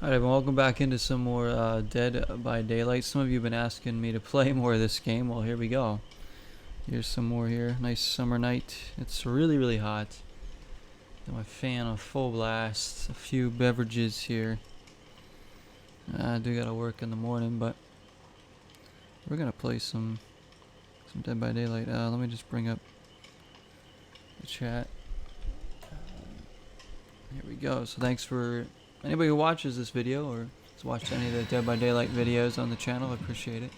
Alright, welcome back into some more Dead by Daylight. Some of you have been asking me to play more of this game. Well, here we go. Here's some more here. Nice summer night. It's really, really hot. Got my fan on full blast. A few beverages here. I do gotta work in the morning, but we're gonna play some Dead by Daylight. Let me just bring up the chat. Here we go. So thanks for anybody who watches this video or has watched any of the Dead by Daylight videos on the channel. I appreciate it.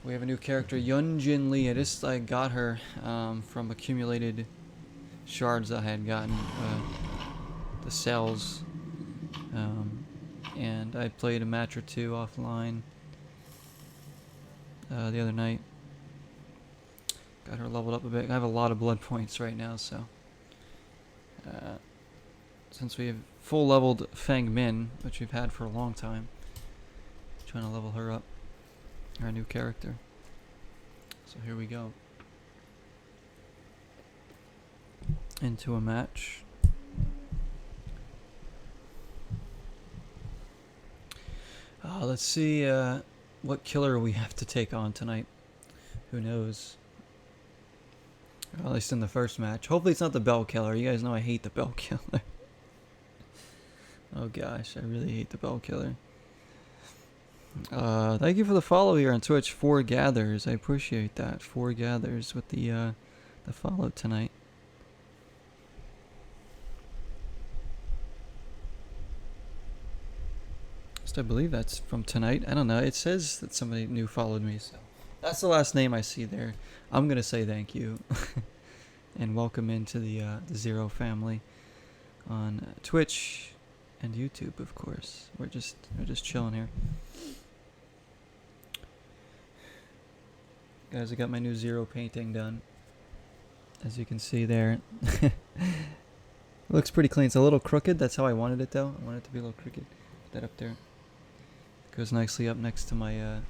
We have a new character, Yunjin Lee. I just got her from accumulated shards I had gotten, the cells, and I played a match or two offline the other night. Got her leveled up a bit. I have a lot of blood points right now, so since we have full leveled Fang Min, which we've had for a long time, trying to level her up, our new character. So here we go into a match. Let's see what killer we have to take on tonight. Who knows? Or at least in the first match. Hopefully it's not the Bell Killer. You guys know I hate the Bell Killer. Oh gosh, I really hate the Bell Killer. Thank you for the follow here on Twitch. 4 Gathers. I appreciate that. 4 Gathers with the follow tonight. I believe that's from tonight. I don't know. It says that somebody new followed me, so that's the last name I see there. I'm gonna say thank you and welcome into the Zero family on Twitch and YouTube, of course. We're just chilling here. Guys, I got my new Zero painting done, as you can see there. It looks pretty clean. It's a little crooked. That's how I wanted it, though. I wanted it to be a little crooked. Put that up there. Goes nicely up next to my to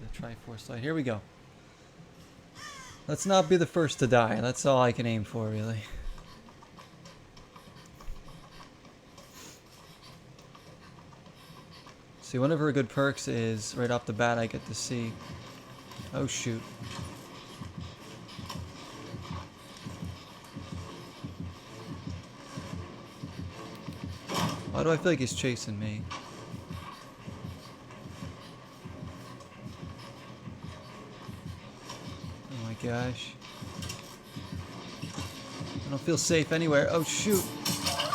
the Triforce slide. Here we go. Let's not be the first to die. That's all I can aim for, really. See, one of her good perks is right off the bat I get to see. Oh shoot. Why do I feel like he's chasing me? Oh my gosh. I don't feel safe anywhere. Oh shoot.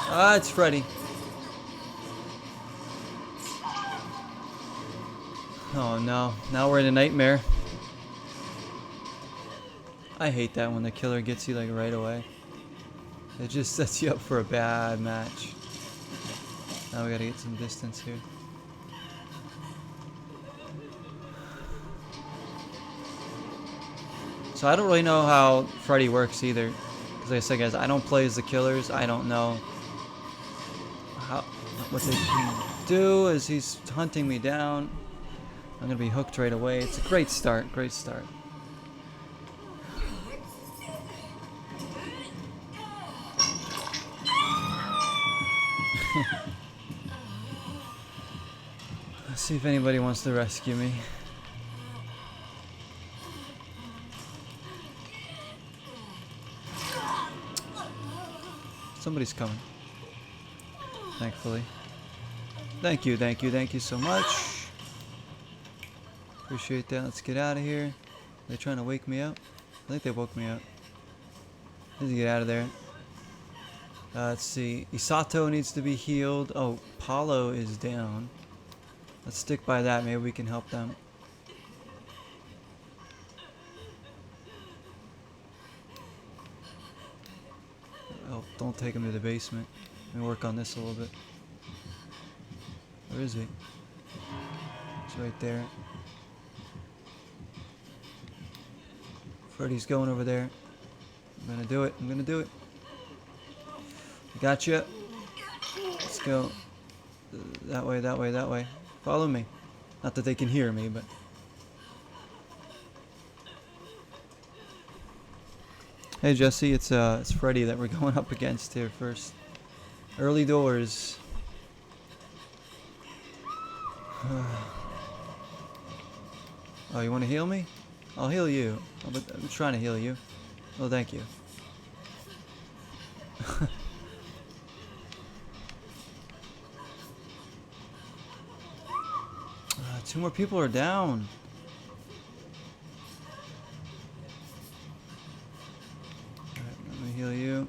Ah, it's Freddy. Oh no. Now we're in a nightmare. I hate that when the killer gets you like right away. It just sets you up for a bad match. Now we gotta get some distance here. So I don't really know how Freddy works either. Because like I said, guys, I don't play as the killers. I don't know what they can do as he's hunting me down. I'm gonna be hooked right away. It's a great start. Great start. Let's see if anybody wants to rescue me. Somebody's coming. Thankfully. Thank you so much. Appreciate that. Let's get out of here. They're trying to wake me up. I think they woke me up. Let's get out of there. Let's see. Isato needs to be healed. Oh, Paulo is down. Let's stick by that. Maybe we can help them. Oh, don't take him to the basement. Let me work on this a little bit. Where is he? He's right there. Freddy's going over there. I'm gonna do it. I'm gonna do it. Gotcha. Let's go. That way, that way, that way. Follow me. Not that they can hear me, but... Hey Jesse, it's Freddy that we're going up against here first. Early doors. Oh, you want to heal me? I'll heal you. I'm trying to heal you. Oh, thank you. Two more people are down. Alright, let me heal you.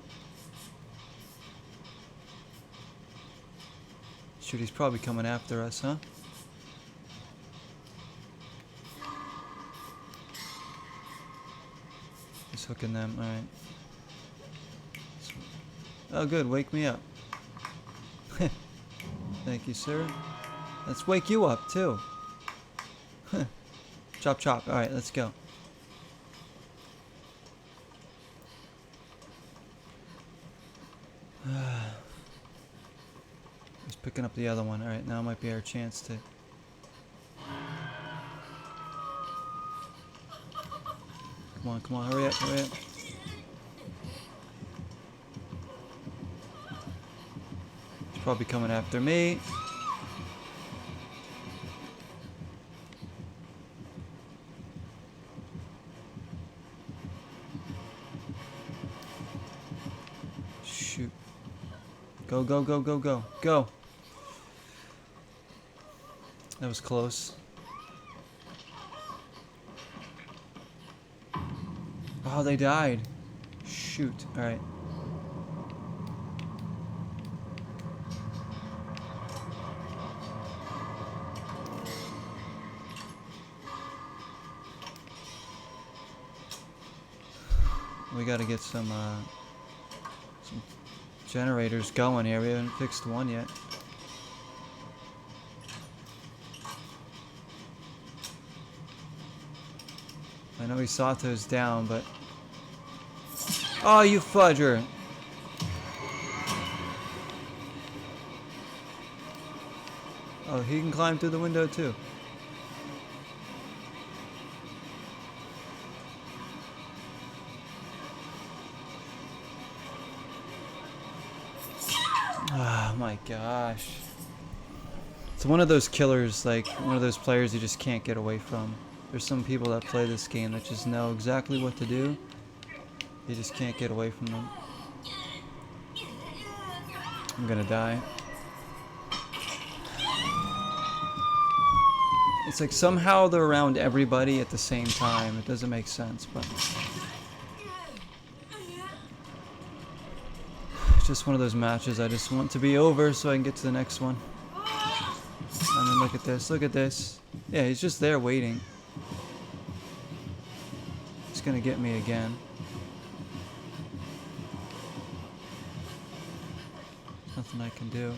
Shoot, he's probably coming after us, huh? He's hooking them, alright. Oh good, wake me up. Thank you, sir. Let's wake you up, too. Chop chop, alright, let's go. He's picking up the other one. Alright, now might be our chance to... Come on, hurry up, hurry up. He's probably coming after me. Shoot. Go, go, go, go, go. Go! That was close. Oh, they died. Shoot. Alright. We gotta get some generators going here. We haven't fixed one yet. I know Hisato's down, but... Oh, you fudger! Oh, he can climb through the window too. Oh my gosh. It's one of those killers, like one of those players you just can't get away from. There's some people that play this game that just know exactly what to do. You just can't get away from them. I'm gonna die. It's like somehow they're around everybody at the same time. It doesn't make sense, but... It's just one of those matches I just want to be over so I can get to the next one. I mean, look at this, look at this. Yeah, he's just there waiting. He's gonna get me again. Nothing I can do.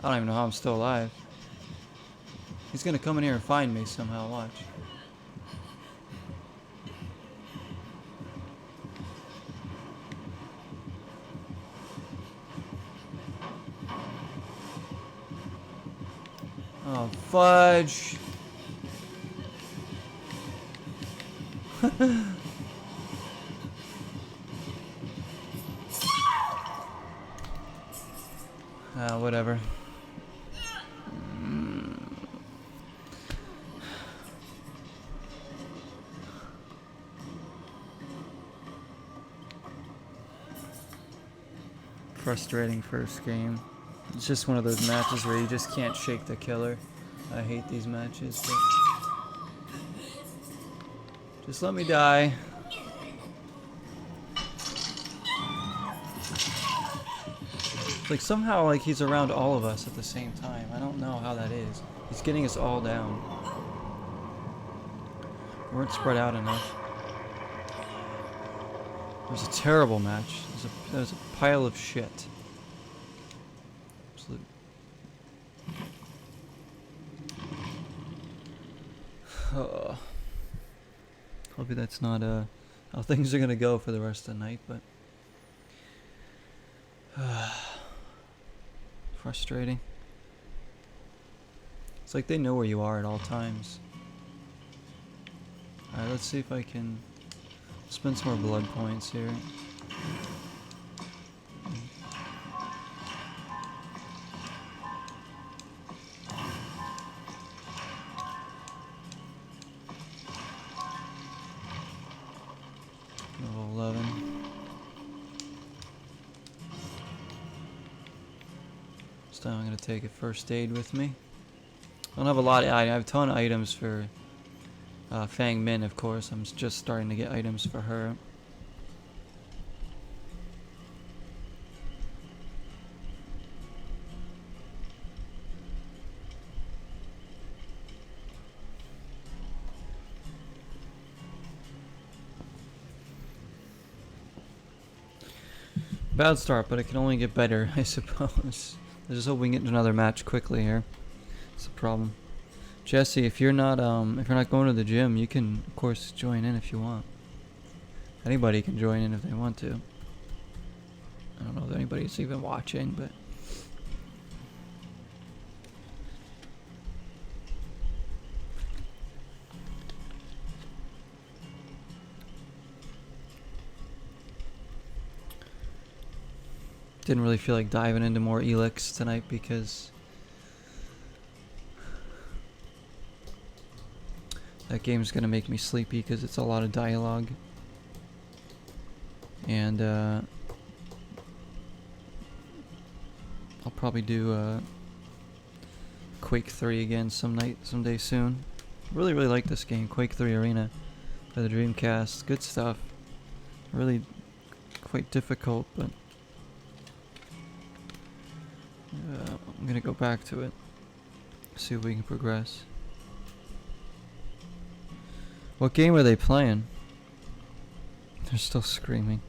I don't even know how I'm still alive. He's gonna come in here and find me somehow, watch. Oh, fudge! Whatever. Frustrating first game. It's just one of those matches where you just can't shake the killer. I hate these matches, but just let me die. Like somehow like he's around all of us at the same time. I don't know how that is. He's getting us all down. We weren't spread out enough. It was a terrible match. It was a pile of shit. Absolute. Hopefully that's not how things are gonna go for the rest of the night, but frustrating. It's like they know where you are at all times. Alright, let's see if I can spend some more blood points here. Level 11. This time I'm going to take a first aid with me. I don't have a lot. I have a ton of items for Fang Min, of course. I'm just starting to get items for her. Bad start, but it can only get better, I suppose. I just hope we can get into another match quickly here. That's the problem. Jesse, if you're not going to the gym, you can of course join in if you want. Anybody can join in if they want to. I don't know if anybody's even watching, but didn't really feel like diving into more Elix tonight because that game's gonna make me sleepy because it's a lot of dialogue. And I'll probably do Quake 3 again someday soon. Really like this game, Quake 3 Arena by the Dreamcast. Good stuff. Really quite difficult, but I'm gonna go back to it. See if we can progress. What game are they playing? They're still screaming.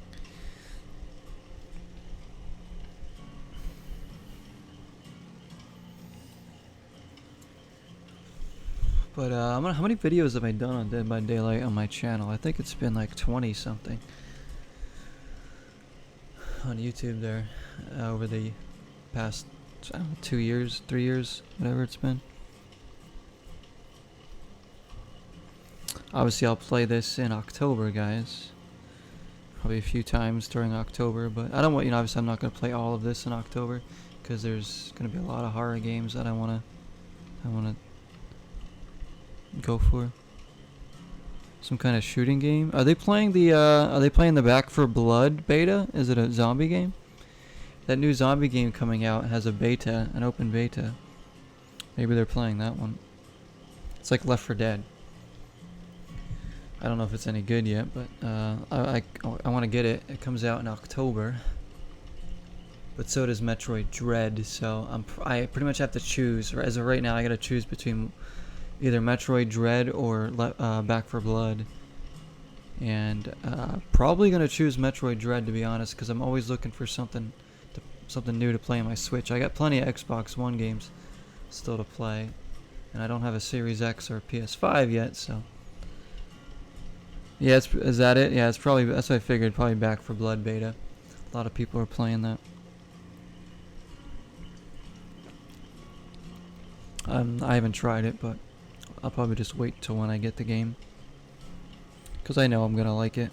But how many videos have I done on Dead by Daylight on my channel? I think it's been like 20 something on YouTube there over the past, I don't know, 2 years, 3 years, whatever it's been. Obviously I'll play this in October, guys. Probably a few times during October, but I don't want, obviously I'm not going to play all of this in October because there's going to be a lot of horror games that I want to go for. Some kind of shooting game. Are they playing the Back for Blood beta? Is it a zombie game? That new zombie game coming out has a beta, an open beta. Maybe they're playing that one. It's like Left 4 Dead. I don't know if it's any good yet, but I want to get it. It comes out in October. But so does Metroid Dread, so I pretty much have to choose. As of right now, I gotta choose between either Metroid Dread or Back 4 Blood. And probably gonna choose Metroid Dread, to be honest, because I'm always looking for something new to play on my Switch. I got plenty of Xbox One games still to play, and I don't have a Series X or PS5 yet, so. Yeah, is that it? Yeah, that's what I figured. Probably Back 4 Blood beta. A lot of people are playing that. I haven't tried it, but I'll probably just wait till when I get the game, because I know I'm gonna like it.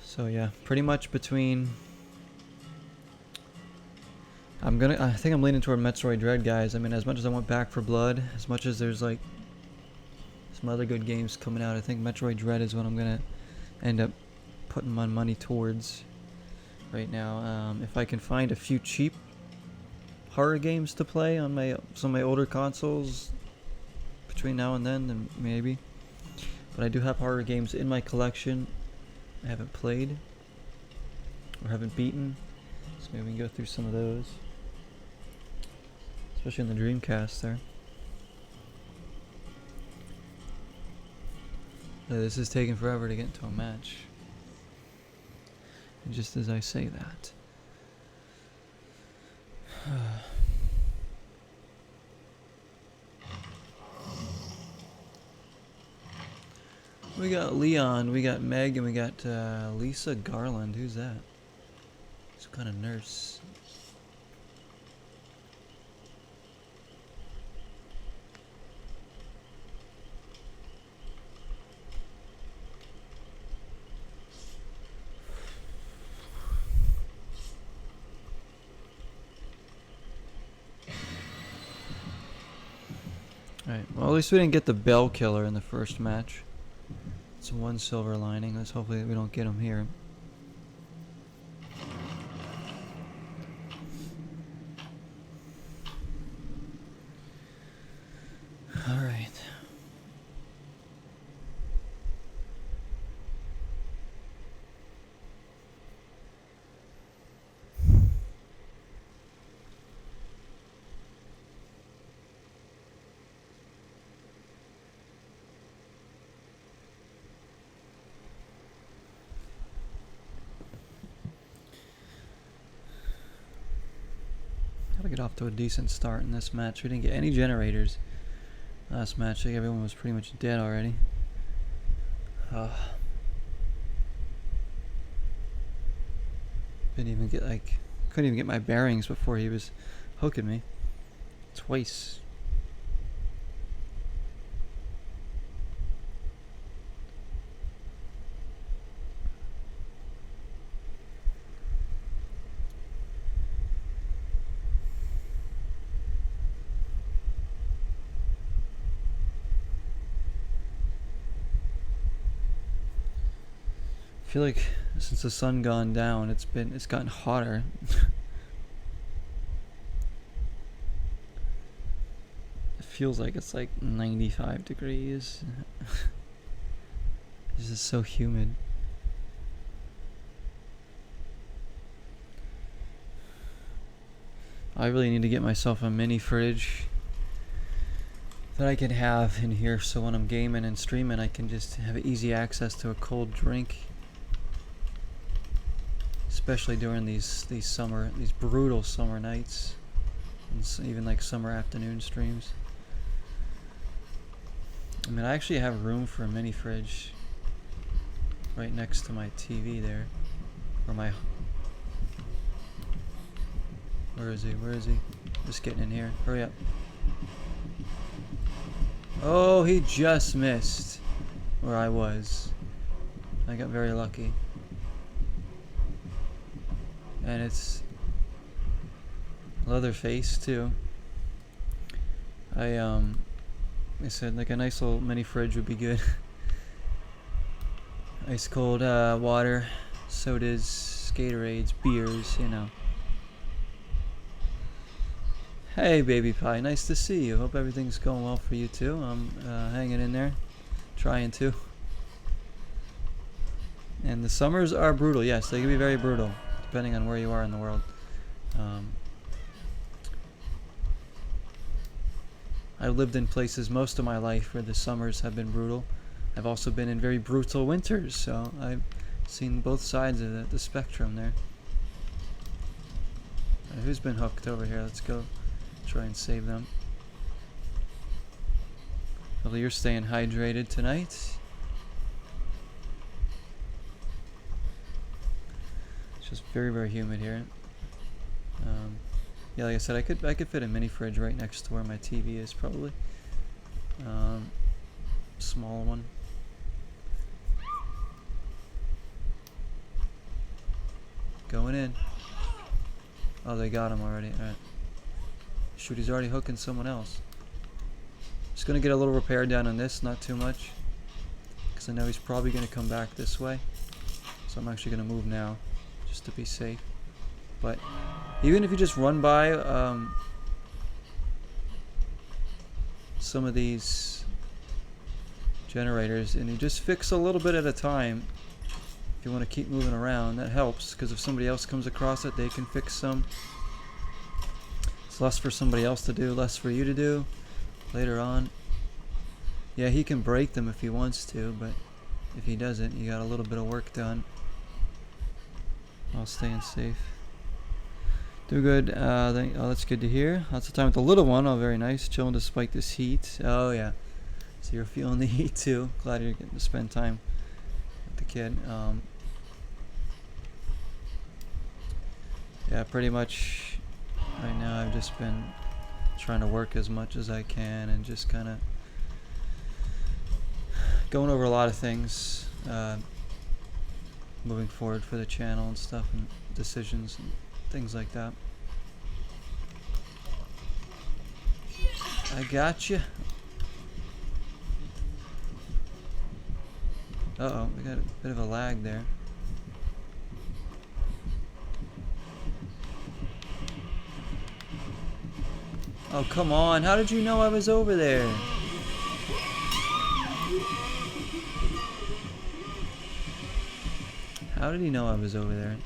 So yeah, pretty much between. I think I'm leaning toward Metroid Dread, guys. I mean, as much as I want Back 4 Blood, as much as there's like some other good games coming out, I think Metroid Dread is what I'm gonna end up putting my money towards right now. If I can find a few cheap horror games to play on some of my older consoles between now and then maybe. But I do have horror games in my collection I haven't played or haven't beaten, so maybe we can go through some of those, especially in the Dreamcast there. This is taking forever to get into a match. And just as I say that. We got Leon, we got Meg, and we got Lisa Garland. Who's that? Some kind of nurse. Alright, well at least we didn't get the bell killer in the first match. It's one silver lining. Let's hopefully we don't get him here. Alright. Gotta get off to a decent start in this match. We didn't get any generators last match. I think everyone was pretty much dead already. Couldn't even get my bearings before he was hooking me. Twice. I feel like since the sun gone down, it's gotten hotter. It feels like it's like 95 degrees. It's just so humid. I really need to get myself a mini fridge that I can have in here, so when I'm gaming and streaming, I can just have easy access to a cold drink. Especially during these brutal summer nights, and even like summer afternoon streams. I mean, I actually have room for a mini fridge right next to my TV there, or my. Where is he? Where is he? Just getting in here. Hurry up! Oh, he just missed where I was. I got very lucky. And it's Leatherface too. I said like a nice little mini fridge would be good. Ice cold water, sodas, Gatorades, beers, you know. Hey baby pie, nice to see you. Hope everything's going well for you too. I'm hanging in there, trying to. And the summers are brutal. Yes, they can be very brutal, depending on where you are in the world. I've lived in places most of my life where the summers have been brutal. I've also been in very brutal winters, so I've seen both sides of the spectrum there. Who's been hooked over here? Let's go try and save them. Hopefully you're staying hydrated tonight. It's just very, very humid here. Yeah, like I said, I could fit a mini fridge right next to where my TV is, probably. Small one. Going in. Oh, they got him already. All right. Shoot, he's already hooking someone else. Just gonna get a little repair done on this, not too much, because I know he's probably gonna come back this way. So I'm actually gonna move now, just to be safe. But even if you just run by some of these generators and you just fix a little bit at a time, if you want to keep moving around, that helps, because if somebody else comes across it, they can fix some. It's less for somebody else to do, less for you to do later on. Yeah, he can break them if he wants to, but if he doesn't, you got a little bit of work done while staying safe. Do good. Oh, that's good to hear. Lots of time with the little one. Oh, very nice. Chilling despite this heat. Oh, yeah. So you're feeling the heat, too. Glad you're getting to spend time with the kid. Yeah, pretty much right now I've just been trying to work as much as I can and just kind of going over a lot of things moving forward for the channel and stuff, and decisions and things like that. I got you. Uh-oh, we got a bit of a lag there. Oh, come on. How did you know I was over there? How did he know I was over there?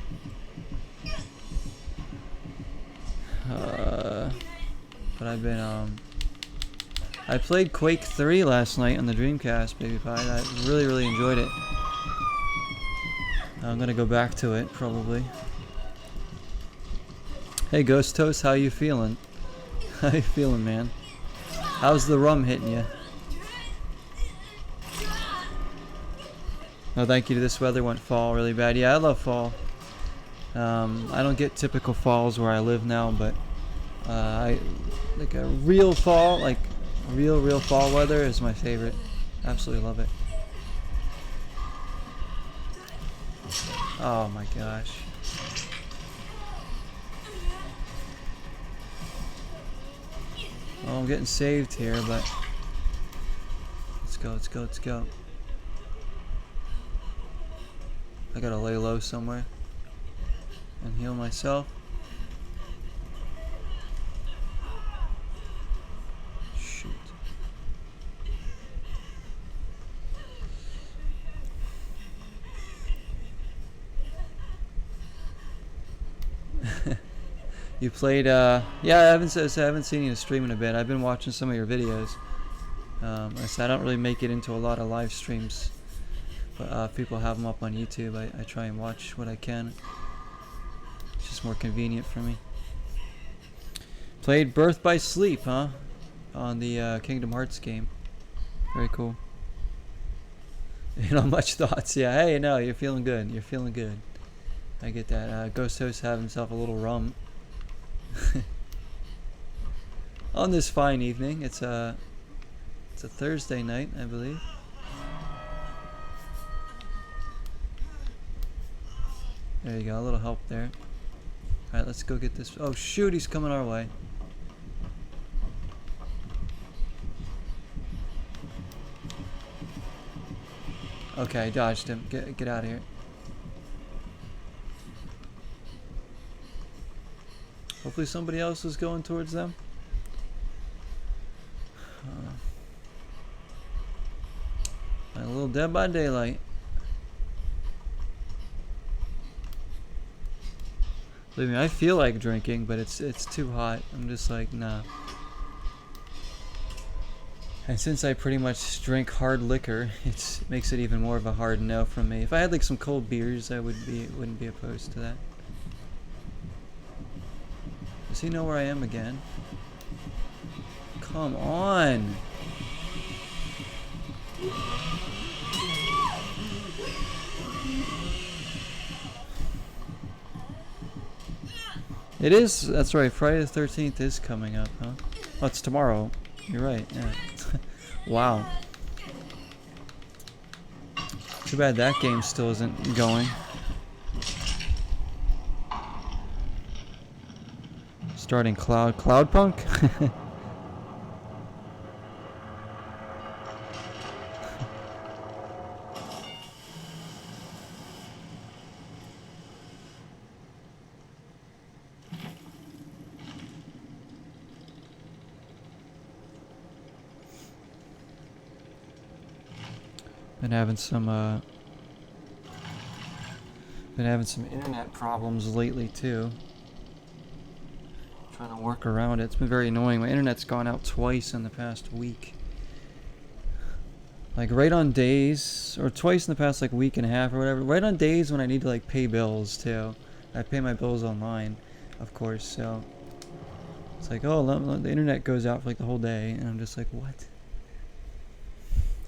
But I've been, I played Quake 3 last night on the Dreamcast, Baby Pie. I really, really enjoyed it. I'm gonna go back to it, probably. Hey, Ghost Toast, how you feeling? How you feeling, man? How's the rum hitting you? No, thank you to this weather went fall really bad. Yeah, I love fall. I don't get typical falls where I live now, but I like a real fall, like real fall weather is my favorite. Absolutely love it. Oh my gosh. Well, I'm getting saved here, but let's go, let's go, let's go. I gotta lay low somewhere and heal myself. Shoot. You played, yeah, I haven't seen you stream in a bit. I've been watching some of your videos. I said I don't really make it into a lot of live streams, but people have them up on YouTube. I try and watch what I can. It's just more convenient for me. Played Birth by Sleep, huh? On the Kingdom Hearts game. Very cool. You know, much thoughts. Yeah, hey, no, you're feeling good. You're feeling good. I get that. Ghost Host have himself a little rum. On this fine evening. It's a Thursday night, I believe. There you go, a little help there. Alright, let's go get this. Oh shoot, he's coming our way. Okay, I dodged him. Get out of here. Hopefully somebody else is going towards them. A little Dead by Daylight. Believe me, I feel like drinking, but it's too hot. I'm just like, nah. And since I pretty much drink hard liquor, it makes it even more of a hard no from me. If I had like some cold beers, I wouldn't be opposed to that. Does he know where I am again? Come on! It is, that's right, Friday the 13th is coming up, huh? Oh, it's tomorrow. You're right, yeah. Wow. Too bad that game still isn't going. Starting Cloudpunk? Been having some internet problems lately too. Trying to work around it. It's been very annoying. My internet's gone out twice in the past week. Like right on days, or twice in the past like week and a half or whatever. Right on days when I need to like pay bills too. I pay my bills online, of course. So it's like, oh, the internet goes out for like the whole day, and I'm just like, what?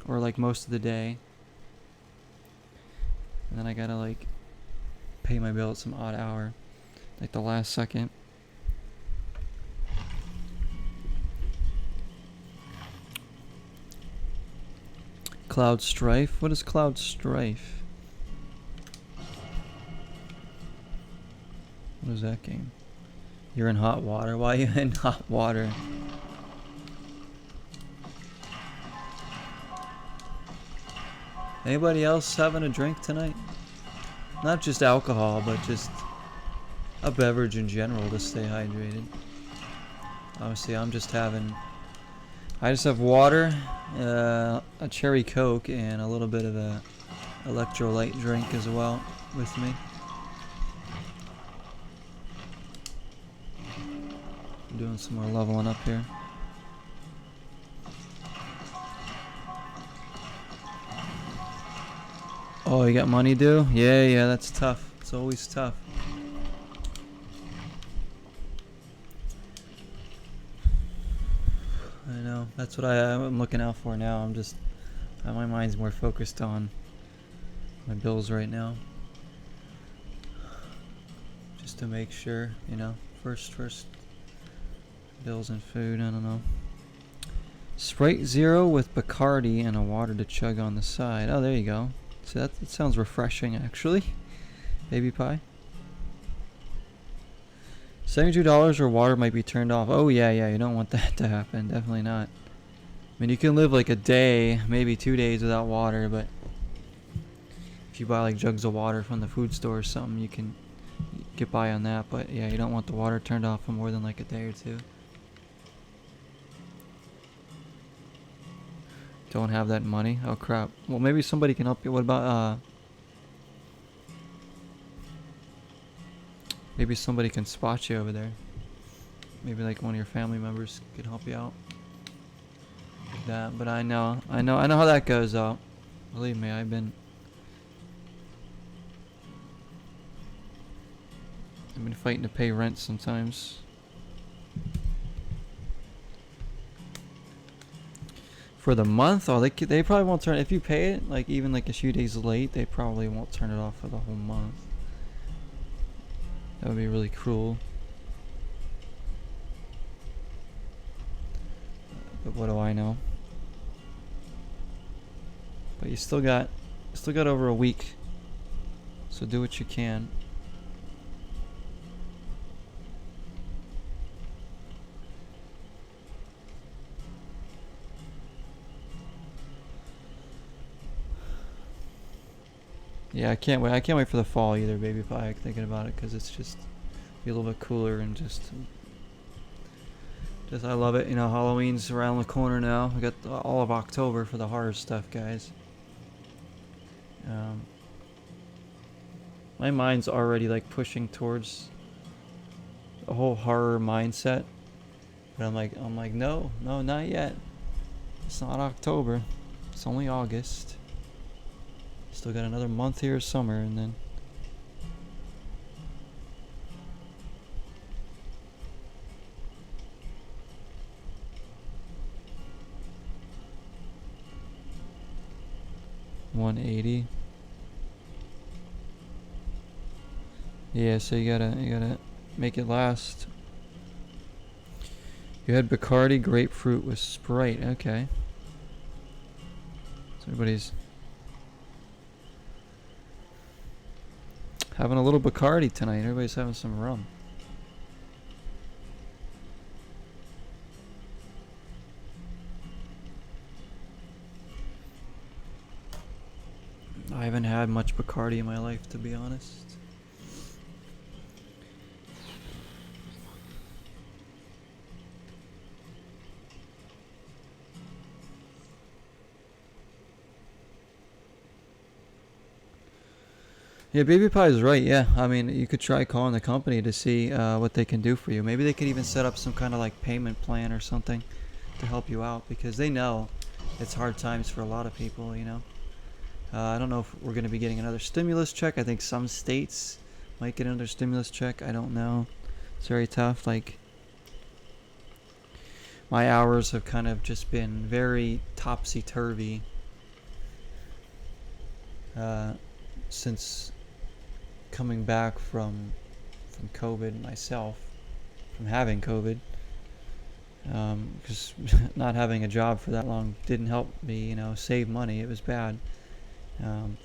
Or like most of the day. And then I gotta like pay my bill at some odd hour, like the last second. Cloud Strife? What is Cloud Strife? What is that game? You're in hot water? Why are you in hot water? Anybody else having a drink tonight? Not just alcohol, but just a beverage in general to stay hydrated. Obviously, I just have water, a cherry Coke, and a little bit of a electrolyte drink as well with me. I'm doing some more leveling up here. Oh, you got money due? Yeah, that's tough. It's always tough. I know. That's what I'm looking out for now. My mind's more focused on my bills right now. Just to make sure, first bills and food, I don't know. Sprite Zero with Bacardi and a water to chug on the side. Oh, there you go. So that sounds refreshing, actually. Baby pie. $72 or water might be turned off. Oh, yeah, you don't want that to happen. Definitely not. I mean, you can live like a day, maybe 2 days without water, but if you buy like jugs of water from the food store or something, you can get by on that. But yeah, you don't want the water turned off for more than like a day or two. Don't have that money. Oh crap. Well, maybe somebody can help you. What about maybe somebody can spot you over there. Maybe like one of your family members can help you out with that. But I know how that goes out. Believe me, I've been fighting to pay rent sometimes. For the month? Oh, they probably won't turn. If you pay it, like even like a few days late, they probably won't turn it off for the whole month. That would be really cruel. But what do I know? But you still got over a week. So do what you can. Yeah, I can't wait. I can't wait for the fall either, baby pie. Thinking about it, because it's just be a little bit cooler and just I love it. Halloween's around the corner now. We got all of October for the horror stuff, guys. My mind's already like pushing towards a whole horror mindset, but I'm like, no, not yet. It's not October. It's only August. Still got another month here of summer, and then $180. Yeah, so you gotta make it last. You had Bacardi, grapefruit with Sprite. Okay. So everybody's having a little Bacardi tonight. Everybody's having some rum. I haven't had much Bacardi in my life, to be honest. Yeah, Baby Pie is right. Yeah, I mean, you could try calling the company to see what they can do for you. Maybe they could even set up some kind of like payment plan or something to help you out, because they know it's hard times for a lot of people, I don't know if we're going to be getting another stimulus check. I think some states might get another stimulus check. I don't know. It's very tough. Like, my hours have kind of just been very topsy-turvy since coming back from COVID myself, from having COVID. Because not having a job for that long didn't help me, save money. It was bad. And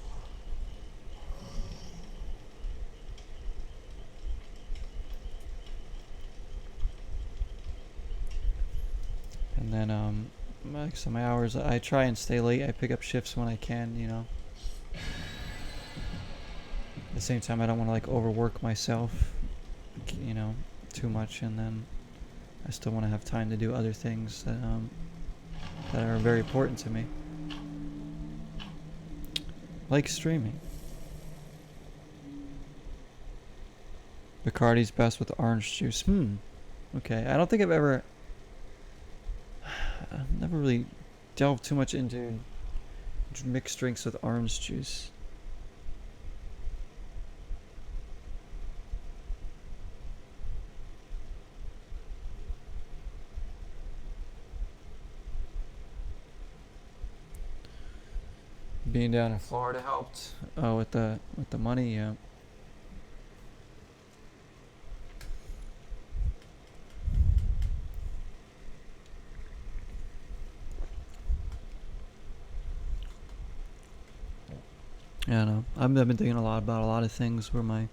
then, like, so my hours, I try and stay late. I pick up shifts when I can, the same time, I don't want to like overwork myself, you know, too much, and then I still want to have time to do other things that are very important to me, like streaming. Bacardi's best with orange juice. Okay, I don't think I've never really delved too much into mixed drinks with orange juice. Being down in Florida helped. Oh, with the money, yeah. Yeah, no. I've been thinking a lot about a lot of things for my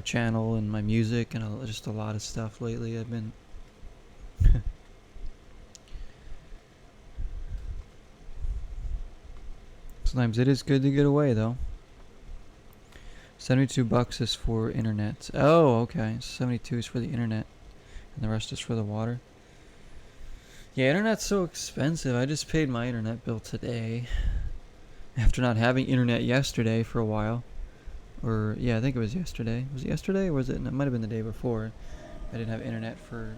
channel and my music and just a lot of stuff lately. I've been sometimes it is good to get away though. $72 is for internet. Oh, okay. 72 is for the internet, and the rest is for the water. Yeah, internet's so expensive. I just paid my internet bill today, after not having internet yesterday for a while. Or yeah, I think it was yesterday. Was it yesterday, or was it? It might have been the day before. I didn't have internet for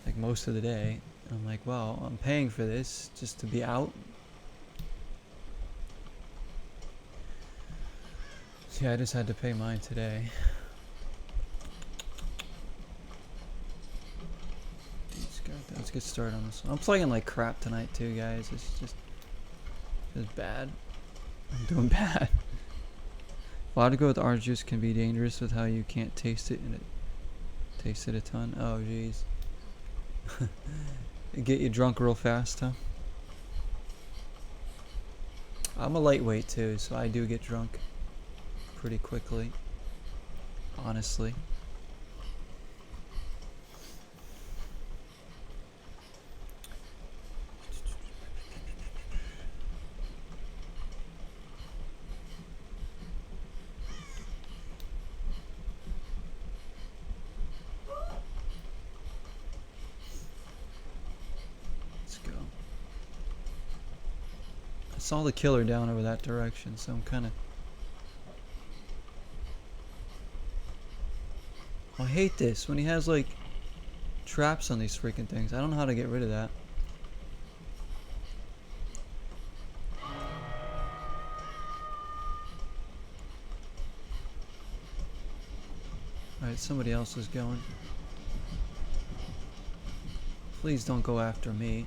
like most of the day. I'm like, well, I'm paying for this just to be out. So yeah, I just had to pay mine today. Let's get started on this one. I'm playing like crap tonight too, guys. It's bad. I'm doing bad. Vodka with orange juice can be dangerous with how you can't taste it, and it tasted a ton. Oh jeez. Get you drunk real fast, huh? I'm a lightweight too, so I do get drunk pretty quickly, honestly. I saw the killer down over that direction, so I'm kind of... I hate this when he has like traps on these freaking things. I don't know how to get rid of that. Alright, somebody else is going. Please don't go after me.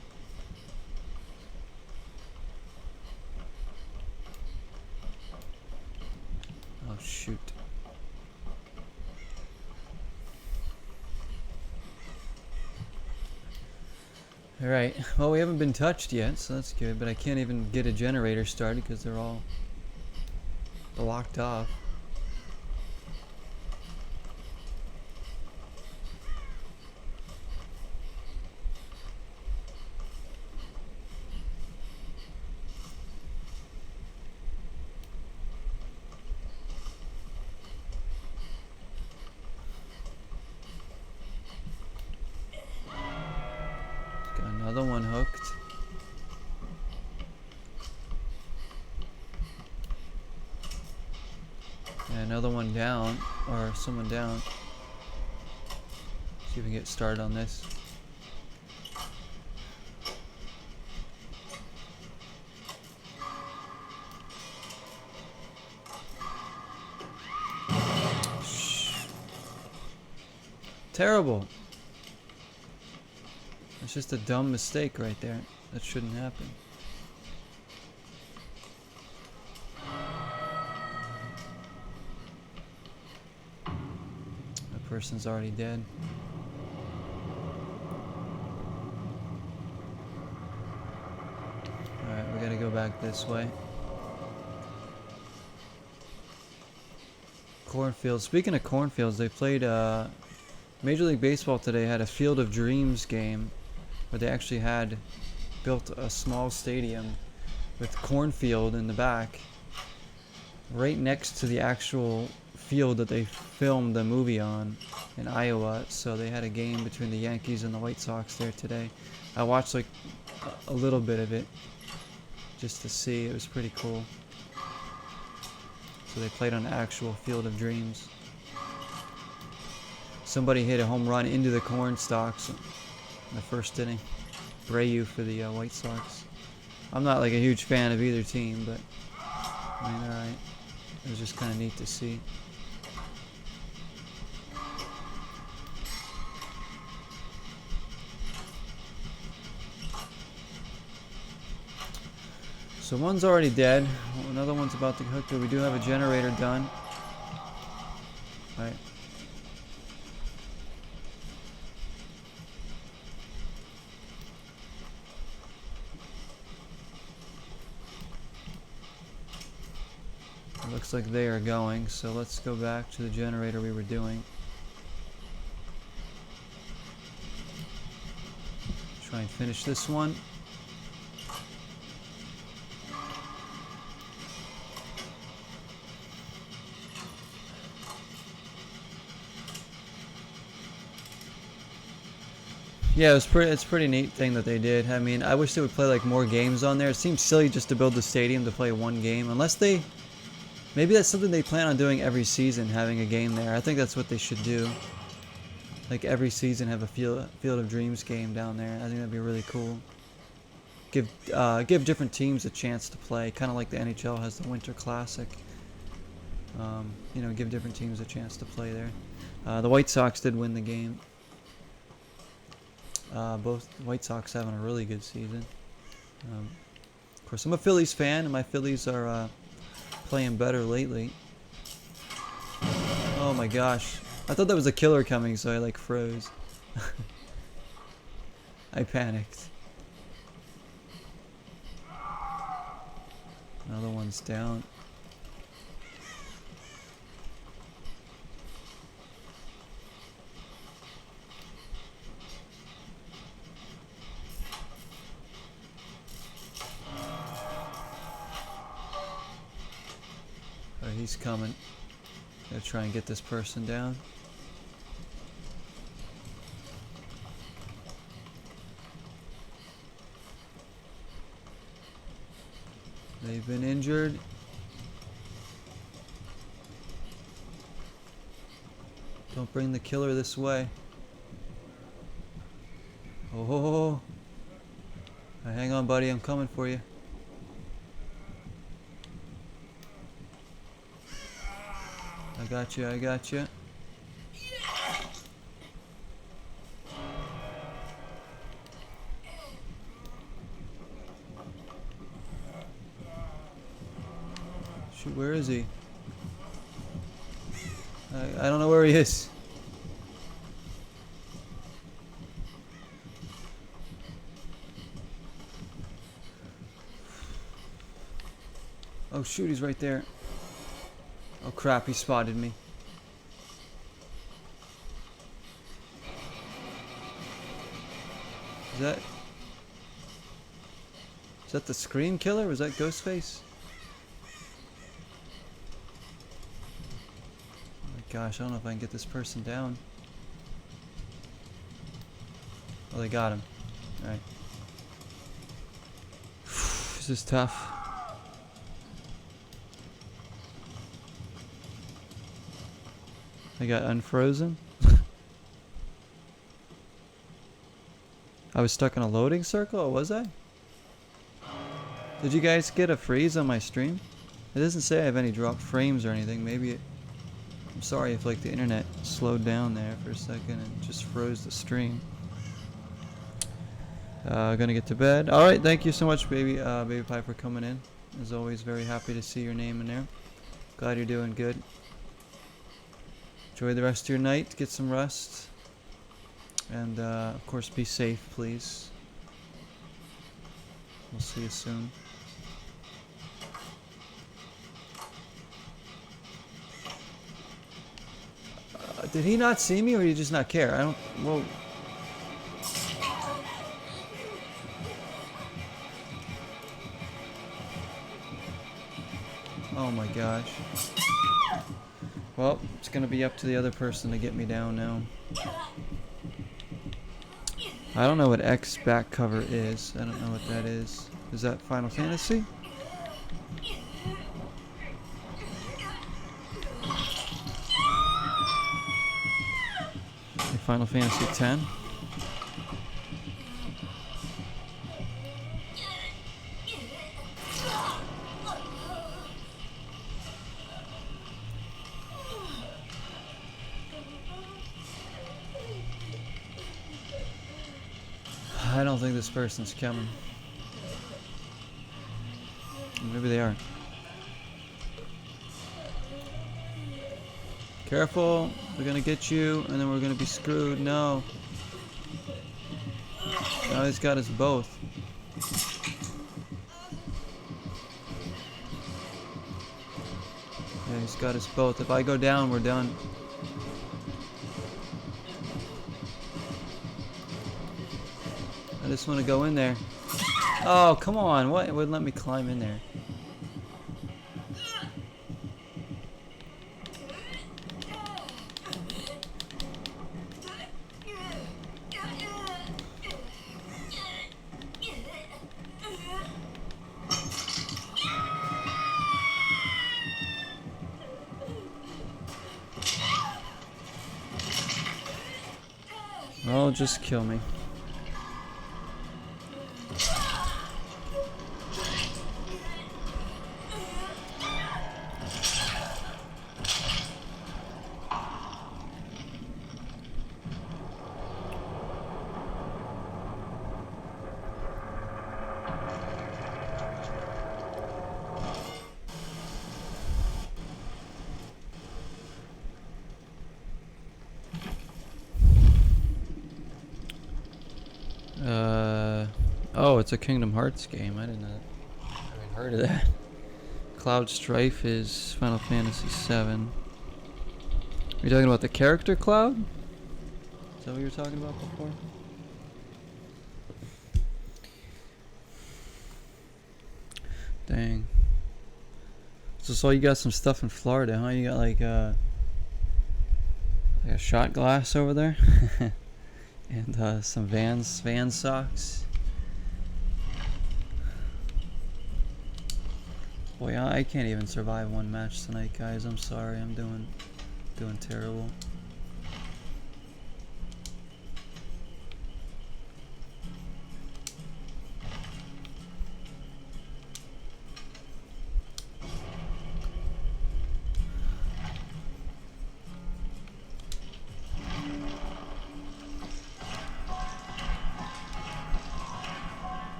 Oh shoot. Alright, well we haven't been touched yet, so that's good, but I can't even get a generator started because they're all blocked off. Another one hooked. And another one down, or someone down. See if we can get started on this. Shh. Terrible. It's just a dumb mistake right there. That shouldn't happen. That person's already dead. Alright, we gotta go back this way. Cornfields. Speaking of cornfields, they played Major League Baseball today had a Field of Dreams game where they actually had built a small stadium with cornfield in the back, right next to the actual field that they filmed the movie on in Iowa. So they had a game between the Yankees and the White Sox there today. I watched like a little bit of it just to see. It was pretty cool. So they played on the actual Field of Dreams. Somebody hit a home run into the corn stalks in the first inning. Brayu for the White Sox. I'm not like a huge fan of either team, but I mean, alright. It was just kind of neat to see. So one's already dead. Another one's about to hook, but we do have a generator done. Right. It looks like they are going, so let's go back to the generator we were doing. Try and finish this one. Yeah, it's pretty neat thing that they did. I mean, I wish they would play like more games on there. It seems silly just to build the stadium to play one game, unless they, maybe that's something they plan on doing every season, having a game there. I think that's what they should do. Like every season have a Field of Dreams game down there. I think that'd be really cool. Give different teams a chance to play, kind of like the NHL has the Winter Classic. You know, give different teams a chance to play there. The White Sox did win the game. Both White Sox having a really good season. Of course, I'm a Phillies fan, and my Phillies are playing better lately. Oh my gosh. I thought that was a killer coming, so I like froze. I panicked. Another one's down. Oh, he's coming. Gotta try and get this person down. They've been injured. Don't bring the killer this way. Oh, hang on, buddy. I'm coming for you. I got you. I got you. Shoot, where is he? I don't know where he is. Oh shoot, he's right there. Oh crap, he spotted me. Is that the Scream Killer? Was that Ghostface? Oh my gosh, I don't know if I can get this person down. Oh, they got him. Alright. This is tough. I got unfrozen. I was stuck in a loading circle, or was I? Did you guys get a freeze on my stream? It doesn't say I have any dropped frames or anything. Maybe it... I'm sorry if like the internet slowed down there for a second and just froze the stream. Gonna get to bed. Alright, thank you so much, Baby Pie, for coming in. As always, very happy to see your name in there. Glad you're doing good. Enjoy the rest of your night. Get some rest. And, of course, be safe, please. We'll see you soon. Did he not see me, or did he just not care? I don't... Whoa. Oh my gosh. Well, it's gonna be up to the other person to get me down now. I don't know what X back cover is. I don't know what that is. Is that Final Fantasy? Final Fantasy X? I don't think this person's coming. Maybe they are. Careful, we're gonna get you, and then we're gonna be screwed. No. Now he's got us both. Yeah, he's got us both. If I go down, we're done. I just want to go in there. Oh, come on. What? It wouldn't let me climb in there. Oh, just kill me. Oh, it's a Kingdom Hearts game. I haven't heard of that. Cloud Strife is Final Fantasy VII. Are you talking about the character Cloud? Is that what you were talking about before? Dang. So you got some stuff in Florida, huh? You got like a shot glass over there, and some Van socks. Boy, I can't even survive one match tonight, guys. I'm sorry. I'm doing terrible.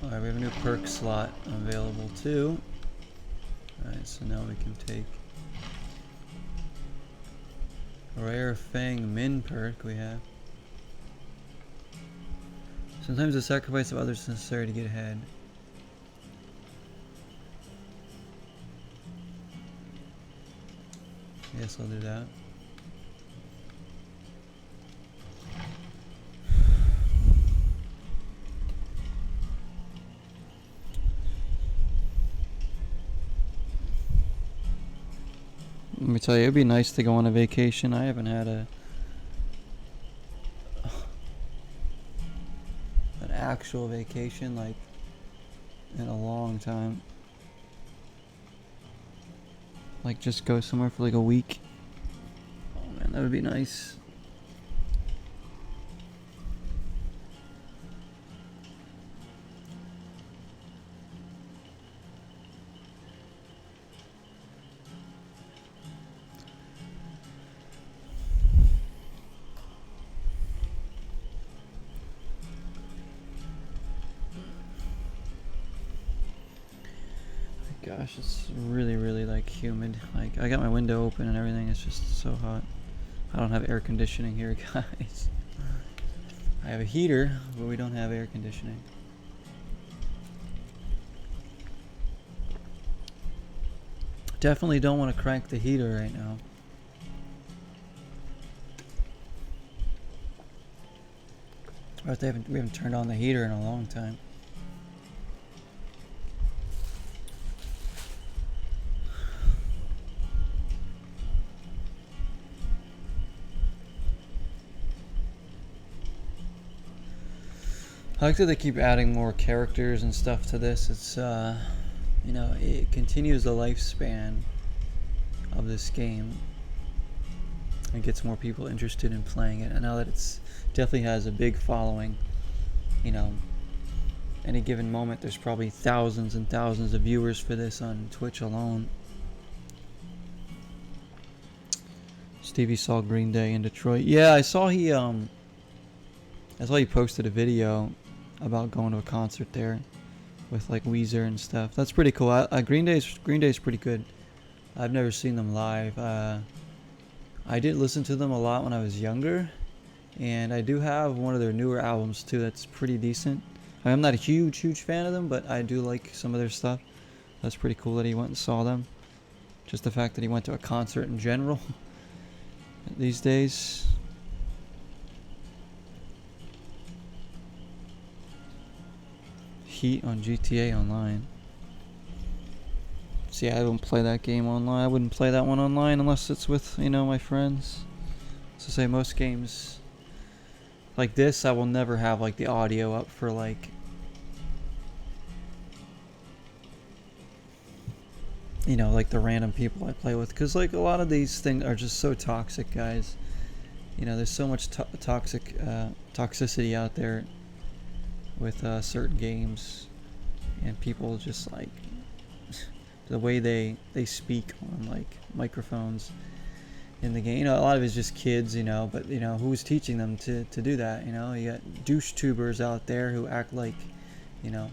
Alright, we have a new perk slot available too. Alright, so now we can take Rare Fang Min perk we have. Sometimes the sacrifice of others is necessary to get ahead. Yes, I'll do that. Let me tell you, it'd be nice to go on a vacation. I haven't had an actual vacation like in a long time. Like just go somewhere for like a week. Oh man, that would be nice. Gosh, it's really like humid. Like I got my window open and everything. It's just so hot. I don't have air conditioning here, guys. I have a heater, but we don't have air conditioning. Definitely don't want to crank the heater right now. But we haven't turned on the heater in a long time. I like that they keep adding more characters and stuff to this. It's you know, it continues the lifespan of this game and gets more people interested in playing it. And now that it's definitely has a big following, you know, any given moment there's probably thousands and thousands of viewers for this on Twitch alone. Stevie saw Green Day in Detroit. Yeah, I saw he posted a video about going to a concert there with like Weezer and stuff. That's pretty cool. Green Day's pretty good. I've never seen them live. I did listen to them a lot when I was younger, and I do have one of their newer albums too that's pretty decent. I'm not a huge fan of them, but I do like some of their stuff. That's pretty cool that he went and saw them. Just the fact that he went to a concert in general these days. Heat on GTA Online. See, I don't play that game online. I wouldn't play that one online unless it's with, you know, my friends. So say most games like this, I will never have like the audio up for like, you know, like the random people I play with, because like a lot of these things are just so toxic, guys. You know, there's so much toxicity out there with certain games, and people just like the way they speak on like microphones in the game. You know, a lot of it's just kids, you know, but you know, who's teaching them to do that? You know, you got douche tubers out there who act like, you know,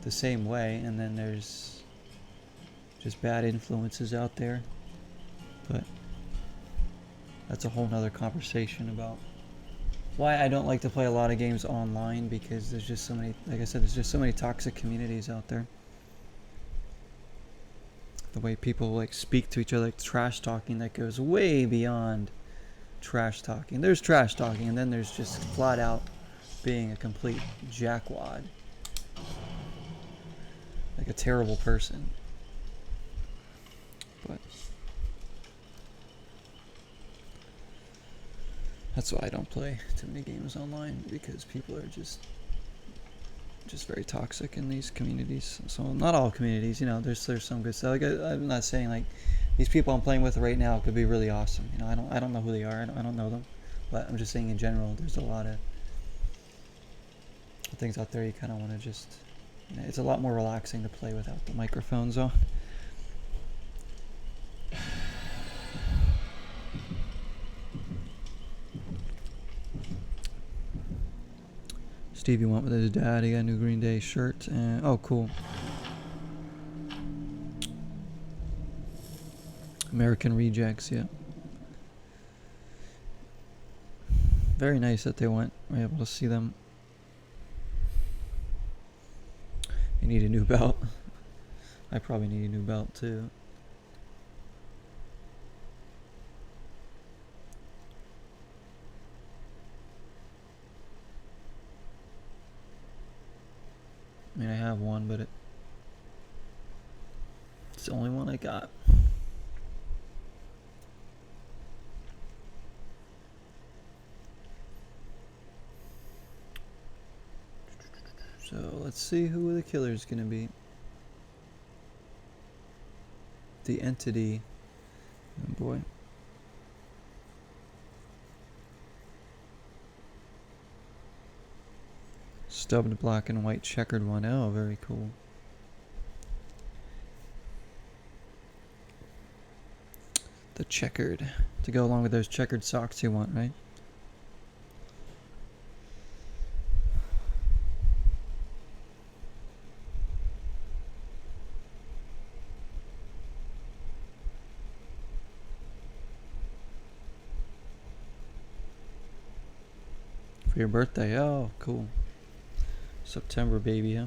the same way, and then there's just bad influences out there. But that's a whole nother conversation about why I don't like to play a lot of games online, because there's just so many, like I said, there's just so many toxic communities out there. The way people like speak to each other, like trash talking, that goes way beyond trash talking. There's trash talking, and then there's just flat out being a complete jackwad, like a terrible person. But that's why I don't play too many games online, because people are just very toxic in these communities. So not all communities, you know, there's some good stuff. Like I'm not saying like these people I'm playing with right now could be really awesome. You know, I don't know who they are. I don't know them, but I'm just saying in general, there's a lot of things out there you kind of want to just. You know, it's a lot more relaxing to play without the microphones on. Stevie went with his dad. He got a new Green Day shirt. And, oh, cool. American Rejects, yeah. Very nice that they were able to see them. You need a new belt. I probably need a new belt too. I mean, I have one, but it's the only one I got. So let's see who the killer's gonna be. The Entity. Oh boy. Stubbed black and white checkered one. Oh, very cool. The checkered. To go along with those checkered socks you want, right? For your birthday. Oh, cool. September, baby, huh?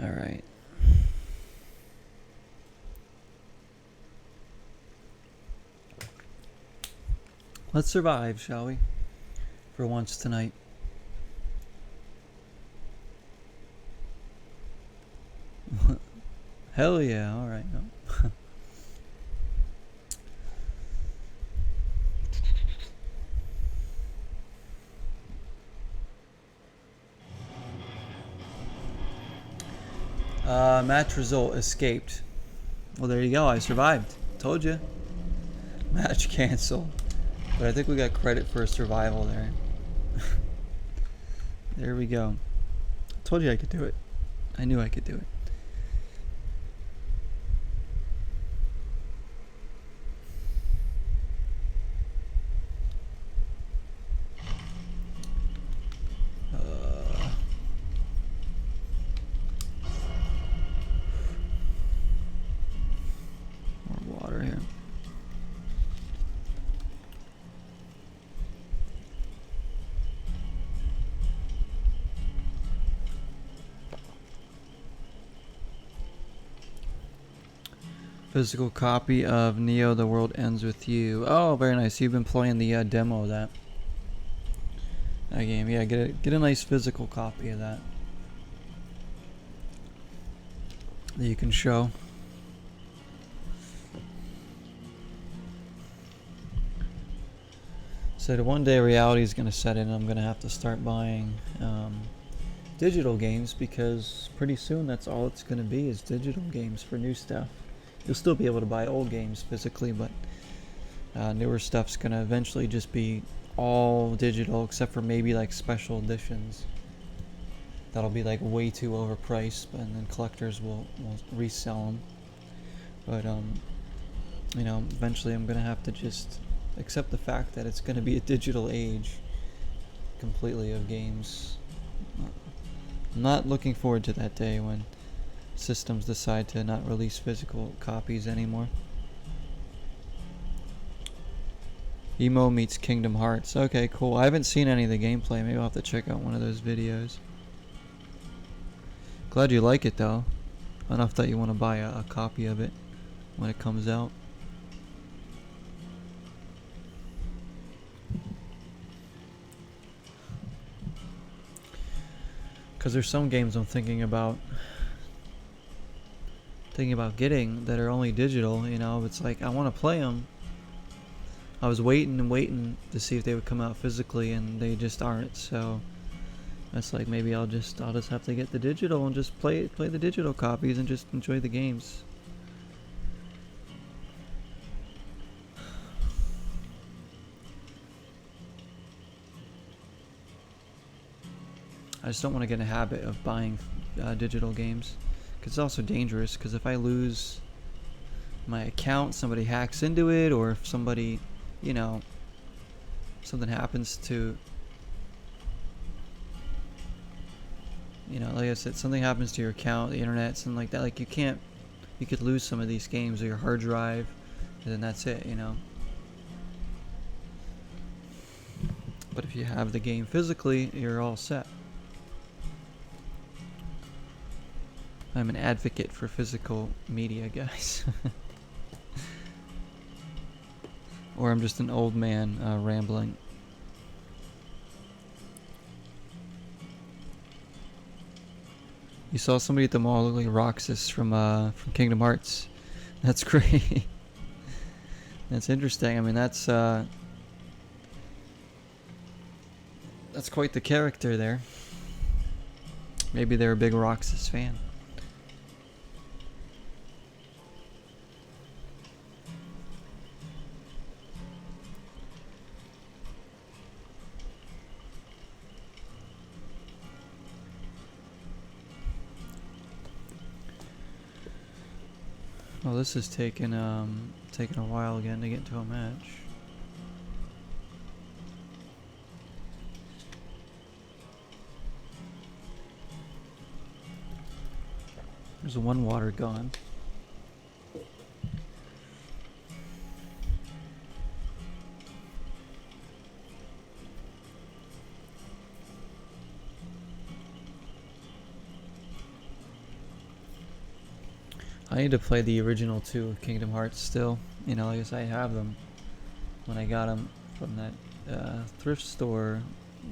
All right. Let's survive, shall we? For once tonight. Hell yeah, alright. No. Match result escaped. Well, there you go. I survived. Told you. Match canceled. But I think we got credit for survival there. There we go. Told you I could do it. I knew I could do it. More water here. Physical copy of Neo, The World Ends With You. Oh, very nice. You've been playing the demo of that game. Yeah, get a nice physical copy of that you can show. So one day reality is going to set in. I'm going to have to start buying digital games, because pretty soon that's all it's going to be, is digital games for new stuff. You'll still be able to buy old games physically, but newer stuff's going to eventually just be all digital, except for maybe like special editions. That'll be like way too overpriced, and then collectors will resell them. But you know, eventually I'm going to have to just accept the fact that it's going to be a digital age completely of games. I'm not looking forward to that day when systems decide to not release physical copies anymore. Emo meets Kingdom Hearts. Okay, cool. I haven't seen any of the gameplay. Maybe I'll have to check out one of those videos. Glad you like it though. Enough that you want to buy a copy of it when it comes out. Because there's some games I'm thinking about getting that are only digital. You know, it's like I want to play them. I was waiting to see if they would come out physically, and they just aren't. So that's like, maybe I'll just have to get the digital and just play the digital copies and just enjoy the games. I just don't want to get in a habit of buying digital games, because it's also dangerous. Because if I lose my account, somebody hacks into it, or if somebody, you know, something happens to, you know, like I said, something happens to your account, the internet, something like that, like you could lose some of these games, or your hard drive, and then that's it, you know. But if you have the game physically, you're all set. I'm an advocate for physical media, guys. Or I'm just an old man rambling. You saw somebody at the mall look like Roxas from Kingdom Hearts. That's great. That's interesting. I mean, that's quite the character there. Maybe they're a big Roxas fan. Well, this is taking a while again to get to a match. There's one water gone. I need to play the original 2 of Kingdom Hearts still. You know, I guess I have them when I got them from that thrift store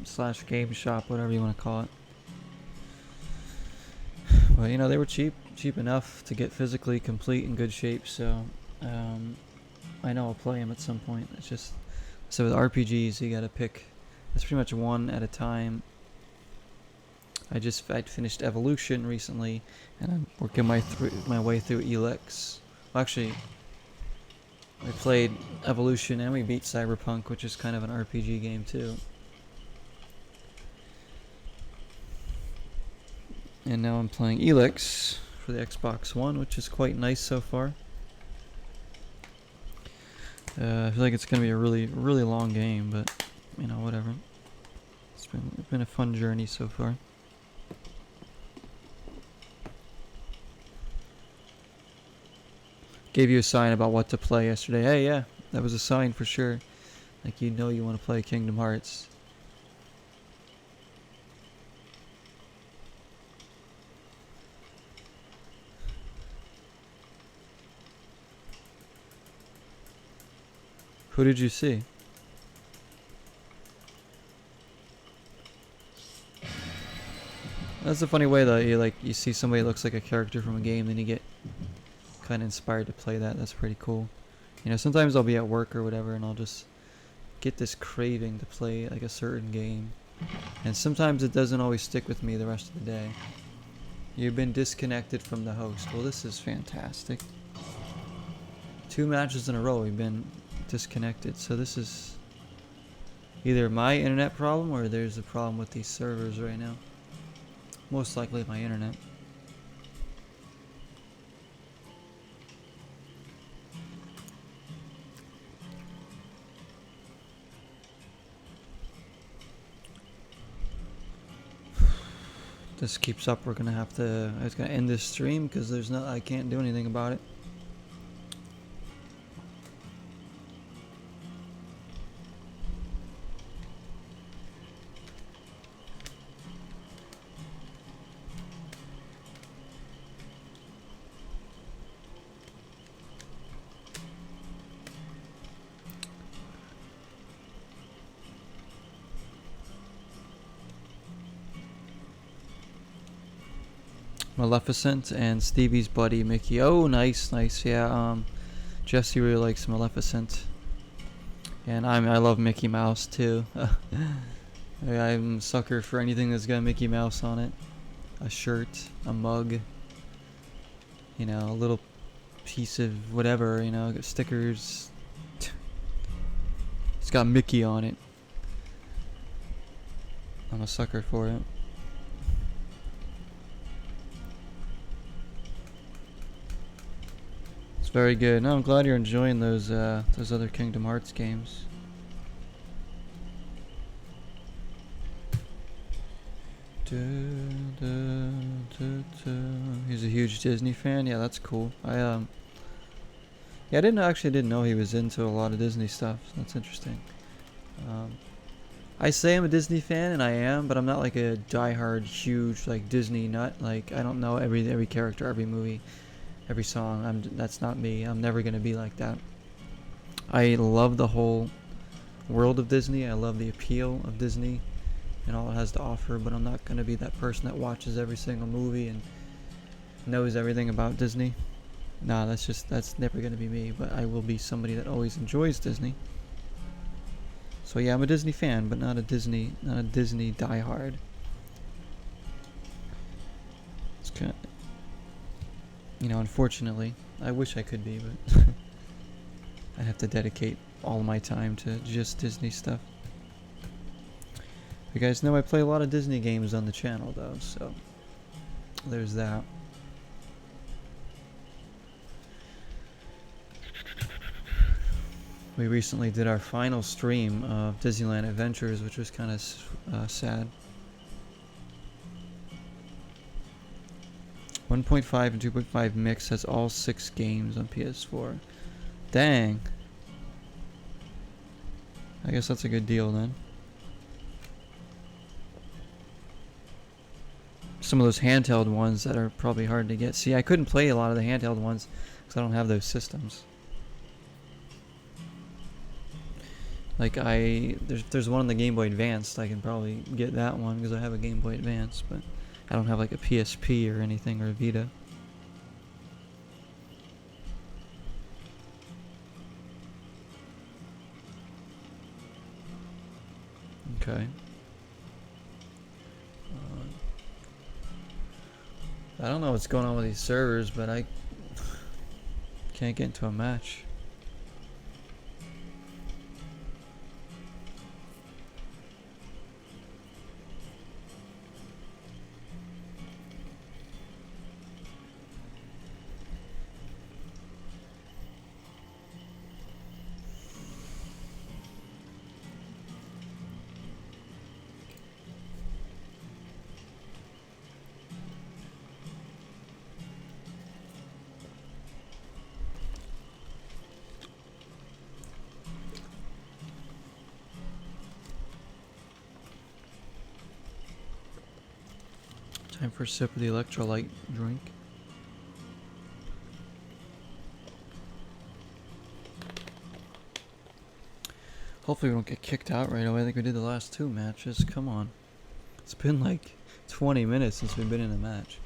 / game shop, whatever you want to call it. But you know, they were cheap enough to get physically complete in good shape. So I know I'll play them at some point. It's just so with RPGs, you gotta pick. It's pretty much one at a time. I'd finished Evolution recently, and I'm working my way through Elex. Well, actually, we played Evolution and we beat Cyberpunk, which is kind of an RPG game too. And now I'm playing Elex for the Xbox One, which is quite nice so far. I feel like it's gonna be a really, really long game, but you know, whatever. It's been a fun journey so far. Gave you a sign about what to play yesterday. Hey, yeah, that was a sign for sure. Like, you know you want to play Kingdom Hearts. Who did you see? That's a funny way though. You see somebody that looks like a character from a game, then you get kind of inspired to play that. That's pretty cool. You know, sometimes I'll be at work or whatever, and I'll just get this craving to play like a certain game, and sometimes it doesn't always stick with me the rest of the day. You've been disconnected from the host. Well, this is fantastic. 2 matches in a row we've been disconnected, so this is either my internet problem or there's a problem with these servers right now. Most likely my internet. This keeps up, we're gonna have to. I was gonna end this stream because I can't do anything about it. Maleficent and Stevie's buddy Mickey. Oh, nice, yeah. Jesse really likes Maleficent, and I love Mickey Mouse too. I'm a sucker for anything that's got Mickey Mouse on it. A shirt, a mug, you know, a little piece of whatever, you know, stickers. It's got Mickey on it. I'm a sucker for it. Very good. No, I'm glad you're enjoying those other Kingdom Hearts games. He's a huge Disney fan. Yeah, that's cool. Yeah, I didn't know he was into a lot of Disney stuff. So that's interesting. I say I'm a Disney fan, and I am, but I'm not like a diehard, huge like Disney nut. Like, I don't know every character, every movie, every song. That's not me. I'm never gonna be like that. I love the whole world of Disney. I love the appeal of Disney and all it has to offer, but I'm not gonna be that person that watches every single movie and knows everything about Disney. Nah, that's never gonna be me. But I will be somebody that always enjoys Disney. So yeah, I'm a Disney fan, but not a Disney diehard. It's kind of, you know, unfortunately, I wish I could be, but I have to dedicate all my time to just Disney stuff. You guys know I play a lot of Disney games on the channel, though, so there's that. We recently did our final stream of Disneyland Adventures, which was kind of sad. 1.5 and 2.5 mix has all 6 games on PS4. Dang. I guess that's a good deal then. some of those handheld ones that are probably hard to get. See, I couldn't play a lot of the handheld ones because I don't have those systems. Like there's one on the Game Boy Advance. I can probably get that one because I have a Game Boy Advance, but I don't have like a PSP or anything or a Vita. Okay. I don't know what's going on with these servers, but I can't get into a match. Time for a sip of the electrolyte drink. Hopefully we don't get kicked out right away like we did the last two matches. Come on. It's been like 20 minutes since we've been in a match.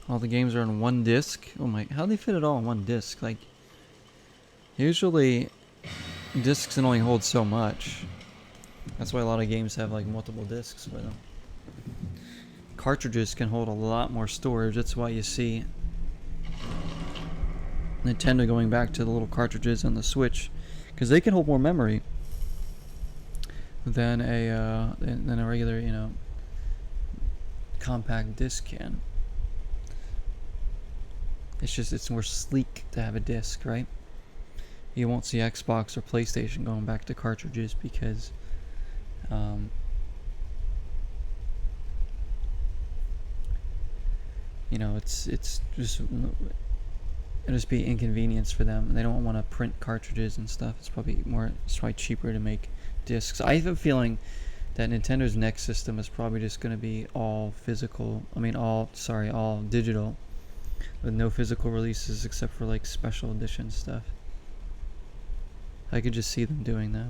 All the games are on one disc. Oh my, how do they fit it all on one disc? Like, usually discs can only hold so much. That's why a lot of games have like multiple discs with them. Cartridges can hold a lot more storage. That's why you see Nintendo going back to the little cartridges on the Switch, because they can hold more memory than a regular, you know, compact disc can. It's more sleek to have a disc, right? You won't see Xbox or PlayStation going back to cartridges because you know, it's just it'll just be inconvenience for them, and they don't want to print cartridges and stuff. It's probably cheaper to make discs. I have a feeling that Nintendo's next system is probably just going to be all digital, with no physical releases except for like special edition stuff. I could just see them doing that,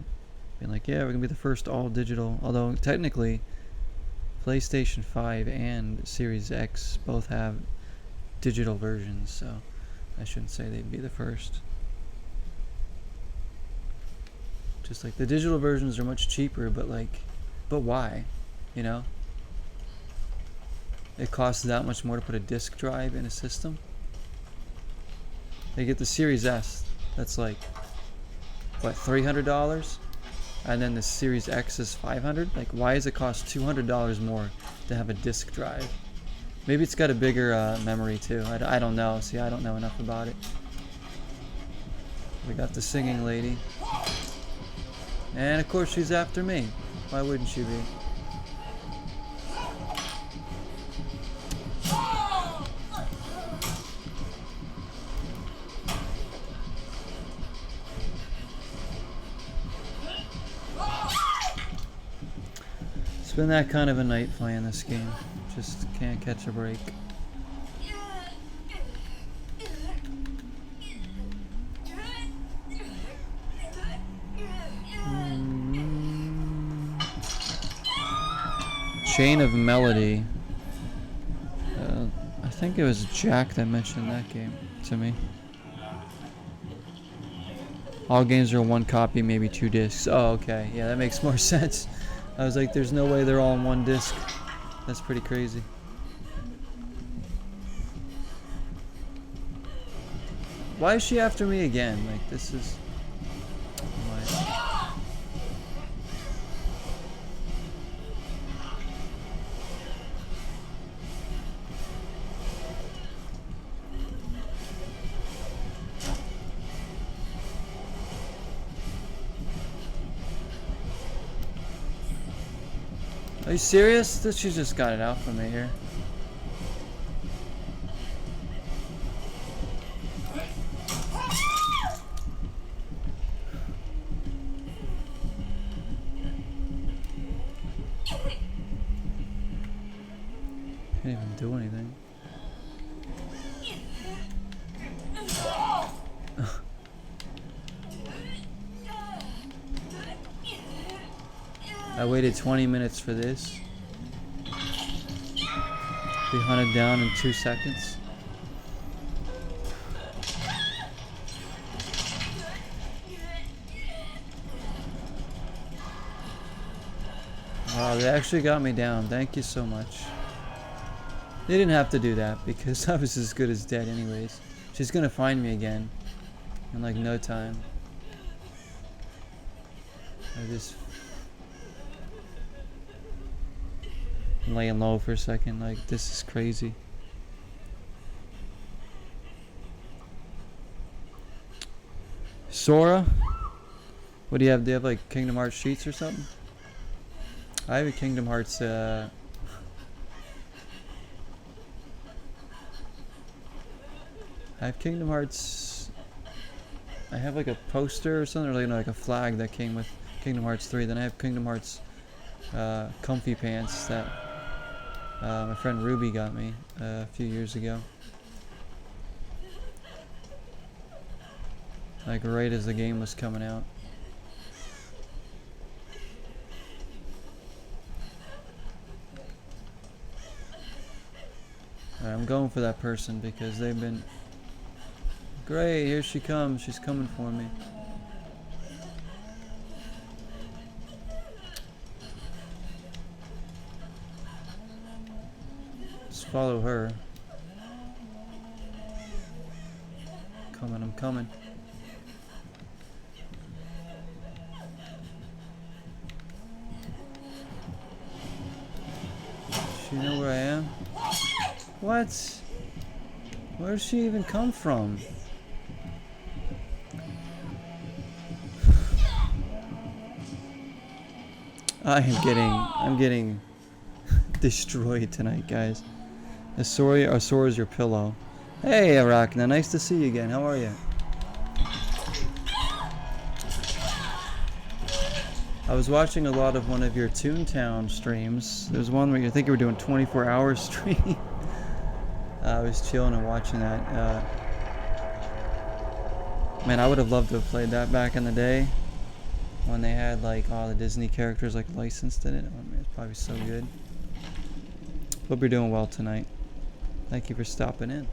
being like, yeah, we're gonna be the first all digital. Although technically PlayStation 5 and Series X both have digital versions, so I shouldn't say they'd be the first. Just like the digital versions are much cheaper, but why? You know? It costs that much more to put a disk drive in a system. They get the Series S, that's like, what, $300? And then the Series X is $500? Like, why does it cost $200 more to have a disk drive? Maybe it's got a bigger memory too. I don't know. See, I don't know enough about it. We got the singing lady. And of course she's after me. Why wouldn't she be? It's been that kind of a night playing this game. Just can't catch a break. Chain of Melody. I think it was Jack that mentioned that game to me. All games are one copy, maybe 2 discs. Oh, okay. Yeah, that makes more sense. I was like, there's no way they're all on one disc. That's pretty crazy. Why is she after me again? Like, this is... Why? Are you serious? She just got it out from me here. Didn't even do anything. I waited 20 minutes for this. Be hunted down in 2 seconds. Wow, they actually got me down. Thank you so much. They didn't have to do that because I was as good as dead anyways. She's gonna find me again in like no time. I just laying low for a second, like this is crazy. Sora? What do you have? Do you have like Kingdom Hearts sheets or something? I have a Kingdom Hearts I have Kingdom Hearts. I have like a poster or something, or like a flag that came with Kingdom Hearts 3. Then I have Kingdom Hearts comfy pants that my friend Ruby got me a few years ago. Like right as the game was coming out. Alright, I'm going for that person because they've been... Great, here she comes. She's coming for me. Just follow her. I'm coming. Does she know where I am? What? Where does she even come from? I'm getting destroyed tonight, guys. Sora's your pillow. Hey, Arachna, nice to see you again. How are you? I was watching a lot of one of your Toontown streams. There's one where I think you were doing 24-hour stream. I was chilling and watching that. Man, I would have loved to have played that back in the day when they had like all the Disney characters like licensed in it. Oh man, it's probably so good. Hope you're doing well tonight. Thank you for stopping in.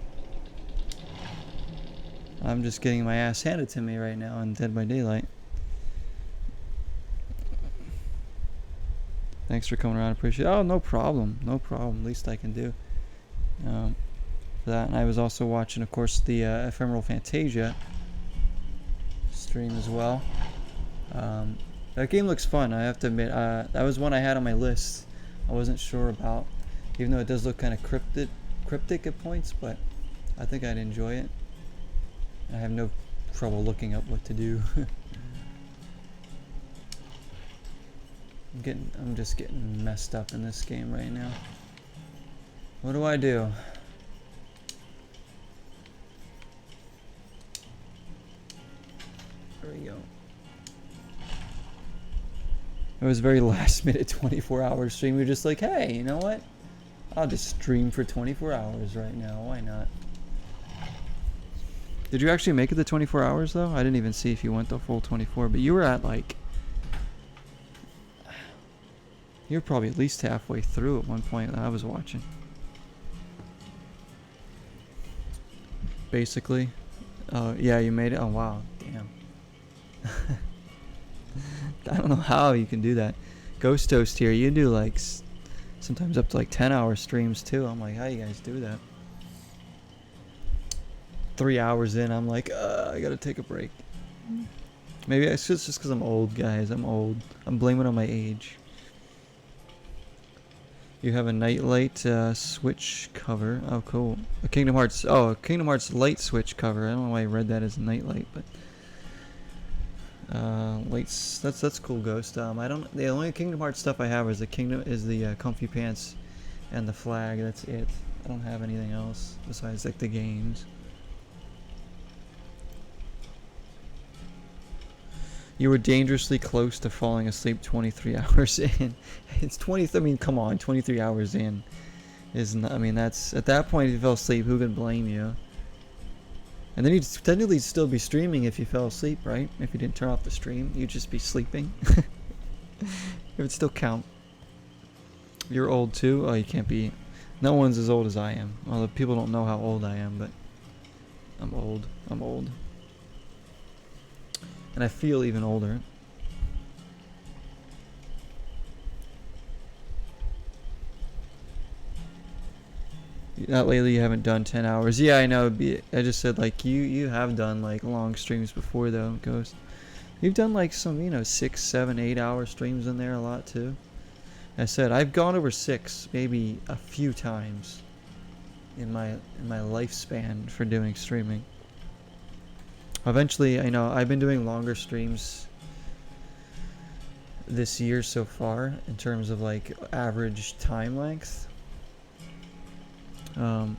I'm just getting my ass handed to me right now in Dead by Daylight. Thanks for coming around. Appreciate it. Oh, no problem. No problem. Least I can do. For that. And I was also watching, of course, the Ephemeral Fantasia stream as well. That game looks fun, I have to admit. That was one I had on my list. I wasn't sure about, even though it does look kind of cryptic at points, but I think I'd enjoy it. I have no trouble looking up what to do. I'm just getting messed up in this game right now. What do I do? There we go. It was very last minute 24-hour stream. We were just like, hey, you know what? I'll just stream for 24 hours right now. Why not? Did you actually make it the 24 hours though? I didn't even see if you went the full 24, but you were at like... You were probably at least halfway through at one point that I was watching. Basically. Yeah, you made it? Oh wow, damn. I don't know how you can do that. Ghost Toast here, you do like sometimes up to like 10-hour streams too. I'm like, how you guys do that? 3 hours in, I'm like, I gotta take a break. Maybe it's just because I'm old, guys. I'm old. I'm blaming it on my age. You have a Nightlight switch cover. Oh, cool. A Kingdom Hearts. Oh, a Kingdom Hearts light switch cover. I don't know why I read that as Nightlight, but That's cool, Ghost. I don't. The only Kingdom Hearts stuff I have is the comfy pants and the flag. That's it. I don't have anything else besides like the games. You were dangerously close to falling asleep 23 hours in. It's 20. I mean, come on, 23 hours in is not. I mean, that's at that point if you fell asleep, who can blame you? And then you'd technically still be streaming if you fell asleep, right? If you didn't turn off the stream, you'd just be sleeping. It would still count. You're old too? Oh, you can't be. No one's as old as I am. Although people don't know how old I am, but I'm old. I'm old. And I feel even older. Not lately, you haven't done 10 hours. Yeah, I know. I just said, like, you have done, like, long streams before, though, Ghost. You've done, like, some, 6, 7, 8 hour streams in there a lot, too. I said, I've gone over 6, maybe a few times in my lifespan for doing streaming. Eventually, I know, I've been doing longer streams this year so far in terms of, like, average time length. So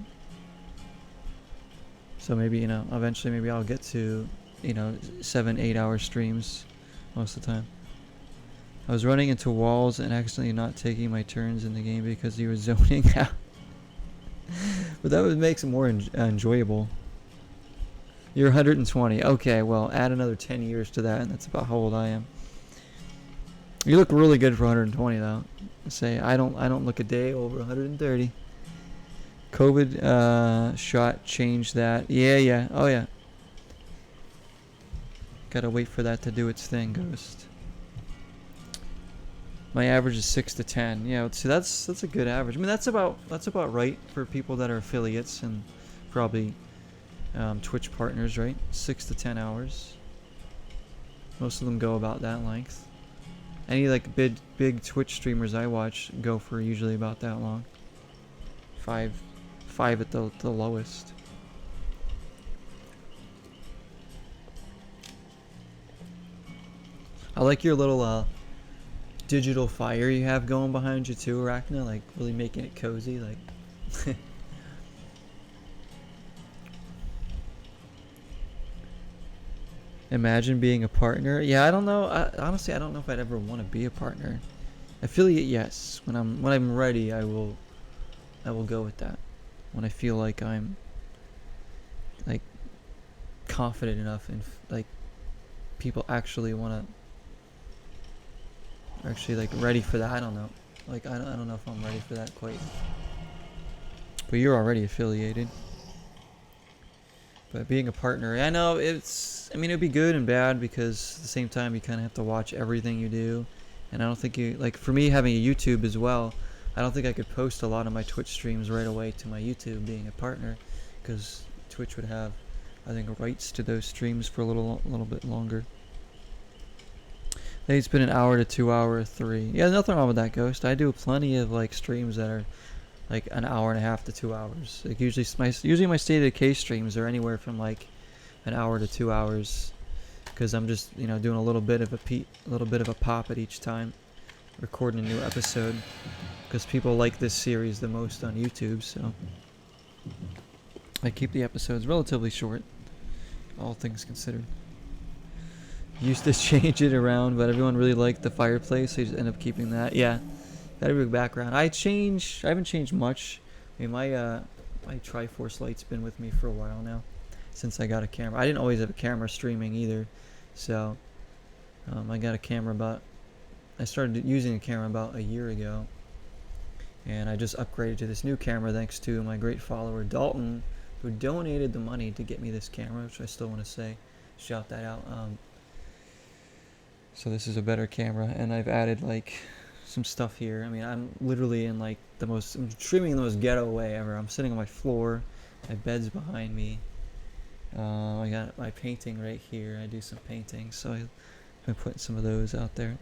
maybe, eventually maybe I'll get to, 7, 8 hour streams most of the time. I was running into walls and accidentally not taking my turns in the game because you were zoning out. But that makes it more enjoyable. You're 120. Okay, well, add another 10 years to that, and that's about how old I am. You look really good for 120, though. I don't look a day over 130. COVID shot changed that. Yeah. Oh, yeah. Gotta wait for that to do its thing, Ghost. My average is 6 to 10. Yeah, see, that's a good average. I mean, that's about right for people that are affiliates and probably Twitch partners, right? 6 to 10 hours. Most of them go about that length. Any like big Twitch streamers I watch go for usually about that long. 5 at the lowest. I like your little digital fire you have going behind you too, Arachna, like really making it cozy, like. Imagine being a partner. Yeah, I don't know. Honestly, I don't know if I'd ever want to be a partner. Affiliate, yes. When I'm ready, I will go with that. When I feel like I'm like confident enough and like people actually want to actually like ready for that. I don't know. Like I don't know if I'm ready for that quite. But you're already affiliated. But being a partner, I know it'd be good and bad because at the same time you kind of have to watch everything you do. And I don't think for me having a YouTube as well, I don't think I could post a lot of my Twitch streams right away to my YouTube being a partner because Twitch would have, I think, rights to those streams for a little bit longer. I think it's been an hour to 2 hour, 3. Yeah, nothing wrong with that, Ghost. I do plenty of like streams that are like an hour and a half to 2 hours. Like usually my State of Decay streams are anywhere from like an hour to 2 hours, because I'm just doing a little bit of a pop at each time, recording a new episode, because people like this series the most on YouTube. So I keep the episodes relatively short, all things considered. Used to change it around, but everyone really liked the fireplace, so I just end up keeping that. Yeah. Got a big background. I haven't changed much. I mean, my Triforce light's been with me for a while now, since I got a camera. I didn't always have a camera streaming either, so I got a camera I started using a camera about a year ago, and I just upgraded to this new camera thanks to my great follower Dalton, who donated the money to get me this camera, which I still want to shout that out. So this is a better camera, and I've added like some stuff here. I mean, I'm literally in like I'm streaming in the most ghetto way ever. I'm sitting on my floor, my bed's behind me. I got my painting right here. I do some painting, so I've been putting some of those out there.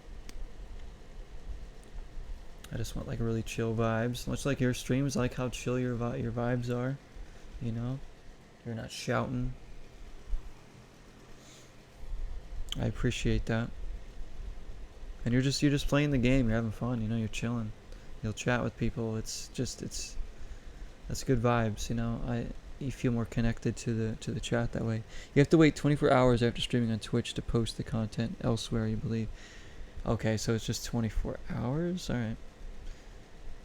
I just want like really chill vibes, much like your streams. I like how chill your vibes are. You're not shouting. I appreciate that. And you're just playing the game. You're having fun. You know, you're chilling. You'll chat with people. That's good vibes. You know, you feel more connected to the chat that way. You have to wait 24 hours after streaming on Twitch to post the content elsewhere, you believe. Okay, so it's just 24 hours? Alright.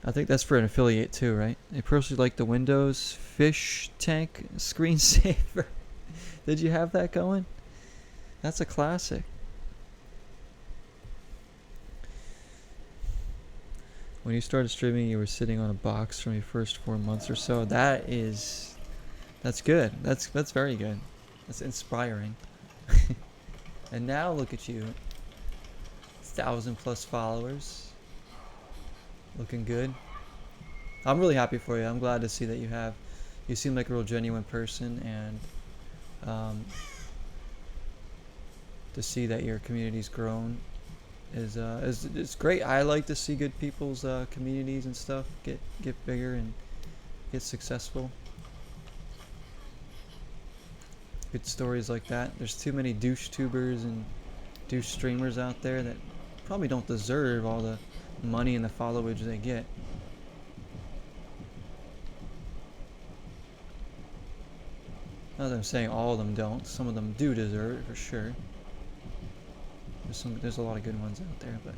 I think that's for an affiliate too, right? I personally like the Windows fish tank screensaver. Did you have that going? That's a classic. When you started streaming, you were sitting on a box from your first 4 months or so. That's good. That's very good. That's inspiring. And now look at you. 1,000+ followers. Looking good. I'm really happy for you. I'm glad to see that you seem like a real genuine person, and to see that your community's grown is great. I like to see good people's communities and stuff get bigger and get successful. Good stories like that. There's too many douche tubers and douche streamers out there that probably don't deserve all the money and the followage they get. Not that I'm saying all of them don't. Some of them do deserve it for sure. There's a lot of good ones out there, but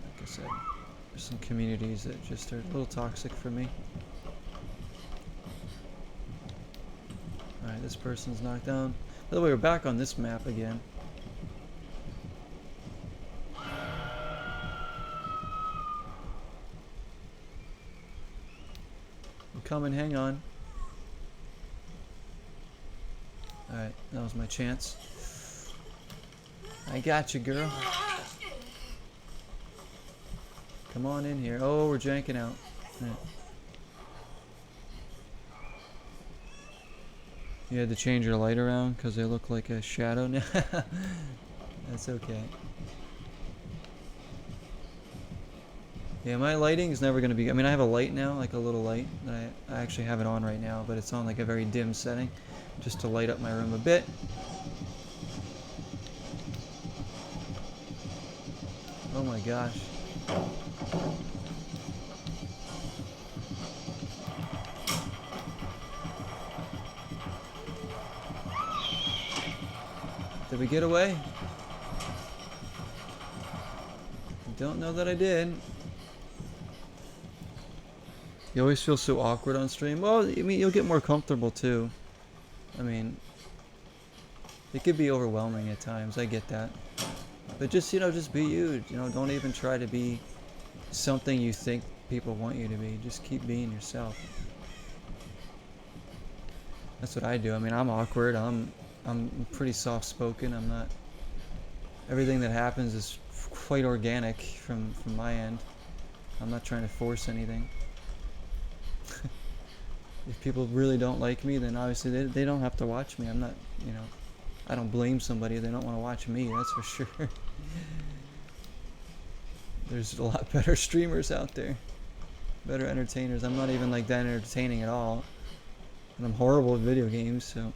like I said, there's some communities that just are a little toxic for me. Alright, this person's knocked down. By the way, we're back on this map again. I'm coming, hang on. Alright, that was my chance. I got you, girl. Come on in here. Oh, we're janking out. Right. You had to change your light around because they look like a shadow now. That's okay. Yeah, my lighting is never going to be... I mean, I have a light now, like a little light. That I actually have it on right now, but it's on like a very dim setting, just to light up my room a bit. Oh my gosh. Did we get away? I don't know that I did. You always feel so awkward on stream. Well, I mean, you'll get more comfortable too. I mean, it could be overwhelming at times. I get that. But just, you know, just be you. You know, don't even try to be something you think people want you to be. Just keep being yourself. That's what I do. I mean, I'm awkward. I'm pretty soft-spoken. I'm not... Everything that happens is quite organic from my end. I'm not trying to force anything. If people really don't like me, then obviously they don't have to watch me. I'm not, you know... I don't blame somebody if they don't want to watch me, that's for sure. There's a lot better streamers out there. Better entertainers. I'm not even like that entertaining at all. And I'm horrible at video games, so...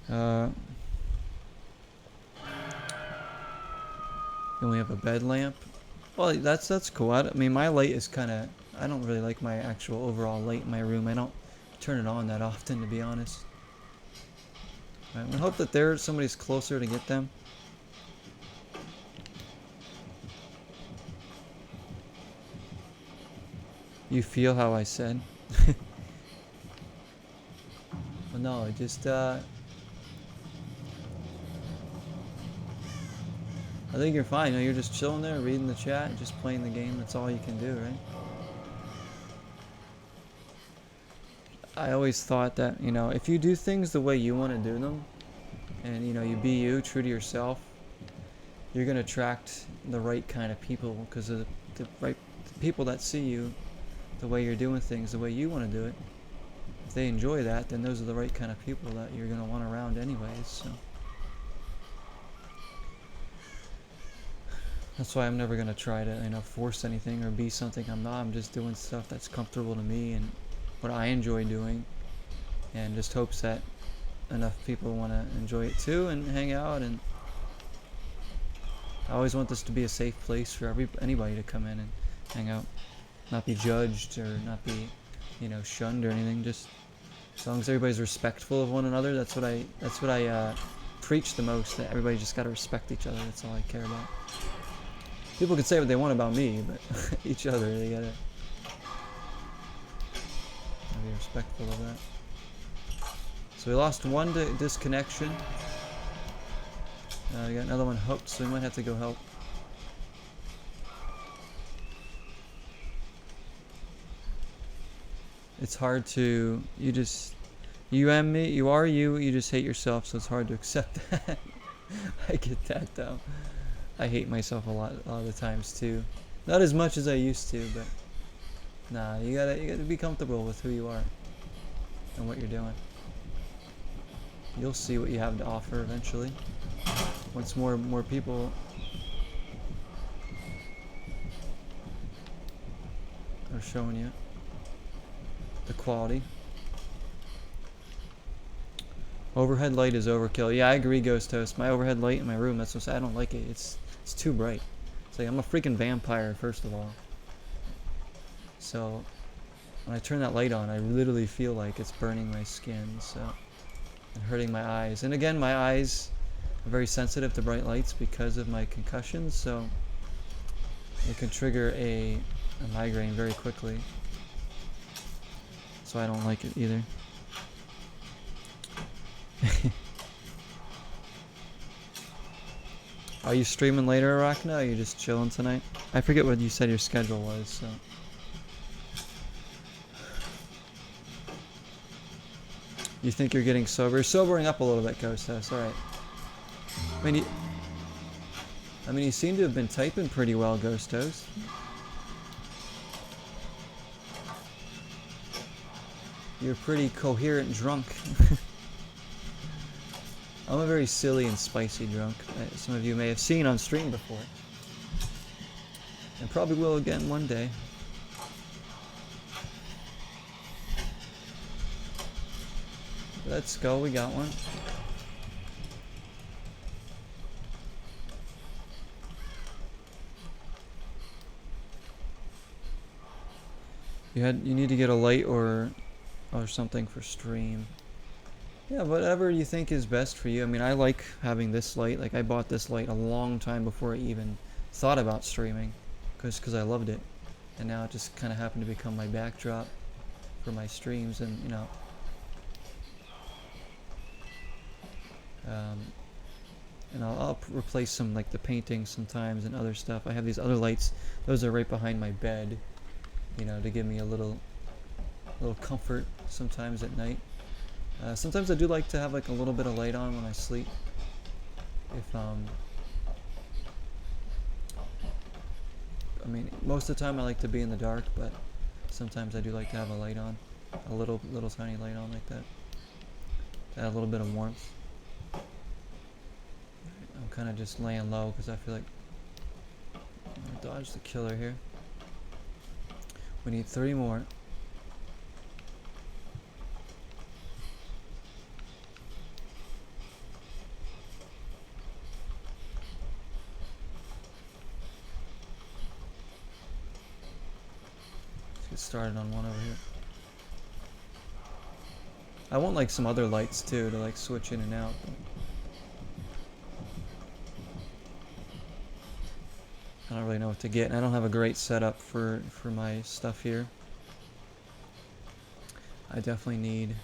Then we have a bed lamp. Well, that's cool. I mean, my light is kind of... I don't really like my actual overall light in my room. I don't turn it on that often, to be honest. I hope that somebody's closer to get them. You feel how I said? Well, no, just I think you're fine. You know, you're just chilling there, reading the chat, just playing the game. That's all you can do, right? I always thought that, you know, if you do things the way you want to do them, and, you know, you be you, true to yourself, you're going to attract the right kind of people, because the people that see you, the way you're doing things, the way you want to do it, if they enjoy that, then those are the right kind of people that you're going to want around anyways, so. That's why I'm never going to try to, you know, force anything or be something I'm not. I'm just doing stuff that's comfortable to me and what I enjoy doing, and just hopes that enough people want to enjoy it too and hang out. And I always want this to be a safe place for anybody to come in and hang out, not be judged or not be, shunned or anything. Just as long as everybody's respectful of one another, that's what I preach the most. That everybody just gotta respect each other. That's all I care about. People can say what they want about me, but each other, they gotta be respectful of that. So we lost one disconnection. We got another one hooked, so we might have to go help. It's hard to, you just hate yourself, so it's hard to accept that. I get that though. I hate myself a lot of the times too. Not as much as I used to, but nah, you gotta be comfortable with who you are and what you're doing. You'll see what you have to offer eventually. Once more people are showing you the quality. Overhead light is overkill. Yeah, I agree, Ghost Toast. My overhead light in my room, that's what I don't like it. It's too bright. It's like I'm a freaking vampire, first of all. So when I turn that light on, I literally feel like it's burning my skin, so, and hurting my eyes. And again, my eyes are very sensitive to bright lights because of my concussions, so it can trigger a migraine very quickly. So I don't like it either. Are you streaming later, Arachna? Or are you just chilling tonight? I forget what you said your schedule was, so. You think you're getting sober? You're sobering up a little bit, Ghost House. Alright. I mean, you seem to have been typing pretty well, Ghost House. You're pretty coherent drunk. I'm a very silly and spicy drunk. Some of you may have seen on stream before. And probably will again one day. Let's go, we got one. You need to get a light or something for stream. Yeah, whatever you think is best for you. I mean, I like having this light. Like, I bought this light a long time before I even thought about streaming, because I loved it. And now it just kind of happened to become my backdrop for my streams, and and I'll replace some, like the paintings sometimes and other stuff. I have these other lights. Those are right behind my bed, to give me a little comfort sometimes at night. Sometimes I do like to have like a little bit of light on when I sleep. I mean, most of the time I like to be in the dark, but sometimes I do like to have a light on, a little tiny light on like that, to add a little bit of warmth. I'm kind of just laying low because I feel like I'm gonna dodge the killer here. We need 3 more. Started on one over here. I want like some other lights too to like switch in and out. I don't really know what to get, and I don't have a great setup for my stuff here. I definitely need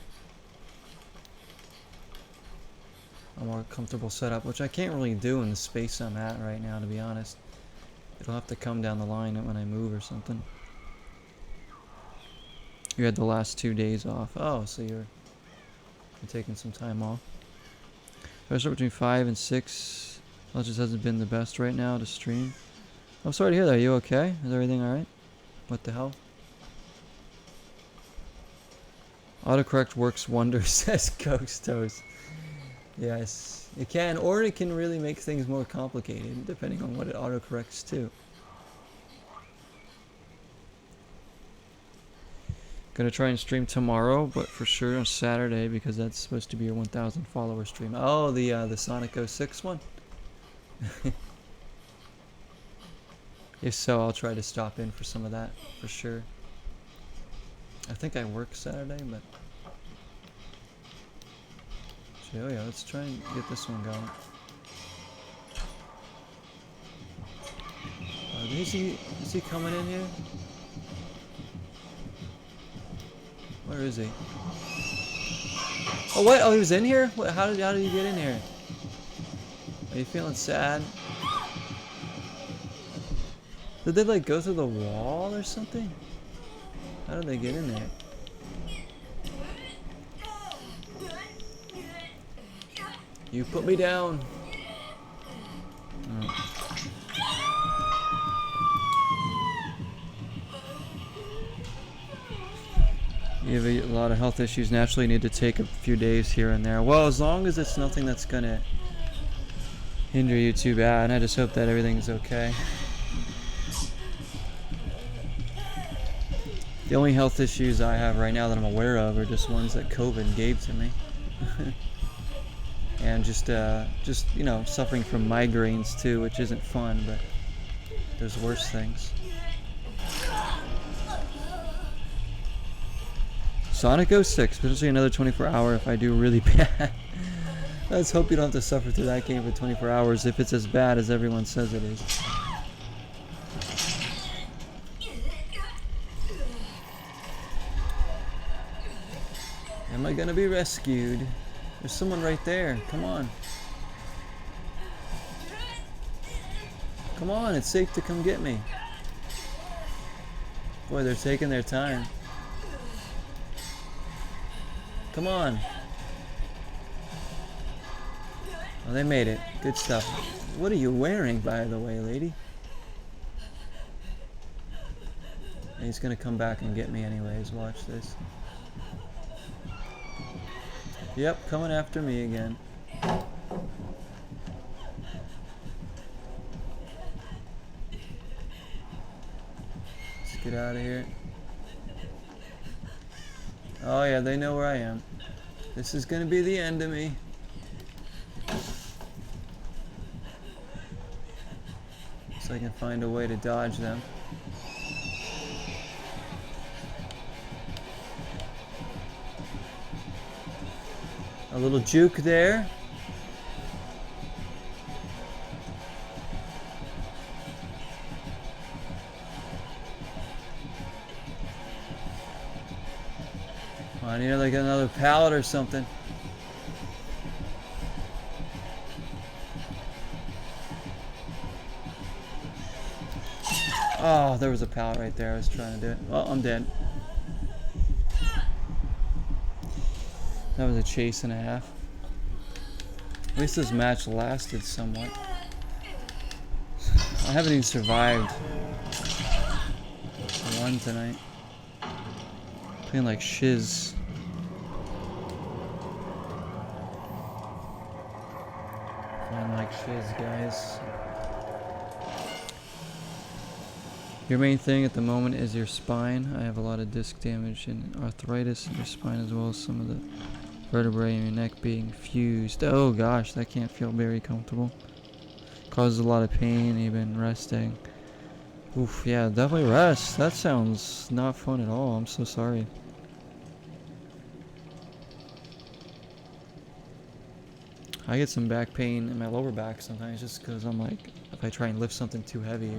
a more comfortable setup, which I can't really do in the space I'm at right now, to be honest. It'll have to come down the line when I move or something. You had the last 2 days off. Oh, so you're taking some time off. I start between 5 and 6. Well, it just hasn't been the best right now to stream. I'm sorry to hear that. Are you okay? Is everything alright? What the hell? Autocorrect works wonders, says Ghost Toast. Yes, it can, or it can really make things more complicated, depending on what it autocorrects to. Gonna try and stream tomorrow, but for sure on Saturday because that's supposed to be your 1,000 follower stream. Oh, the Sonic 06 one. If so, I'll try to stop in for some of that for sure. I think I work Saturday, but oh yeah, let's try and get this one going. Is he coming in here? Where is he? Oh what? Oh, he was in here? What, how did you get in here? Are you feeling sad? Did they like go through the wall or something? How did they get in there? You put me down. Oh. You have a lot of health issues. Naturally, you need to take a few days here and there. Well, as long as it's nothing that's gonna hinder you too bad. I just hope that everything's okay. The only health issues I have right now that I'm aware of are just ones that COVID gave to me. And just you know, suffering from migraines too, which isn't fun, but there's worse things. Sonic 06, potentially another 24-hour if I do really bad. Let's hope you don't have to suffer through that game for 24 hours if it's as bad as everyone says it is. Am I gonna be rescued? There's someone right there. Come on. Come on, it's safe to come get me. Boy, they're taking their time. Come on. Oh, they made it. Good stuff. What are you wearing, by the way, lady? And he's gonna come back and get me anyways. Watch this. Yep, coming after me again. Let's get out of here. Oh yeah, they know where I am. This is gonna be the end of me. So I can find a way to dodge them. A little juke there. Oh, I need like another pallet or something. Oh, there was a pallet right there. I was trying to do it. Oh, I'm dead. That was a chase and a half. At least this match lasted somewhat. I haven't even survived one tonight. Playing like shiz. Playing like shiz, guys. Your main thing at the moment is your spine. I have a lot of disc damage and arthritis in your spine, as well as some of the vertebrae in your neck being fused. Oh gosh, that can't feel very comfortable. Causes a lot of pain even resting. Oof, yeah, definitely rest. That sounds not fun at all. I'm so sorry. I get some back pain in my lower back sometimes just because I'm like, if I try and lift something too heavy,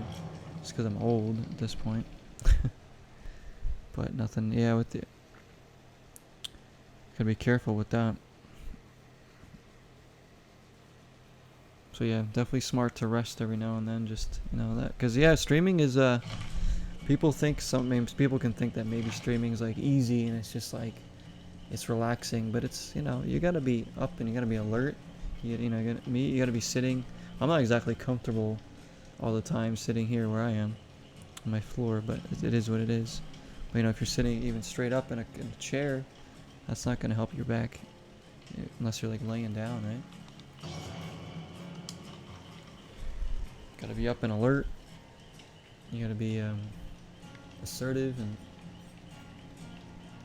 just because I'm old at this point. But nothing, yeah, with the... Gotta be careful with that. So yeah, definitely smart to rest every now and then, just, you know, that. Because yeah, streaming is, people think, people can think that maybe streaming is like easy and it's just like, it's relaxing, but it's, you know, you gotta be up and you gotta be alert. You know, you gotta be sitting. I'm not exactly comfortable all the time sitting here where I am on my floor, but it is what it is. But you know, if you're sitting even straight up in a chair, that's not gonna help your back unless you're like laying down, right? Gotta be up and alert. You gotta be assertive and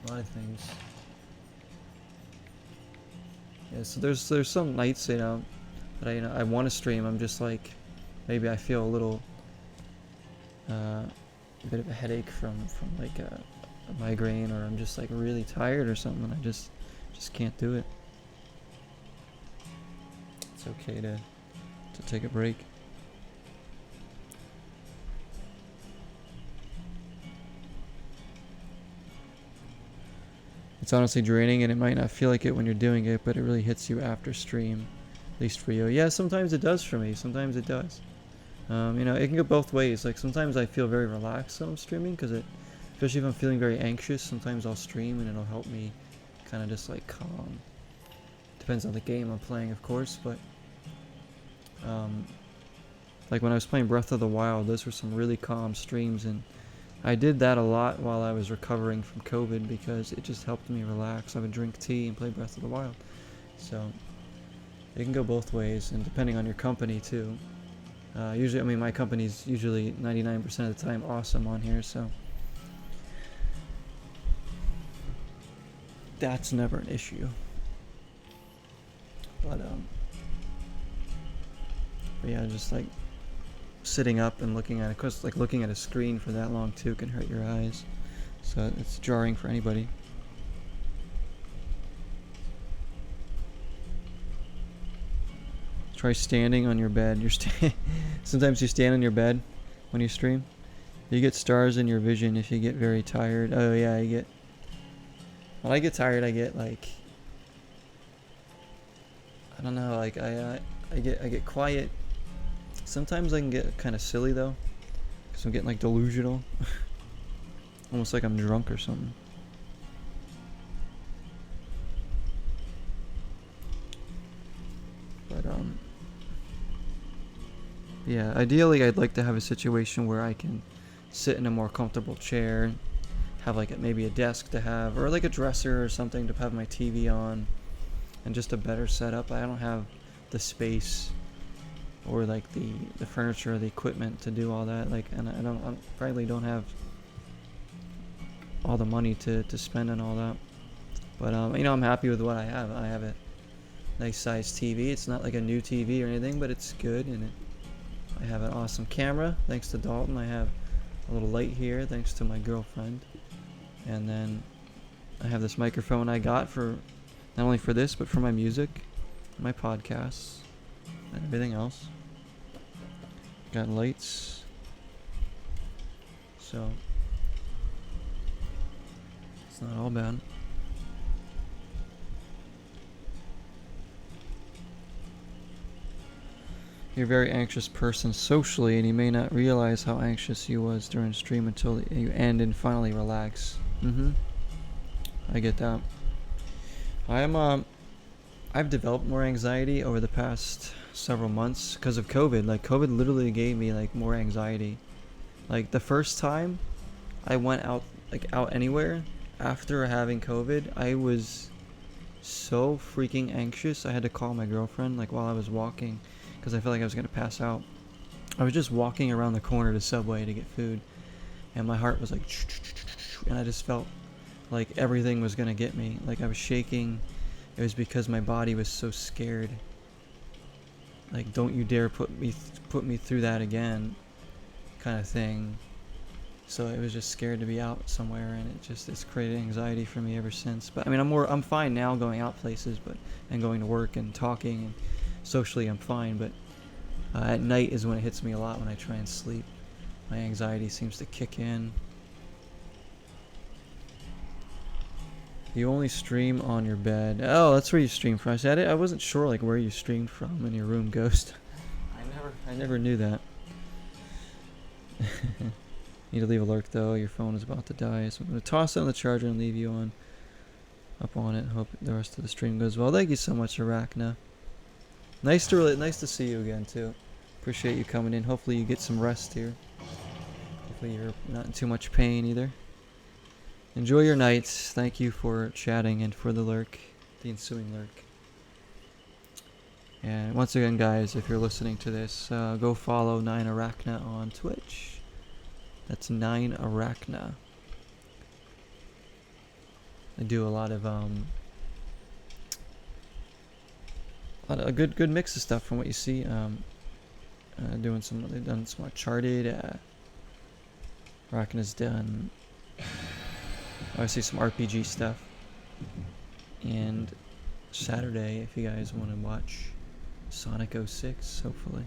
A lot of things. Yeah, so there's some nights, you know, that I want to stream. I'm just like, maybe I feel a little, a bit of a headache from like a migraine, or I'm just like really tired or something, and I just can't do it. It's okay to take a break. It's honestly draining, and it might not feel like it when you're doing it, but it really hits you after stream. At least for you. Yeah, sometimes it does for me. Sometimes it does. You know, it can go both ways. Like sometimes I feel very relaxed when I'm streaming, because especially if I'm feeling very anxious, sometimes I'll stream and it'll help me kind of just like calm. Depends on the game I'm playing, of course, but like when I was playing Breath of the Wild, those were some really calm streams, and I did that a lot while I was recovering from COVID because it just helped me relax. I would drink tea and play Breath of the Wild. So it can go both ways, and depending on your company too. Usually, I mean, my company's usually 99% of the time awesome on here, so that's never an issue. But yeah, just like sitting up and looking at it, cause like looking at a screen for that long too can hurt your eyes, so it's jarring for anybody. Try standing on your bed. Sometimes you stand on your bed when you stream. You get stars in your vision if you get very tired. Oh yeah, when I get tired, I get like, I don't know, like I get quiet. Sometimes I can get kind of silly though, because I'm getting like delusional. Almost like I'm drunk or something. But yeah, ideally I'd like to have a situation where I can sit in a more comfortable chair, have like maybe a desk to have, or like a dresser or something to have my TV on, and just a better setup. I don't have the space or like the furniture or the equipment to do all that, like, and I frankly don't have all the money to spend on all that. But you know, I'm happy with what I have. I have a nice size TV. It's not like a new TV or anything, but it's good, and I have an awesome camera thanks to Dalton. I have a little light here thanks to my girlfriend, and then I have this microphone I got for not only for this but for my music, my podcasts, and everything else. Got lights, so it's not all bad. You're a very anxious person socially, and you may not realize how anxious you was during stream until you end and finally relax. I get that. I've developed more anxiety over the past several months because of COVID. Like COVID literally gave me like more anxiety. Like the first time I went out anywhere after having COVID, I was so freaking anxious. I had to call my girlfriend like while I was walking because I felt like I was gonna pass out. I was just walking around the corner to Subway to get food, and my heart was like, and I just felt like everything was gonna get me. Like I was shaking. It was because my body was so scared. Like, don't you dare put me through that again, kind of thing. So I was just scared to be out somewhere, and it's created anxiety for me ever since. But I mean, I'm fine now going out places, and going to work and talking, and socially I'm fine. But at night is when it hits me a lot when I try and sleep. My anxiety seems to kick in. You only stream on your bed. Oh, that's where you stream from. I wasn't sure like where you streamed from in your room, Ghost. I never knew that. Need to leave a lurk though. Your phone is about to die, so I'm gonna toss it on the charger and leave you up on it. Hope the rest of the stream goes well. Thank you so much, Arachna. Nice to see you again too. Appreciate you coming in. Hopefully you get some rest here. Hopefully you're not in too much pain either. Enjoy your nights. Thank you for chatting and for the lurk, the ensuing lurk. And once again, guys, if you're listening to this, go follow 9Arachna on Twitch. That's 9Arachna. I do a lot of a good mix of stuff from what you see. They've done some Uncharted. Rockin' has done obviously some RPG stuff. And Saturday, if you guys want to watch Sonic 06, hopefully.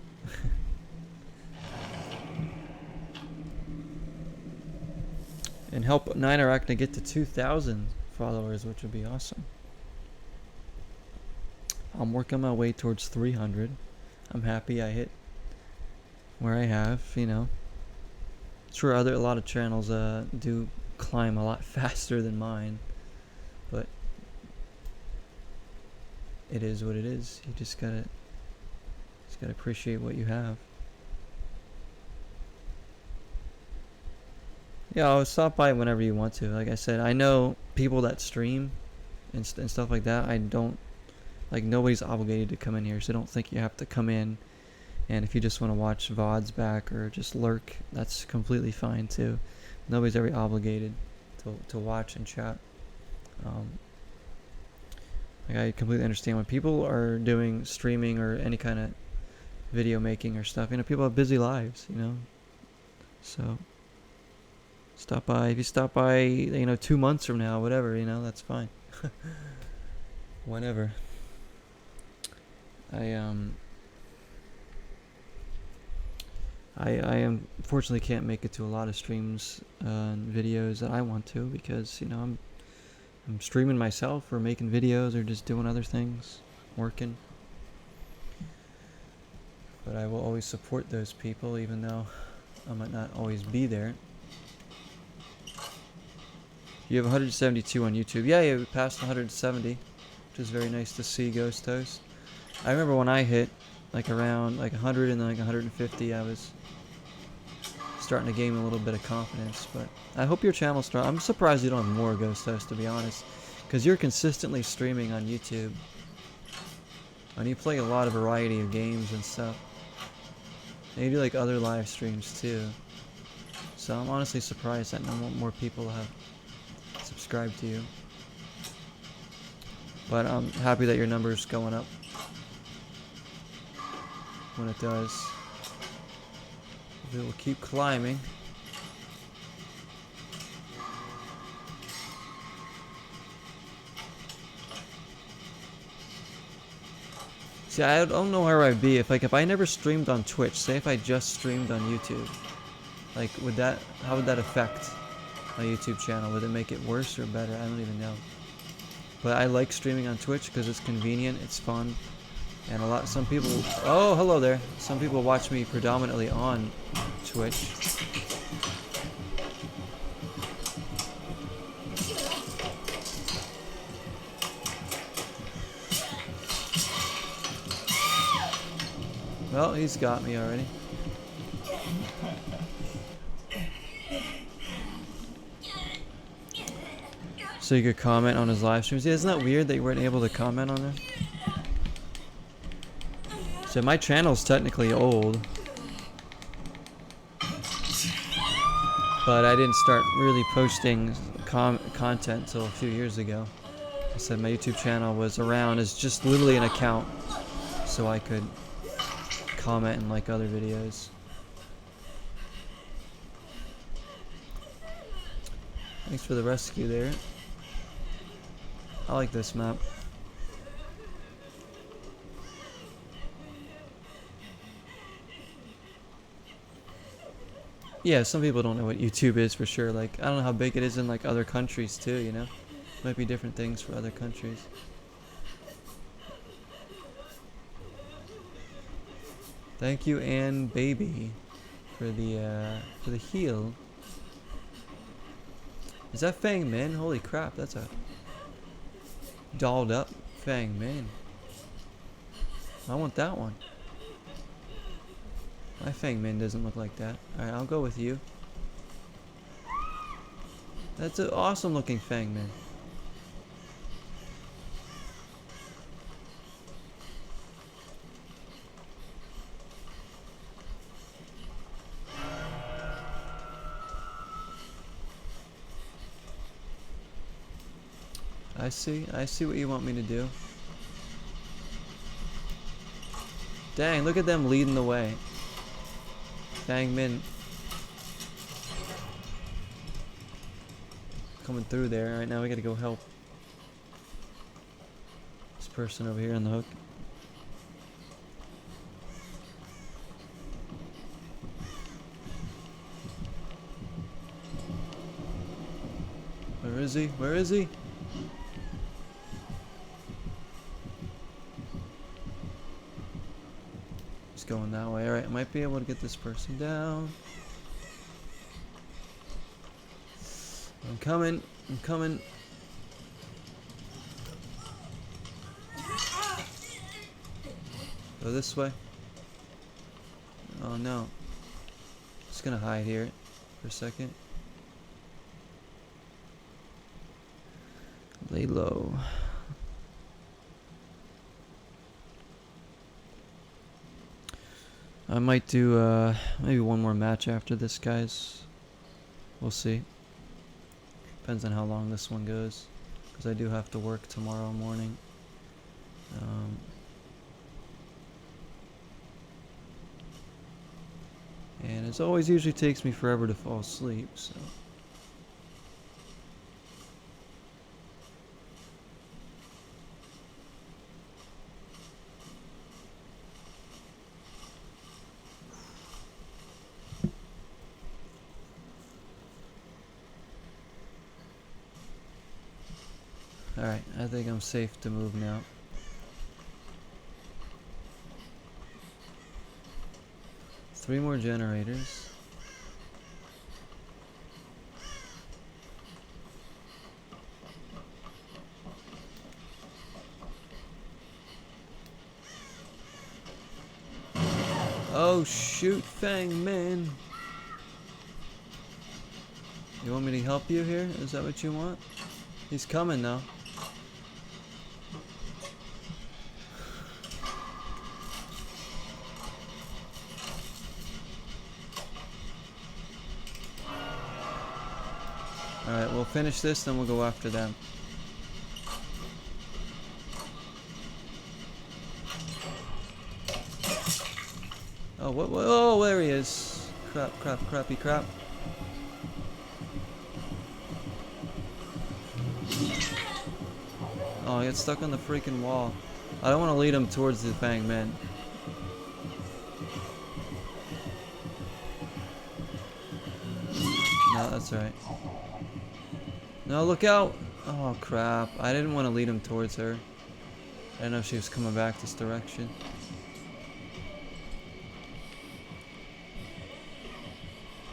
And help Nine to get to 2,000 followers, which would be awesome. I'm working my way towards 300. I'm happy I hit where I have, you know. Sure, a lot of channels do climb a lot faster than mine, but it is what it is. You just gotta appreciate what you have. Yeah, I'll stop by whenever you want to. Like I said, I know people that stream and stuff like that. I don't, like, nobody's obligated to come in here, so don't think you have to come in. And if you just want to watch VODs back or just lurk, that's completely fine too. Nobody's ever obligated to watch and chat. Like, I completely understand when people are doing streaming or any kind of video making or stuff. You know, people have busy lives, you know. So stop by. If you stop by, you know, 2 months from now, whatever, you know, that's fine. Whenever. I unfortunately can't make it to a lot of streams and videos that I want to, because, you know, I'm streaming myself or making videos or just doing other things, working. But I will always support those people, even though I might not always be there. You have 172 on YouTube. Yeah, we passed 170, which is very nice to see, Ghost Toast. I remember when I hit like around like 100 and then like 150, I was starting to gain a little bit of confidence. But I hope your channel's strong. I'm surprised you don't have more Ghost Toast, to be honest, because you're consistently streaming on YouTube and you play a lot of variety of games and stuff. And you do like other live streams too. So I'm honestly surprised that not more people have subscribed to you. But I'm happy that your number's going up when it does. It will keep climbing. See, I don't know where I'd be if I never streamed on Twitch. Say if I just streamed on YouTube, like, how would that affect my YouTube channel? Would it make it worse or better? I don't even know. But I like streaming on Twitch because it's convenient, it's fun, and some people, oh, hello there. Some people watch me predominantly on Twitch. Well, he's got me already. So you could comment on his live streams. Yeah, isn't that weird that you weren't able to comment on them? So my channel's technically old, but I didn't start really posting content until a few years ago. I said my YouTube channel was around as just literally an account, so I could comment and like other videos. Thanks for the rescue there. I like this map. Yeah, some people don't know what YouTube is for sure. Like, I don't know how big it is in like other countries too, you know? Might be different things for other countries. Thank you, Ann Baby, for the heal. Is that Fang Min? Holy crap, that's a dolled up Fang Min. I want that one. My Fang Min doesn't look like that. Alright, I'll go with you. That's an awesome looking Fang Min. I see what you want me to do. Dang, look at them leading the way. Dang Min. Coming through there. Alright, now we gotta go help this person over here on the hook. Where is he? Where is he? He's going that way. Alright, I might be able to get this person down. I'm coming. I'm coming. Go this way. Oh no. Just gonna hide here for a second. Lay low. I might do maybe one more match after this, guys. We'll see. Depends on how long this one goes, because I do have to work tomorrow morning. And as always, usually takes me forever to fall asleep, so. Alright, I think I'm safe to move now. Three more generators. Oh shoot, Fang Man. You want me to help you here? Is that what you want? He's coming now. Alright, we'll finish this, then we'll go after them. Oh, what? Oh, there he is. Crap, crap, crappy crap. Oh, he got stuck on the freaking wall. I don't want to lead him towards the Fang Man. No, that's right. No, look out! Oh crap, I didn't want to lead him towards her. I didn't know if she was coming back this direction.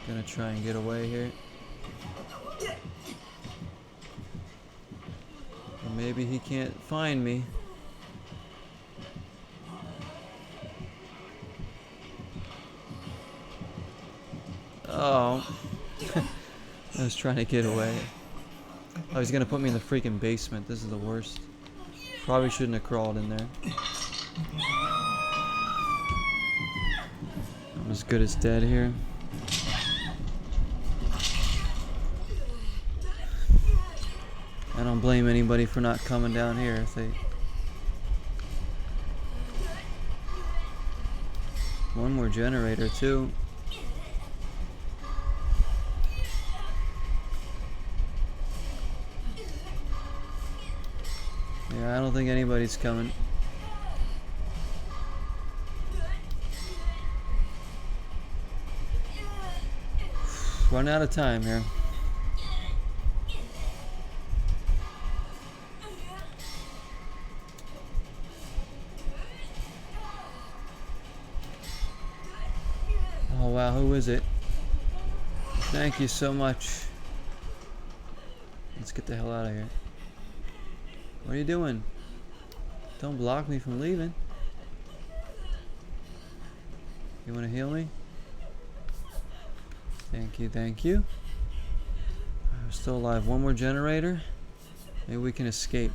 Gonna try and get away here. Or maybe he can't find me. Oh. I was trying to get away. Oh, he's gonna put me in the freaking basement. This is the worst. Probably shouldn't have crawled in there. I'm as good as dead here. I don't blame anybody for not coming down here if they... One more generator too. Yeah, I don't think anybody's coming. Run out of time here. Oh wow, who is it? Thank you so much. Let's get the hell out of here. What are you doing? Don't block me from leaving. You want to heal me? Thank you, thank you. I'm still alive. One more generator. Maybe we can escape.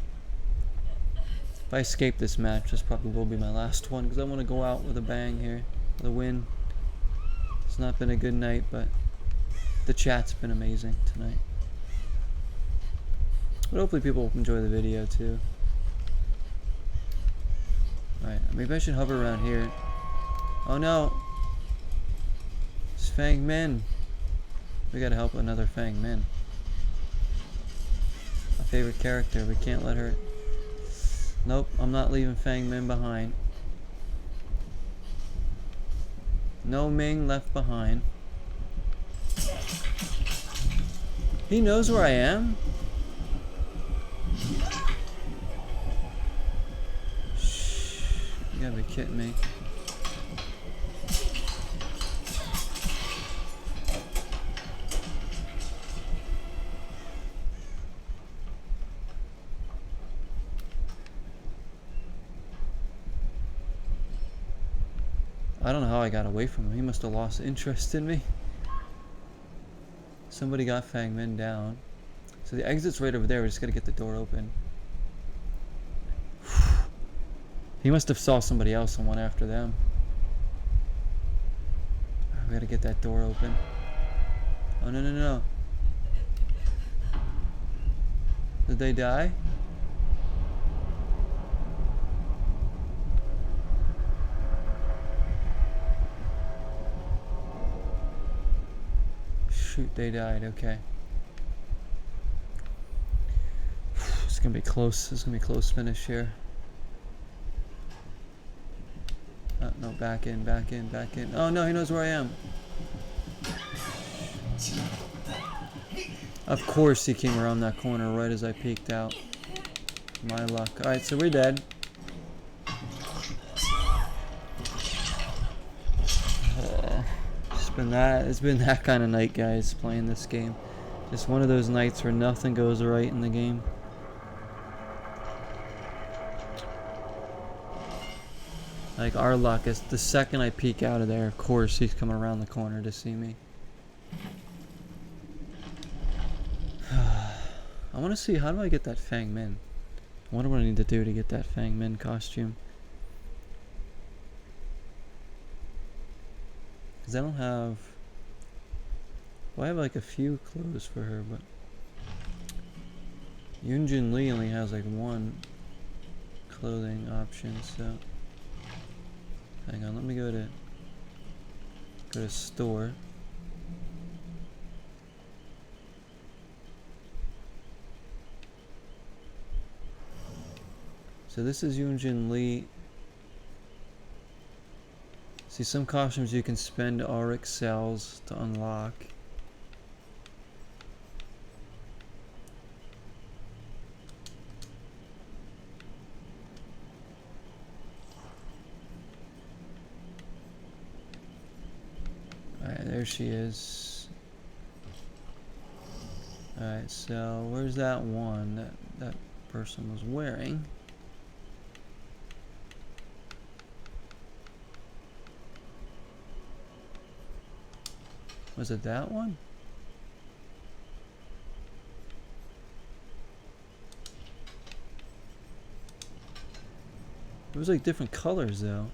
If I escape this match, this probably will be my last one, because I want to go out with a bang here. With a win. It's not been a good night, but the chat's been amazing tonight. But hopefully people enjoy the video too. Alright, maybe I should hover around here. Oh no! It's Fang Min. We gotta help another Fang Min. My favorite character. We can't let her... Nope, I'm not leaving Fang Min behind. No Ming left behind. He knows where I am? Shh. You gotta be kidding me. I don't know how I got away from him. He must have lost interest in me. Somebody got Fang Min down. So the exit's right over there. We just gotta get the door open. He must have saw somebody else and went after them. We gotta get that door open. Oh no no no. Did they die? Shoot, they died. Okay. It's gonna be close. It's gonna be a close finish here. No, back in, back in, back in. Oh no, he knows where I am. Of course he came around that corner right as I peeked out. My luck. Alright, so we're dead. It's been that kind of night, guys, playing this game. Just one of those nights where nothing goes right in the game. Like, our luck is the second I peek out of there, of course he's coming around the corner to see me. I want to see, how do I get that Fang Min? I wonder what I need to do to get that Fang Min costume. Because I don't have... Well, I have like a few clothes for her, but... Yunjin Lee only has like one clothing option, so... Hang on, let me go to store. So this is Yunjin Lee. See, some costumes you can spend RX cells to unlock. Alright, there she is. Alright, so where's that one that person was wearing? Was it that one? It was like different colors though.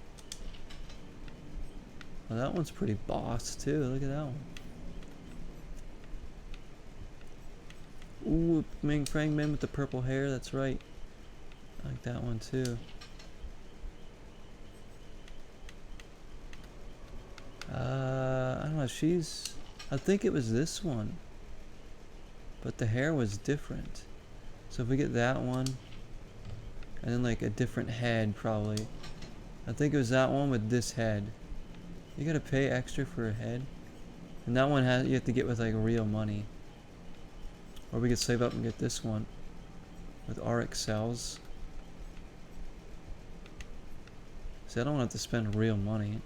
Well, that one's pretty boss too. Look at that one. Ooh, Fang Min with the purple hair. That's right. I like that one too. I don't know. I think it was this one, but the hair was different. So if we get that one, and then like a different head probably. I think it was that one with this head. You gotta pay extra for a head, and that one you have to get with like real money. Or we could save up and get this one with RX cells. See, I don't want to have to spend real money.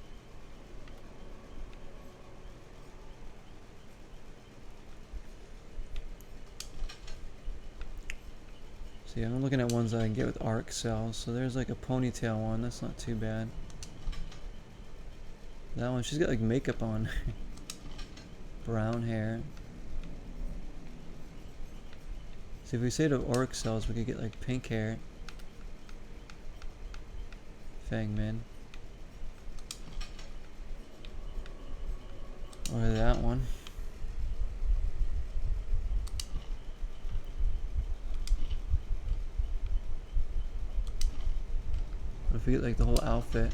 See, I'm looking at ones that I can get with RX cells. So there's like a ponytail one. That's not too bad. That one, she's got like makeup on. Brown hair. See, if we say to RX cells, we could get like pink hair. Fang Min. Or that one. you get like the whole outfit,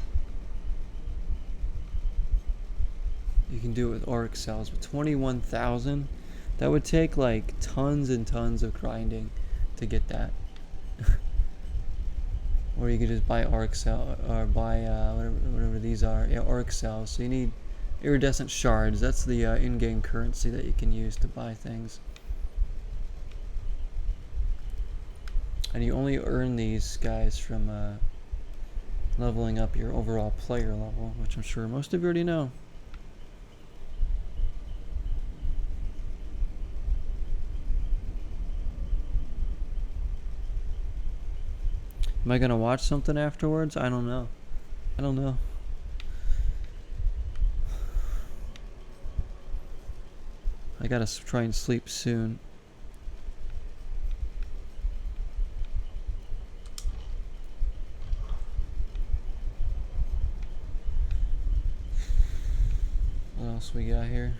you can do it with auric cells. With 21,000, that would take like tons and tons of grinding to get that. Or you could just buy auric cell, or buy whatever these are. Yeah, auric cells. So you need iridescent shards. That's the in-game currency that you can use to buy things. And you only earn these guys from leveling up your overall player level, which I'm sure most of you already know. Am I gonna watch something afterwards? I don't know. I don't know. I gotta try and sleep soon. What else we got here?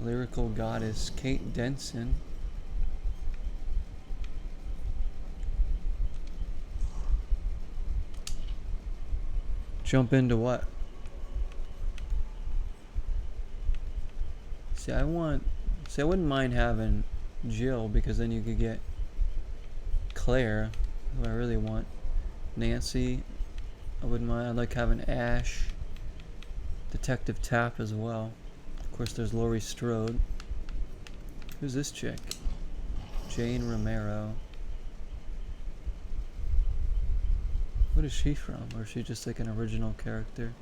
Lyrical goddess Kate Denson. Jump into what? See, I wouldn't mind having Jill, because then you could get Claire, who I really want. Nancy, I wouldn't mind. I'd like having Ash. Detective Tapp as well. Of course, there's Laurie Strode. Who's this chick? Jane Romero. What is she from? Or is she just like an original character?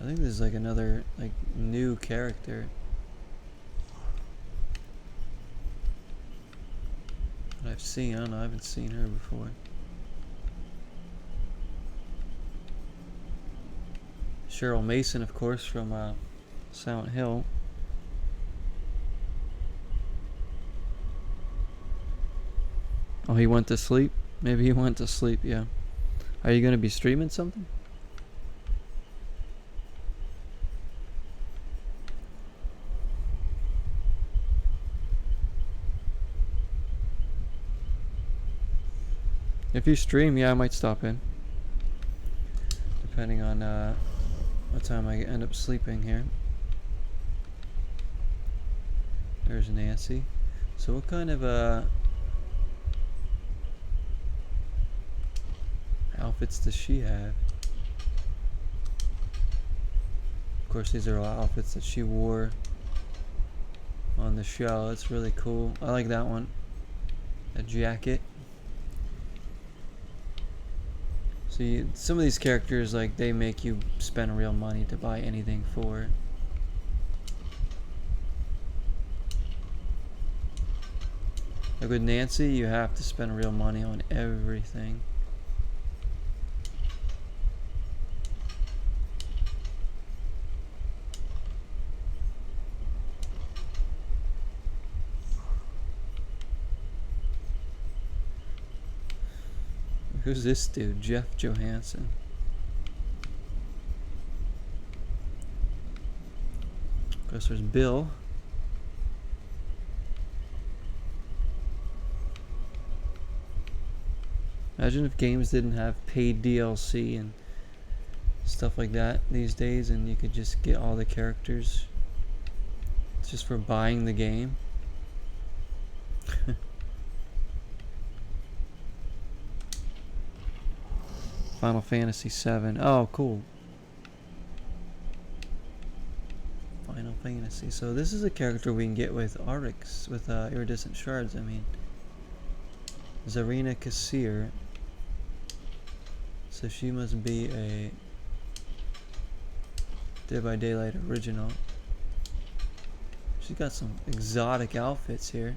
I think this is like another like new character that I've seen. I don't know, I haven't seen her before. Cheryl Mason, of course, from Silent Hill. Oh, he went to sleep? Maybe he went to sleep, yeah. Are you going to be streaming something? If you stream, yeah, I might stop in. Depending on what time I end up sleeping here. There's Nancy. So what kind of outfits does she have? Of course, these are all outfits that she wore on the show. That's really cool. I like that one. That jacket. See, some of these characters, like, they make you spend real money to buy anything for. Like with Nancy, you have to spend real money on everything. Who's this dude? Jeff Johansson. Of course, there's Bill. Imagine if games didn't have paid DLC and stuff like that these days, and you could just get all the characters just for buying the game. Final Fantasy VII. Oh, cool. Final Fantasy. So this is a character we can get with Aurics, with iridescent shards. I mean, Zarina Kassir. So she must be a Dead by Daylight original. She's got some exotic outfits here.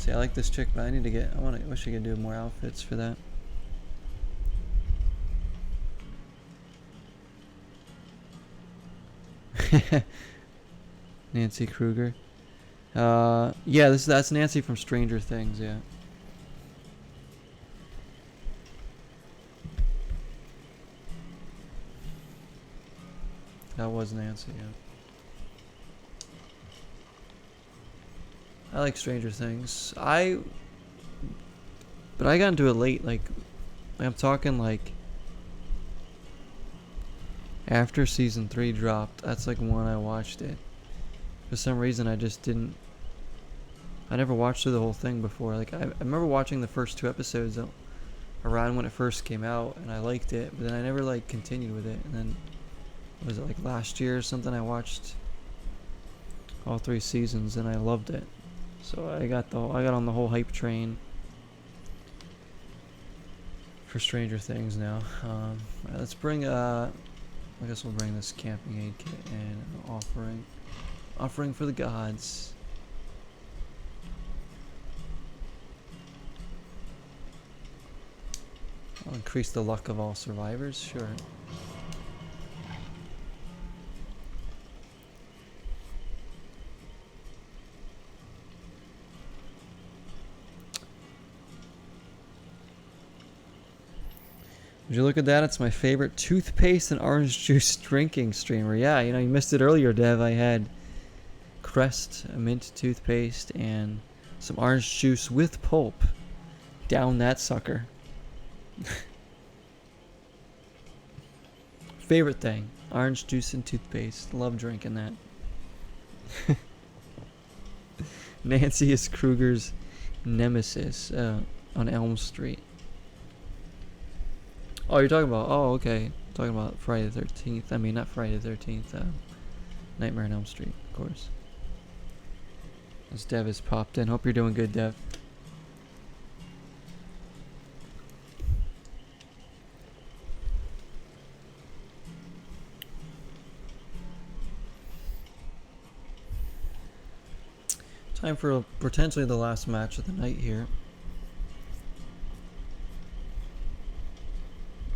I like this chick, but I need to get. Wish I could do more outfits for that. Nancy Kruger. Yeah, that's Nancy from Stranger Things. Yeah. That was Nancy. Yeah. I like Stranger Things. But I got into it late. Like I'm talking like after season 3 dropped. That's like when I watched it. For some reason, I just didn't. I never watched through the whole thing before. Like I remember watching the first 2 episodes around when it first came out, and I liked it. But then I never like continued with it. And then was it like last year or something? I watched all 3 seasons, and I loved it. So I got on the whole hype train for Stranger Things now. Alright, let's bring I guess we'll bring this camping aid kit and an offering for the gods. I'll increase the luck of all survivors, sure. Would you look at that? It's my favorite toothpaste and orange juice drinking streamer. Yeah, you know, you missed it earlier, Dev. I had Crest mint toothpaste and some orange juice with pulp. Down that sucker. Favorite thing. Orange juice and toothpaste. Love drinking that. Nancy is Kruger's nemesis on Elm Street. Oh, you're talking about... Oh, okay. Talking about Friday the 13th. I mean, not Friday the 13th. Nightmare on Elm Street, of course. As Dev has popped in. Hope you're doing good, Dev. Time for potentially the last match of the night here.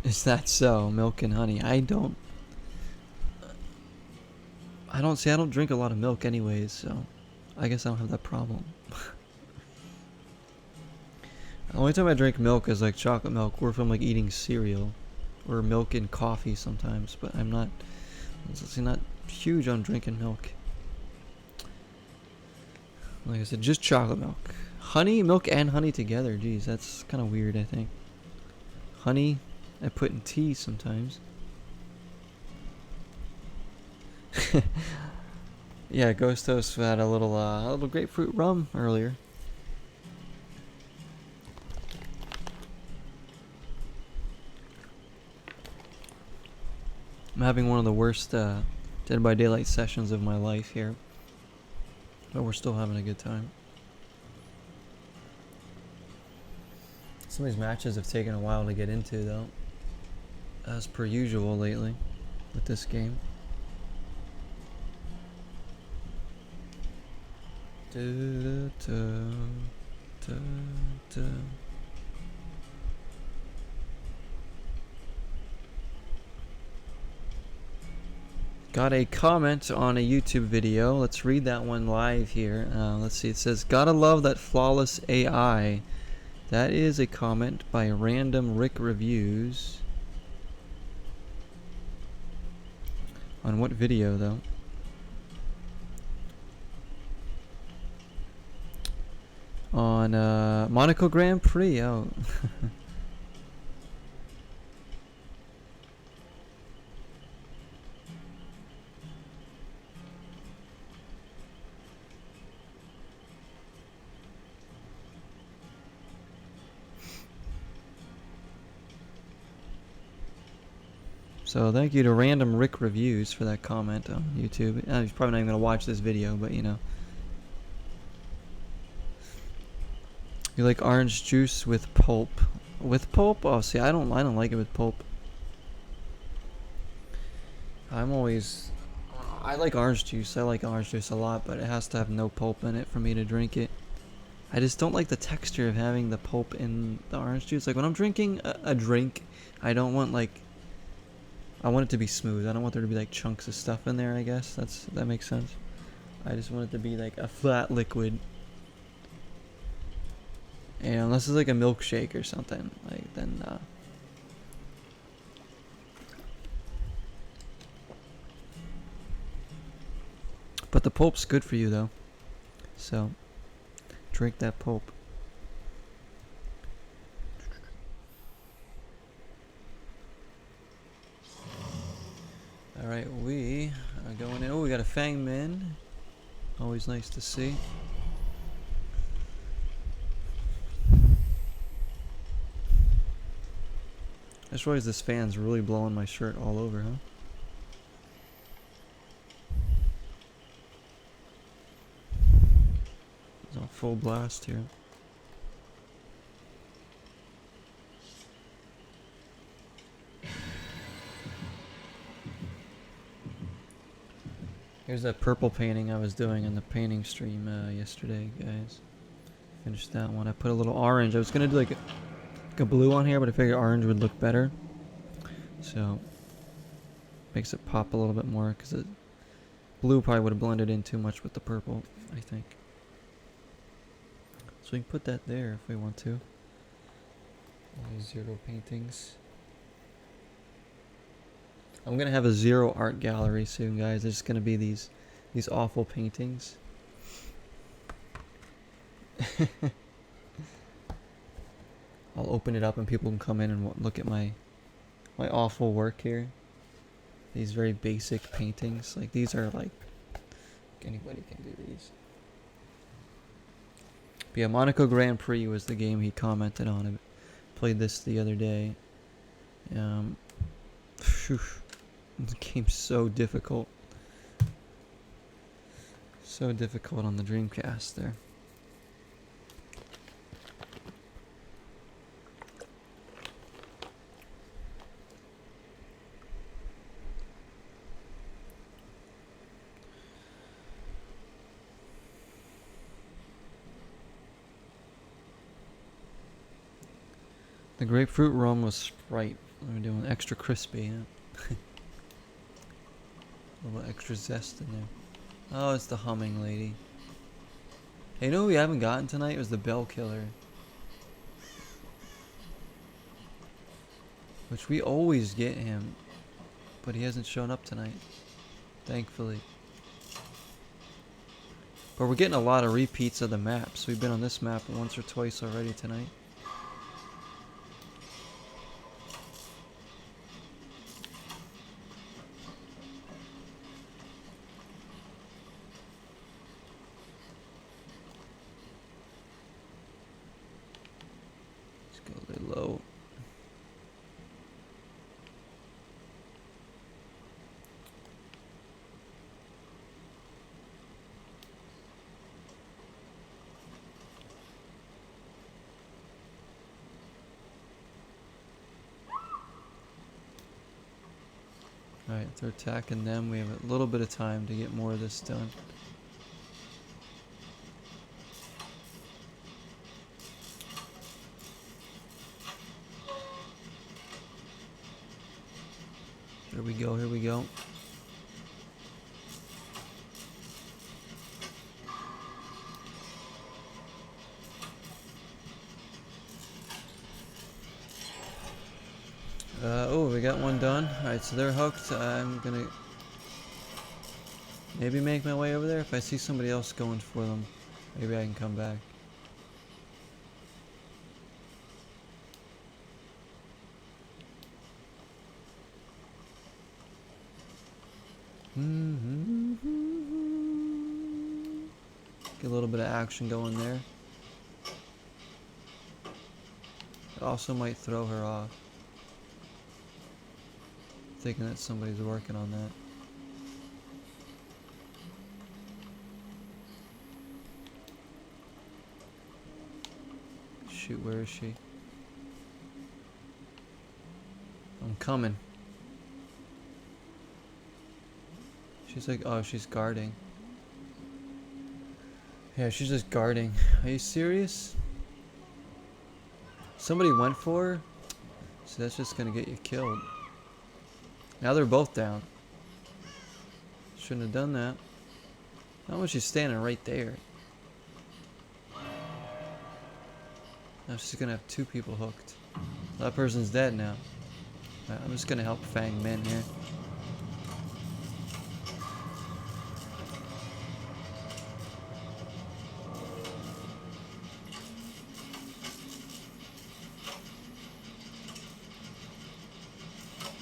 Is that so? Milk and honey. I don't drink a lot of milk anyways, so I guess I don't have that problem. The only time I drink milk is like chocolate milk or if I'm like eating cereal or milk and coffee sometimes, but I'm not huge on drinking milk. Like I said, just chocolate milk. Honey, milk and honey together. Geez, that's kind of weird, I think. Honey I put in tea sometimes. Yeah, Ghost Toast had a little grapefruit rum earlier. I'm having one of the worst Dead by Daylight sessions of my life here. But we're still having a good time. Some of these matches have taken a while to get into, though. As per usual lately with this game. Got a comment on a YouTube video. Let's read that one live here. Let's see. It says, "Gotta love that flawless AI." That is a comment by Random Rick Reviews. On what video, though? On Monaco Grand Prix. Oh. So thank you to Random Rick Reviews for that comment on YouTube. He's probably not even gonna watch this video, but you know. You like orange juice with pulp? With pulp? Oh, see, I don't like it with pulp. I like orange juice. I like orange juice a lot, but it has to have no pulp in it for me to drink it. I just don't like the texture of having the pulp in the orange juice. Like when I'm drinking a drink, I don't want like I want it to be smooth. I don't want there to be like chunks of stuff in there, I guess. That makes sense. I just want it to be like a flat liquid. And unless it's like a milkshake or something, like then but the pulp's good for you though. So drink that pulp. Alright, we are going in. Oh, we got a Fang Min. Always nice to see. I just realized this fan's really blowing my shirt all over, huh? It's on full blast here. Here's that purple painting I was doing in the painting stream yesterday, guys. Finished that one. I put a little orange. I was gonna do like a blue on here, but I figured orange would look better. So makes it pop a little bit more, because it blue probably would have blended in too much with the purple, I think. So we can put that there if we want to. Zero paintings. I'm gonna have a zero art gallery soon, guys. There's gonna be these awful paintings. I'll open it up and people can come in and look at my awful work here. These very basic paintings. Like these are like anybody can do these. But yeah, Monaco Grand Prix was the game he commented on. I played this the other day. This game's so difficult. So difficult on the Dreamcast there. The grapefruit rum was Sprite. I'm doing extra crispy. Yeah? A little extra zest in there. Oh, it's the humming lady. Hey, you know who we haven't gotten tonight? It was the bell killer. Which we always get him. But he hasn't shown up tonight. Thankfully. But we're getting a lot of repeats of the maps. We've been on this map once or twice already tonight. Low. Alright, if they're attacking them, we have a little bit of time to get more of this done. Here we go, here we go. Oh, we got one done. Alright, so they're hooked. I'm gonna maybe make my way over there. If I see somebody else going for them, maybe I can come back. Get a little bit of action going there. It also might throw her off. Thinking that somebody's working on that. Shoot, where is she? I'm coming. She's like, oh, she's guarding. Yeah, she's just guarding. Are you serious? Somebody went for her? So that's just gonna get you killed. Now they're both down. Shouldn't have done that. Not when she's standing right there. Now she's gonna have two people hooked. That person's dead now. Right, I'm just gonna help Fang Min here.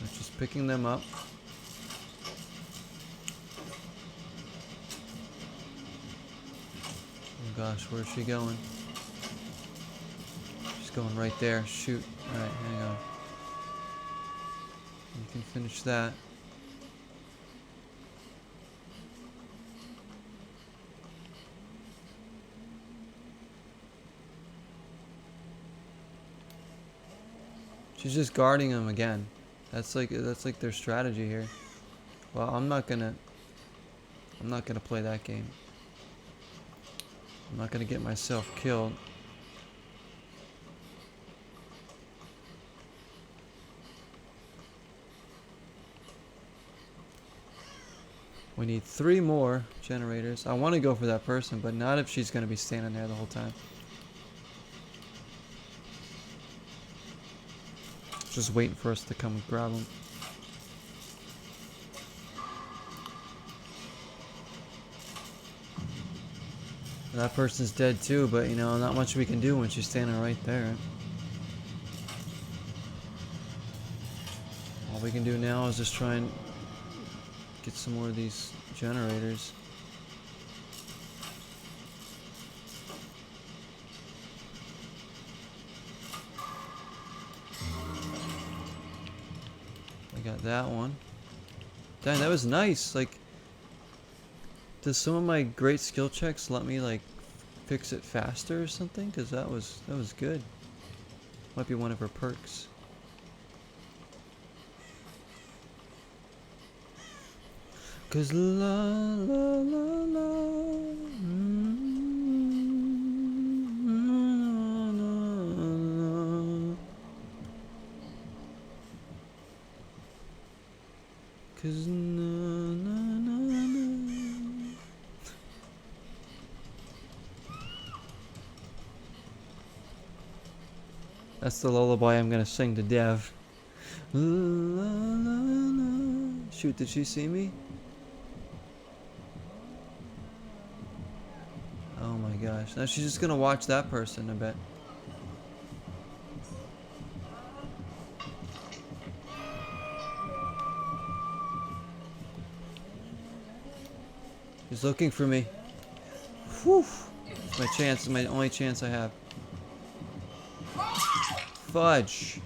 I'm just picking them up. Oh gosh, where's she going? She's going right there. Shoot. Alright, hang on. You can finish that. She's just guarding him again. That's like their strategy here. Well, I'm not gonna play that game. I'm not gonna get myself killed. We need 3 more generators. I want to go for that person, but not if she's gonna be standing there the whole time. Just waiting for us to come and grab them. That person's dead too, but you know, not much we can do when she's standing right there. All we can do now is just try and get some more of these generators. I got that one. Dang, that was nice. Like, does some of my great skill checks let me like fix it faster or something? Cause that was good. Might be one of her perks. Cause la la la la. Cause na na na na. That's the lullaby I'm gonna sing to Dev. La, la, la. Shoot, did she see me? Oh my gosh. Now she's just gonna watch that person, I bet. He's looking for me. Whew. It's my chance. It's my only chance I have. Fudge.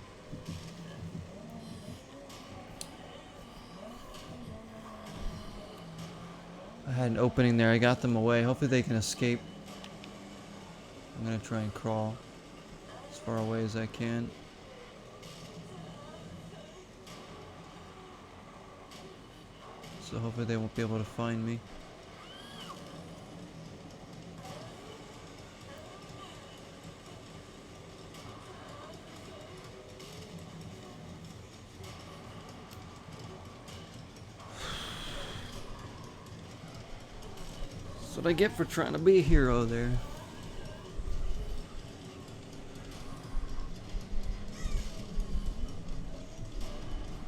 I had an opening there. I got them away. Hopefully they can escape. I'm gonna try and crawl as far away as I can. So hopefully they won't be able to find me. That's what I get for trying to be a hero there.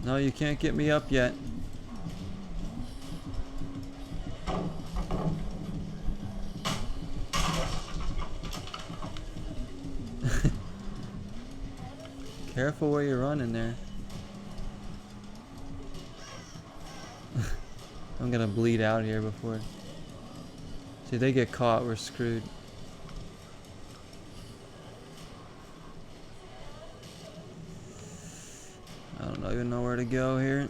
No, you can't get me up yet. Careful where you're running there. I'm gonna bleed out here before. See, they get caught, we're screwed. I don't even know where to go here.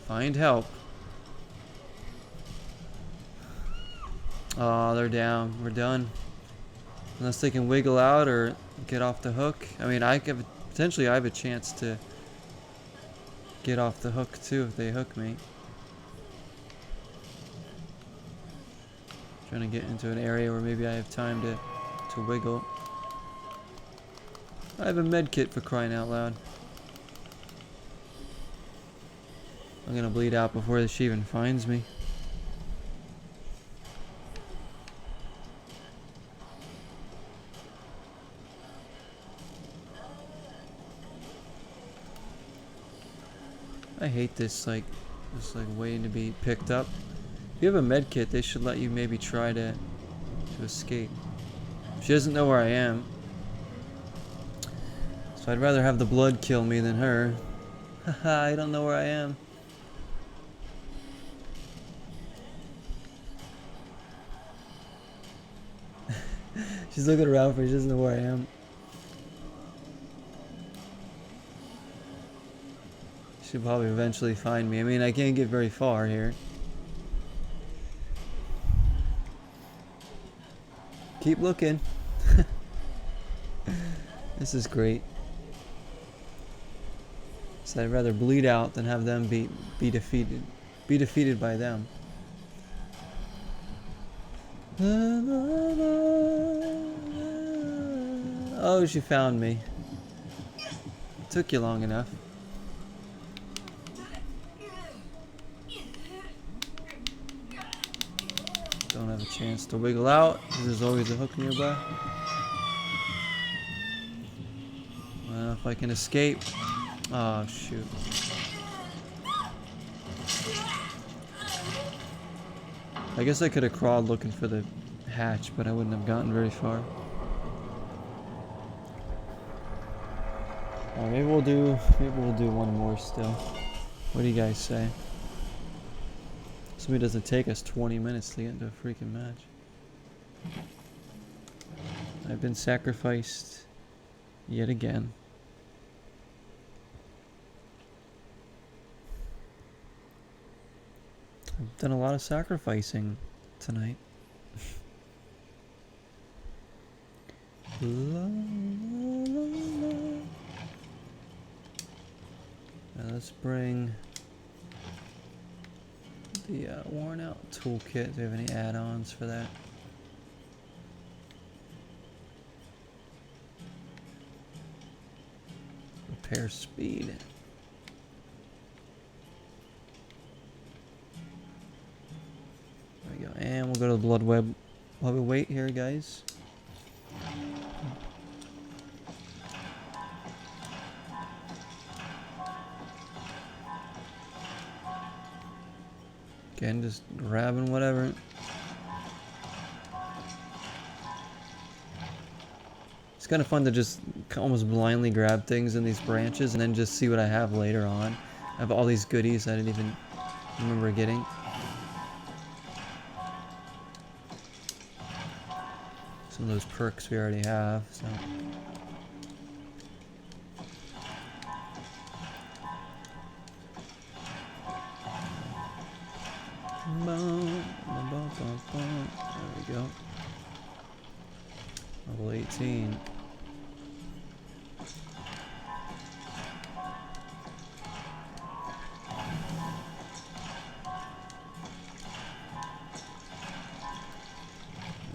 Find help. Oh, they're down. We're done. Unless they can wiggle out or get off the hook. I mean, potentially I have a chance to get off the hook too if they hook me. Trying to get into an area where maybe I have time to to wiggle. I have a med kit, for crying out loud. I'm gonna bleed out before she even finds me. I hate this, like, waiting to be picked up. If you have a med kit, they should let you maybe try to escape. She doesn't know where I am, so I'd rather have the blood kill me than her. Haha, I don't know where I am. She's looking around for me, she doesn't know where I am. She'll probably eventually find me. I mean, I can't get very far here. Keep looking. This is great. So I'd rather bleed out than have them be defeated. Be defeated by them. Oh, she found me. Took you long enough. Don't have a chance to wiggle out. There's always a hook nearby. Well, if I can escape. Oh, shoot. I guess I could have crawled looking for the hatch, but I wouldn't have gotten very far. Maybe we'll do one more still. What do you guys say? So it doesn't take us 20 minutes to get into a freaking match. I've been sacrificed yet again. I've done a lot of sacrificing tonight. La, la, la, la. Now let's bring the worn out toolkit. Do we have any add-ons for that? Repair speed. There we go. And we'll go to the blood web while we wait here, guys. Again, just grabbing whatever. It's kind of fun to just almost blindly grab things in these branches and then just see what I have later on. I have all these goodies I didn't even remember getting. Some of those perks we already have, so. There we go. Level 18. There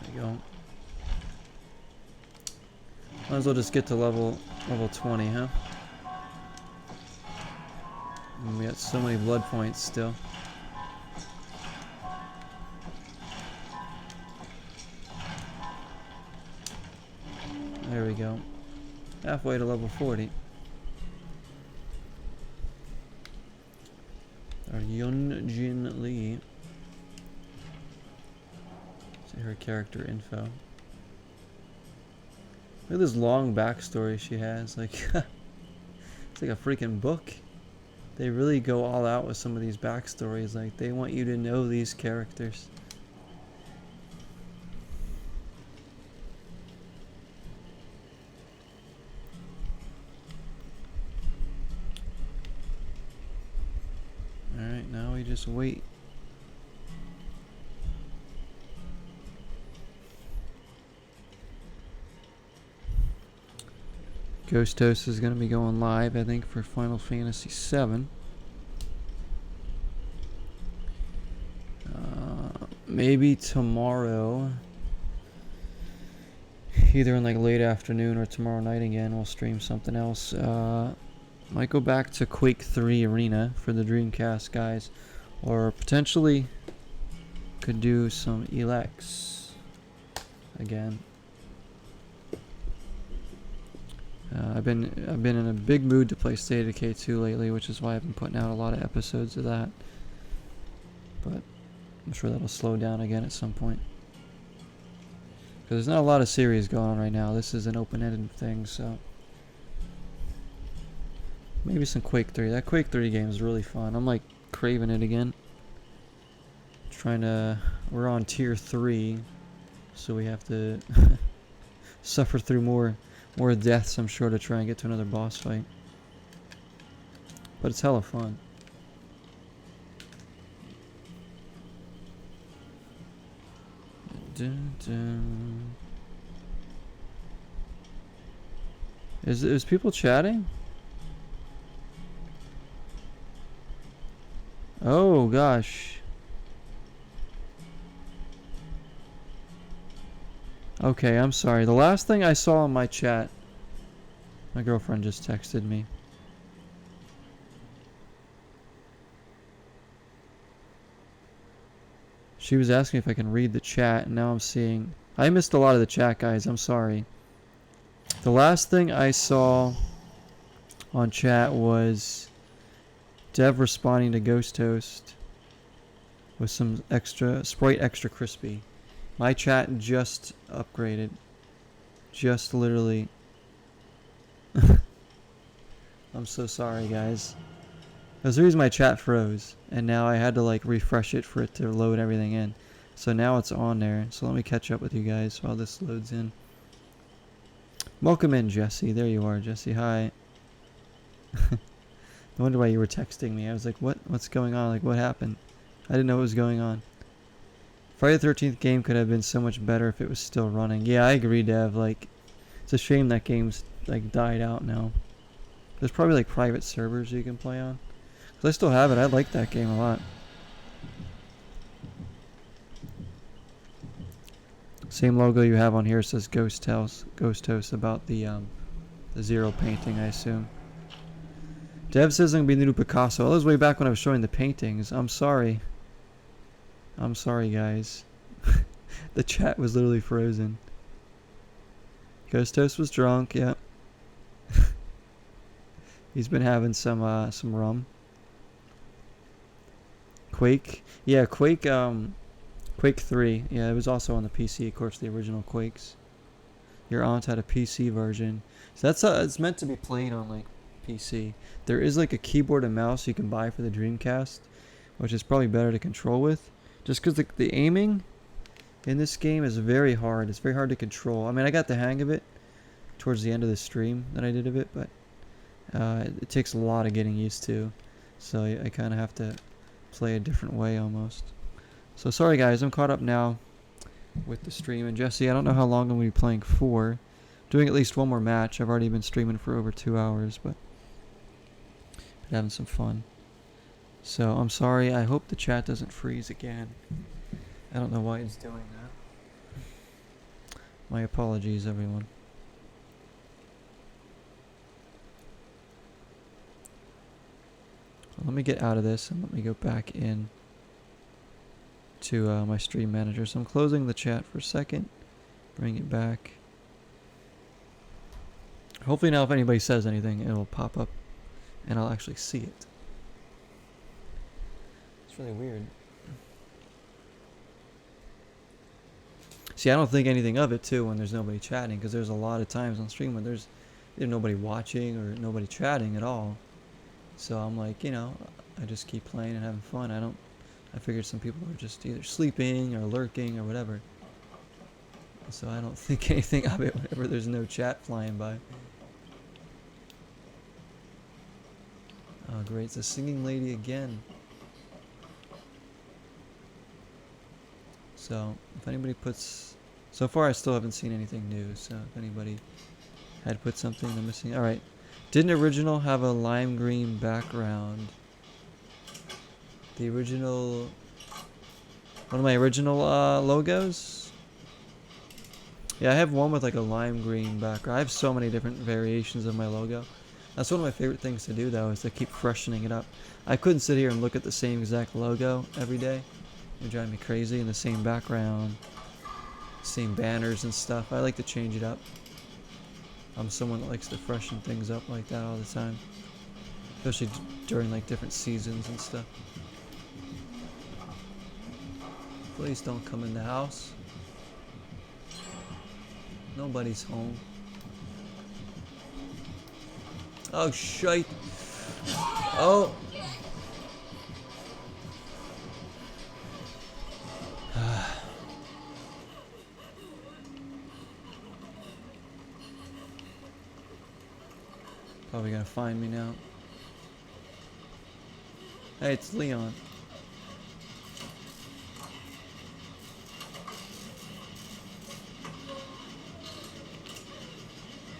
we go. Might as well just get to level 20, huh? And we got so many blood points still. There we go. Halfway to level 40. Our Yun Jin Lee. See her character info. Look at this long backstory she has. Like, it's like a freaking book. They really go all out with some of these backstories. Like, they want you to know these characters. Alright, now we just wait. Ghost Toast is going to be going live, I think, for Final Fantasy VII. Maybe tomorrow. either in like late afternoon or tomorrow night again. We'll stream something else. Might go back to Quake 3 Arena for the Dreamcast guys, or potentially could do some Elex again. I've been in a big mood to play State of Decay 2 lately, which is why I've been putting out a lot of episodes of that. But I'm sure that'll slow down again at some point. Because there's not a lot of series going on right now. This is an open-ended thing, so maybe some Quake 3. That Quake 3 game is really fun. I'm like craving it again. We're on tier 3, so we have to suffer through more deaths, I'm sure, to try and get to another boss fight. But it's hella fun. Dun, dun. Is people chatting? Oh gosh. Okay, I'm sorry. The last thing I saw in my chat, my girlfriend just texted me. She was asking if I can read the chat, and now I'm seeing... I missed a lot of the chat, guys. I'm sorry. The last thing I saw on chat was Dev responding to Ghost Toast with some Sprite extra crispy. My chat just upgraded. Just literally. I'm so sorry, guys. That's the reason my chat froze. And now I had to like refresh it for it to load everything in. So now it's on there. So let me catch up with you guys while this loads in. Welcome in, Jesse. There you are, Jesse. Hi. I wonder why you were texting me. I was like, what's going on? Like, what happened? I didn't know what was going on. Friday the 13th game could have been so much better if it was still running. Yeah, I agree, Dev. Like, it's a shame that game's like died out now. There's probably like private servers you can play on. Cause I still have it. I like that game a lot. Same logo you have on here says Ghost Toast about the Zero painting, I assume. Dev says I'm gonna be the new Picasso. That was way back when I was showing the paintings. I'm sorry. I'm sorry, guys. The chat was literally frozen. Ghost Toast was drunk, yeah. He's been having some rum. Quake, yeah, Quake 3, yeah, it was also on the PC, of course, the original Quakes. Your aunt had a PC version, so that's it's meant to be played on like PC. There is like a keyboard and mouse you can buy for the Dreamcast, which is probably better to control with, just because the aiming in this game is very hard. It's very hard to control. I mean, I got the hang of it towards the end of the stream that I did of it, but it takes a lot of getting used to, so I kind of have to play a different way almost. So sorry guys, I'm caught up now with the stream. And Jesse, I don't know how long I'm going to be playing for. Doing at least one more match. I've already been streaming for over 2 hours, but been having some fun. So I'm sorry. I hope the chat doesn't freeze again. I don't know why it's doing that. My apologies, everyone. Let me get out of this and let me go back in to my stream manager. So I'm closing the chat for a second. Bring it back. Hopefully now if anybody says anything, it'll pop up and I'll actually see it. It's really weird. See, I don't think anything of it too when there's nobody chatting, because there's a lot of times on stream when there's either nobody watching or nobody chatting at all. So I'm like, you know, I just keep playing and having fun. I figured some people are just either sleeping or lurking or whatever. So I don't think anything of it whenever there's no chat flying by. Oh great, it's a singing lady again. So if anybody puts... So far I still haven't seen anything new, so if anybody had put something I'm missing... Alright. Didn't original have a lime green background? The original... One of my original logos? Yeah, I have one with like a lime green background. I have so many different variations of my logo. That's one of my favorite things to do though, is to keep freshening it up. I couldn't sit here and look at the same exact logo every day. It would drive me crazy, in the same background, same banners and stuff. I like to change it up. I'm someone that likes to freshen things up like that all the time. Especially during like different seasons and stuff. Please don't come in the house. Nobody's home. Oh, shite. Oh. Probably gonna find me now. Hey, it's Leon.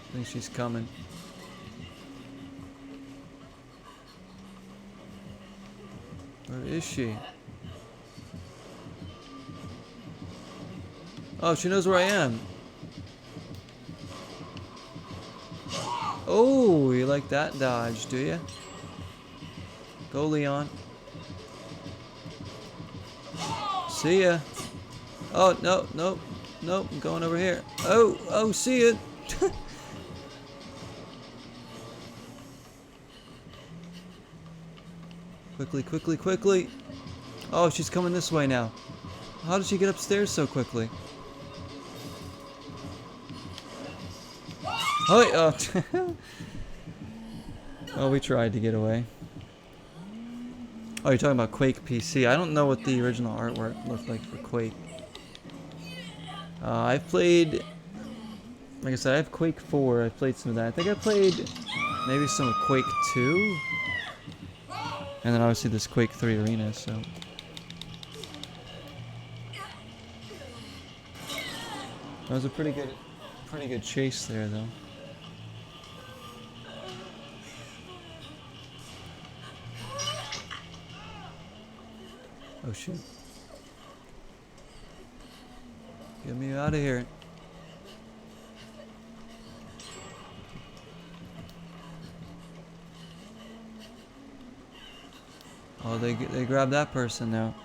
I think she's coming. Where is she? Oh, she knows where I am. Oh, you like that dodge, do you? Go, Leon. See ya. Oh, no, no, no, I'm going over here. Oh, oh, see ya. Quickly, quickly, quickly. Oh, she's coming this way now. How did she get upstairs so quickly? Oh, oh. Oh, we tried to get away. Oh, you're talking about Quake PC. I don't know what the original artwork looked like for Quake. I've played, like I said, I have Quake 4. I've played some of that. I think I played maybe some of Quake 2. And then obviously this Quake 3 Arena, so. That was a pretty good chase there, though. Oh, shoot. Get me out of here. Oh, they grabbed that person now.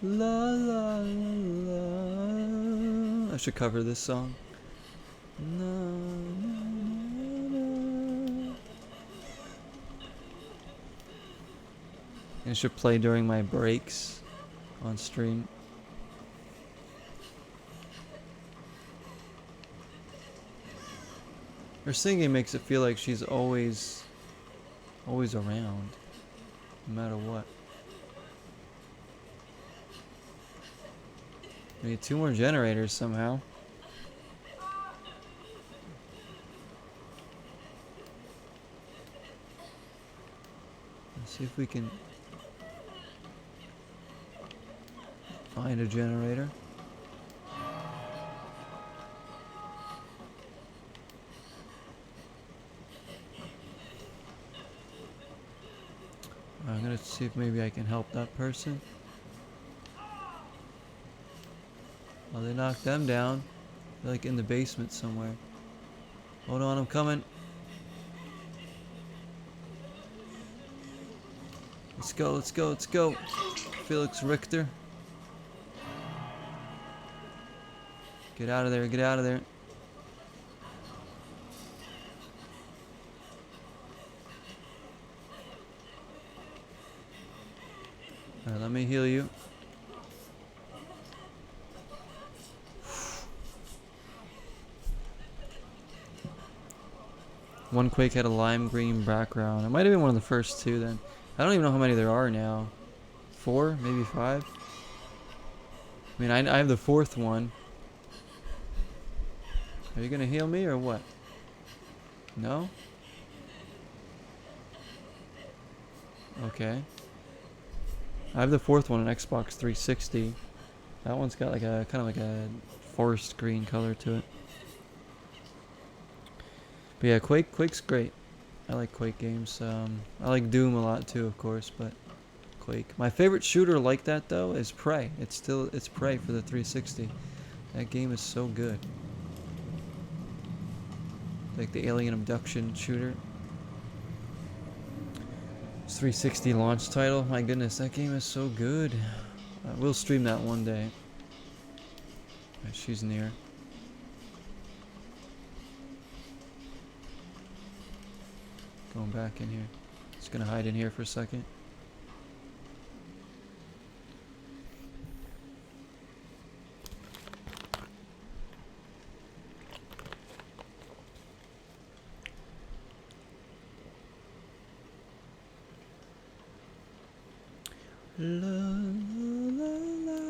La la la la. I should cover this song. Na, na, na, na. It should play during my breaks on stream. Her singing makes it feel like she's always around, no matter what. We need 2 more generators somehow. Let's see if we can find a generator. I'm gonna see if maybe I can help that person. Oh, they knocked them down. They're like in the basement somewhere. Hold on, I'm coming. Let's go, let's go, let's go. Felix Richter. Get out of there, get out of there. Alright, let me heal you. One Quake had a lime green background. It might have been one of the first 2 then. I don't even know how many there are now. 4? Maybe 5? I mean, I have the 4th one. Are you gonna heal me or what? No? Okay. I have the 4th one on Xbox 360. That one's got like a kind of like a forest green color to it. But yeah, Quake's great. I like Quake games. I like Doom a lot too, of course, but Quake. My favorite shooter like that though is Prey. It's Prey for the 360. That game is so good. Like the alien abduction shooter. It's 360 launch title. My goodness, that game is so good. We'll stream that one day. Right, she's near. Going back in here. Just gonna hide in here for a second. La, la, la, la.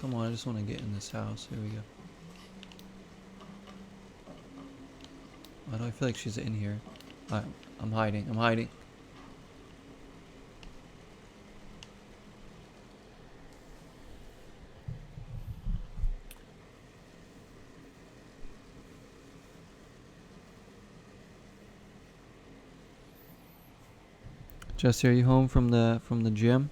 Come on, I just want to get in this house. Here we go. Why do I feel like she's in here? I'm hiding. I'm hiding. Jesse, are you home from the gym?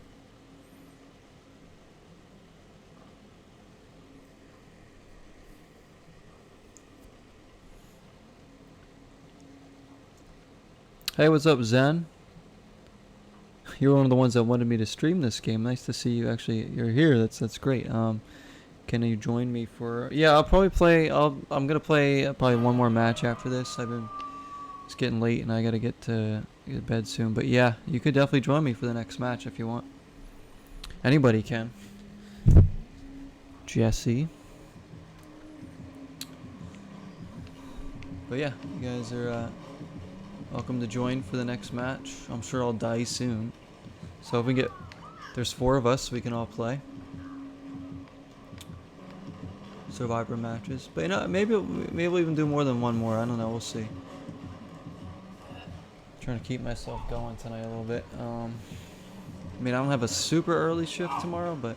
Hey, what's up, Zen? You're one of the ones that wanted me to stream this game. Nice to see you. Actually, you're here. That's great. Can you join me for? Yeah, I'll probably play. I'm gonna play probably one more match after this. It's getting late and I gotta get to bed soon. But yeah, you could definitely join me for the next match if you want. Anybody can. Jesse. But yeah, you guys are welcome to join for the next match. I'm sure I'll die soon. So if we get, there's 4 of us, we can all play Survivor matches. But you know, maybe we'll even do more than one more. I don't know. We'll see. Trying to keep myself going tonight a little bit. I mean, I don't have a super early shift tomorrow, but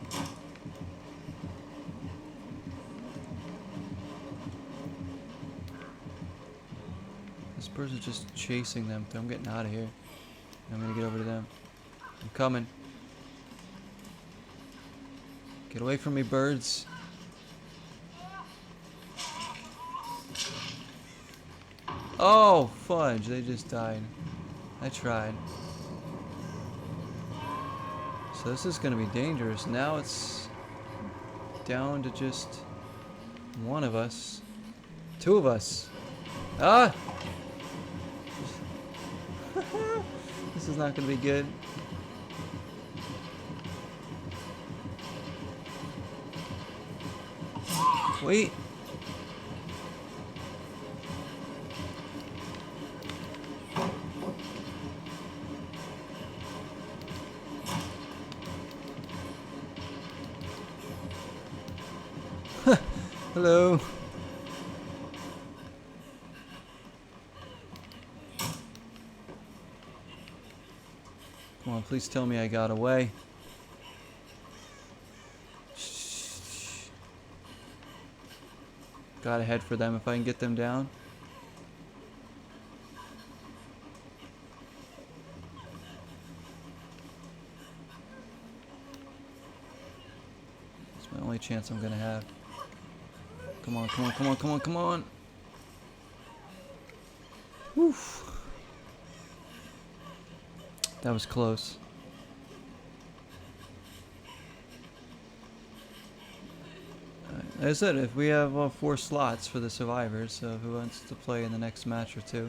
this person's just chasing them. I'm getting out of here. I'm gonna get over to them. I'm coming. Get away from me, birds. Oh, fudge. They just died. I tried. So this is going to be dangerous. Now it's down to just one of us. 2 of us. Ah! This is not going to be good. Wait. Hello. Come on, please tell me I got away. Gotta head for them if I can get them down. It's my only chance I'm gonna have. Come on, come on, come on, come on, come on. Woof. That was close. Like I said, if we have 4 slots for the survivors, so who wants to play in the next match or 2?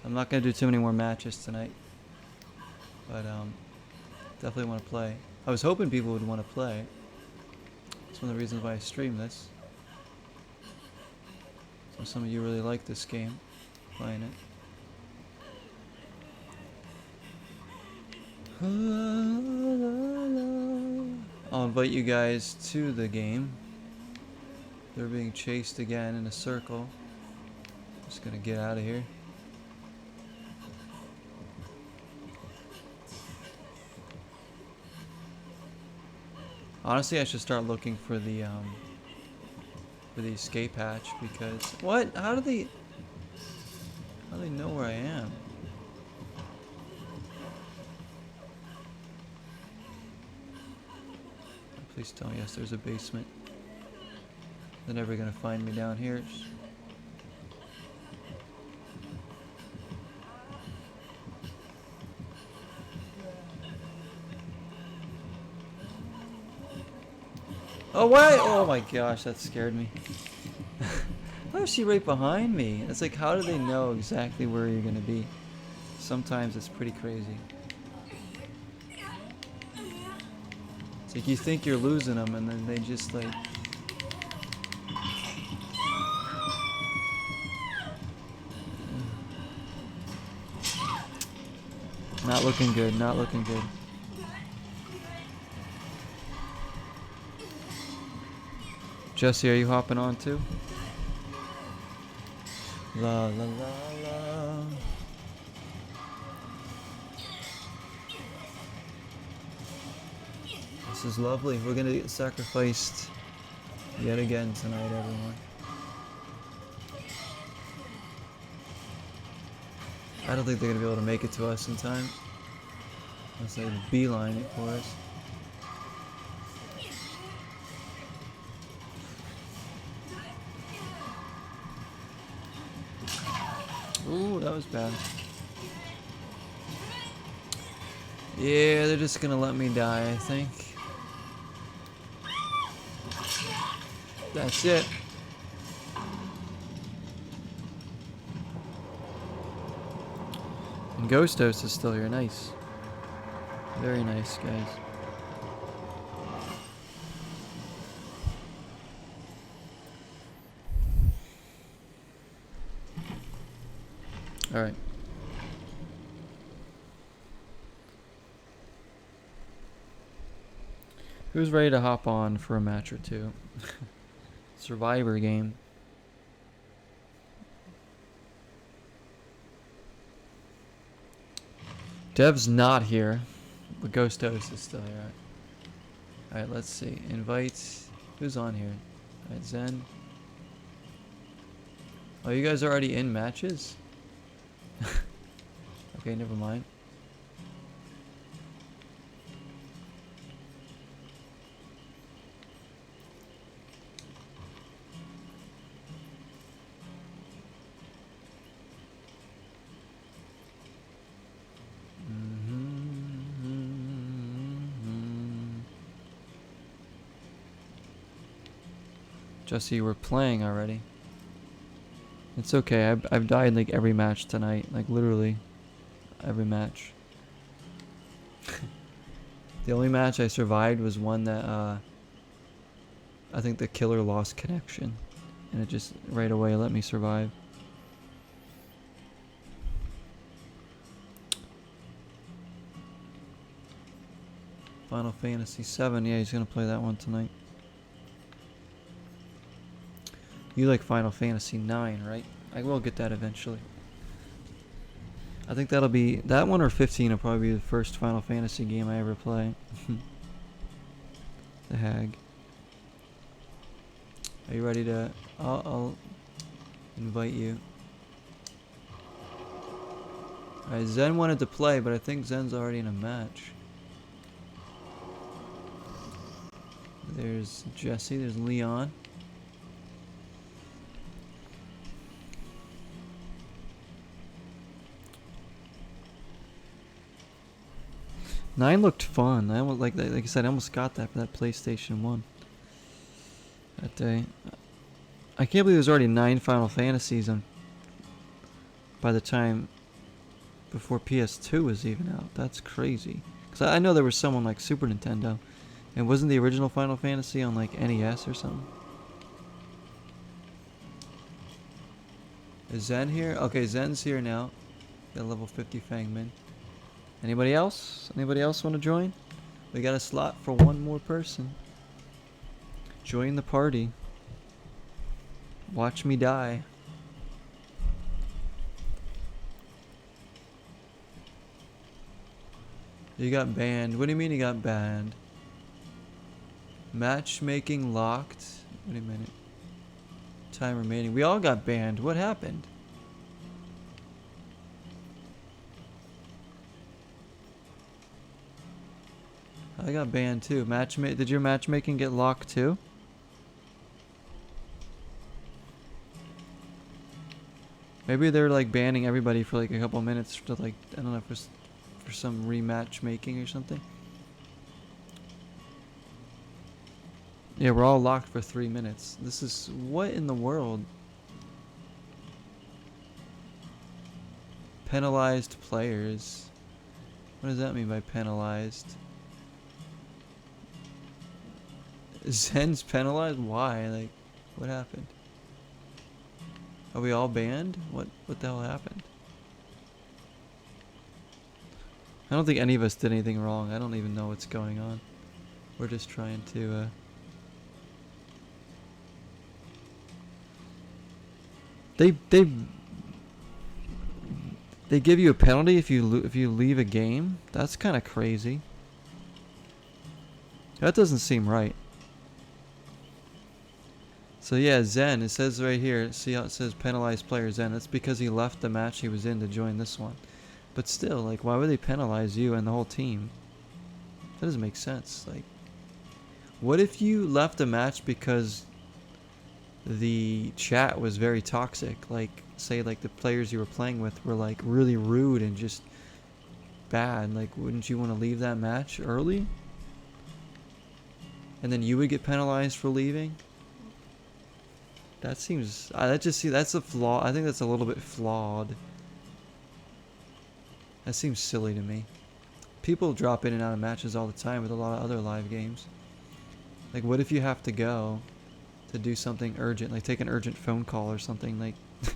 I'm not going to do too many more matches tonight, but definitely want to play. I was hoping people would want to play. That's one of the reasons why I stream this. So some of you really like this game, playing it. I'll invite you guys to the game. They're being chased again in a circle. Just gonna get out of here. Honestly, I should start looking for the escape hatch because what? How do they know where I am? Please tell me yes, there's a basement. They're never gonna find me down here. Oh wait! Oh my gosh, that scared me. Why is she right behind me? It's like, how do they know exactly where you're gonna be? Sometimes it's pretty crazy. It's like you think you're losing them, and then they just like. Not looking good. Not looking good. Jesse, are you hopping on too? La la la la. This is lovely. We're gonna get sacrificed yet again tonight, everyone. I don't think they're gonna be able to make it to us in time. Unless they beeline it for us. Ooh, that was bad. Yeah, they're just gonna let me die, I think. That's it. And Ghostos is still here. Nice. Very nice, guys. Alright. Who's ready to hop on for a match or two? Survivor game. Dev's not here, but Ghostos is still here. Alright, let's see. Invite. Who's on here? Alright, Zen. Oh, you guys are already in matches? Okay, never mind. Jesse, we're playing already. It's okay. I've died like every match tonight. Like literally every match. The only match I survived was one that I think the killer lost connection. And it just right away let me survive. Final Fantasy 7. Yeah, he's gonna play that one tonight. You like Final Fantasy 9, right? I will get that eventually. I think that'll be... That one or 15 will probably be the first Final Fantasy game I ever play. The Hag. Are you ready to... I'll invite you. Alright, Zen wanted to play, but I think Zen's already in a match. There's Jesse, there's Leon. Nine looked fun. I almost like I said, I almost got that for that PlayStation 1 that day. I can't believe there's already 9 Final Fantasies on by the time before PS2 was even out. That's crazy. Cause I know there was someone like Super Nintendo, and wasn't the original Final Fantasy on like NES or something? Is Zen here? Okay, Zen's here now. Got level 50 Fangman. Anybody else? Anybody else want to join? We got a slot for one more person. Join the party. Watch me die. You got banned. What do you mean you got banned? Matchmaking locked. Wait a minute. Time remaining. We all got banned. What happened? I got banned too. Did your matchmaking get locked too? Maybe they're like banning everybody for like a couple minutes to like, I don't know, for some rematch making or something. Yeah, we're all locked for 3 minutes. This is, what in the world? Penalized players. What does that mean by penalized? Zen's penalized? Why? Like, what happened? Are we all banned? What the hell happened? I don't think any of us did anything wrong. I don't even know what's going on. We're just trying to They give you a penalty if you leave a game? That's kind of crazy. That doesn't seem right. So yeah, Zen, it says right here, see how it says penalized player Zen? That's because he left the match he was in to join this one. But still, like, why would they penalize you and the whole team? That doesn't make sense. Like, what if you left a match because the chat was very toxic? Like, say, like, the players you were playing with were, like, really rude and just bad. Like, wouldn't you want to leave that match early? And then you would get penalized for leaving? That seems, that's a flaw. I think that's a little bit flawed. That seems silly to me. People drop in and out of matches all the time with a lot of other live games. Like, what if you have to go to do something urgent, like take an urgent phone call or something, like for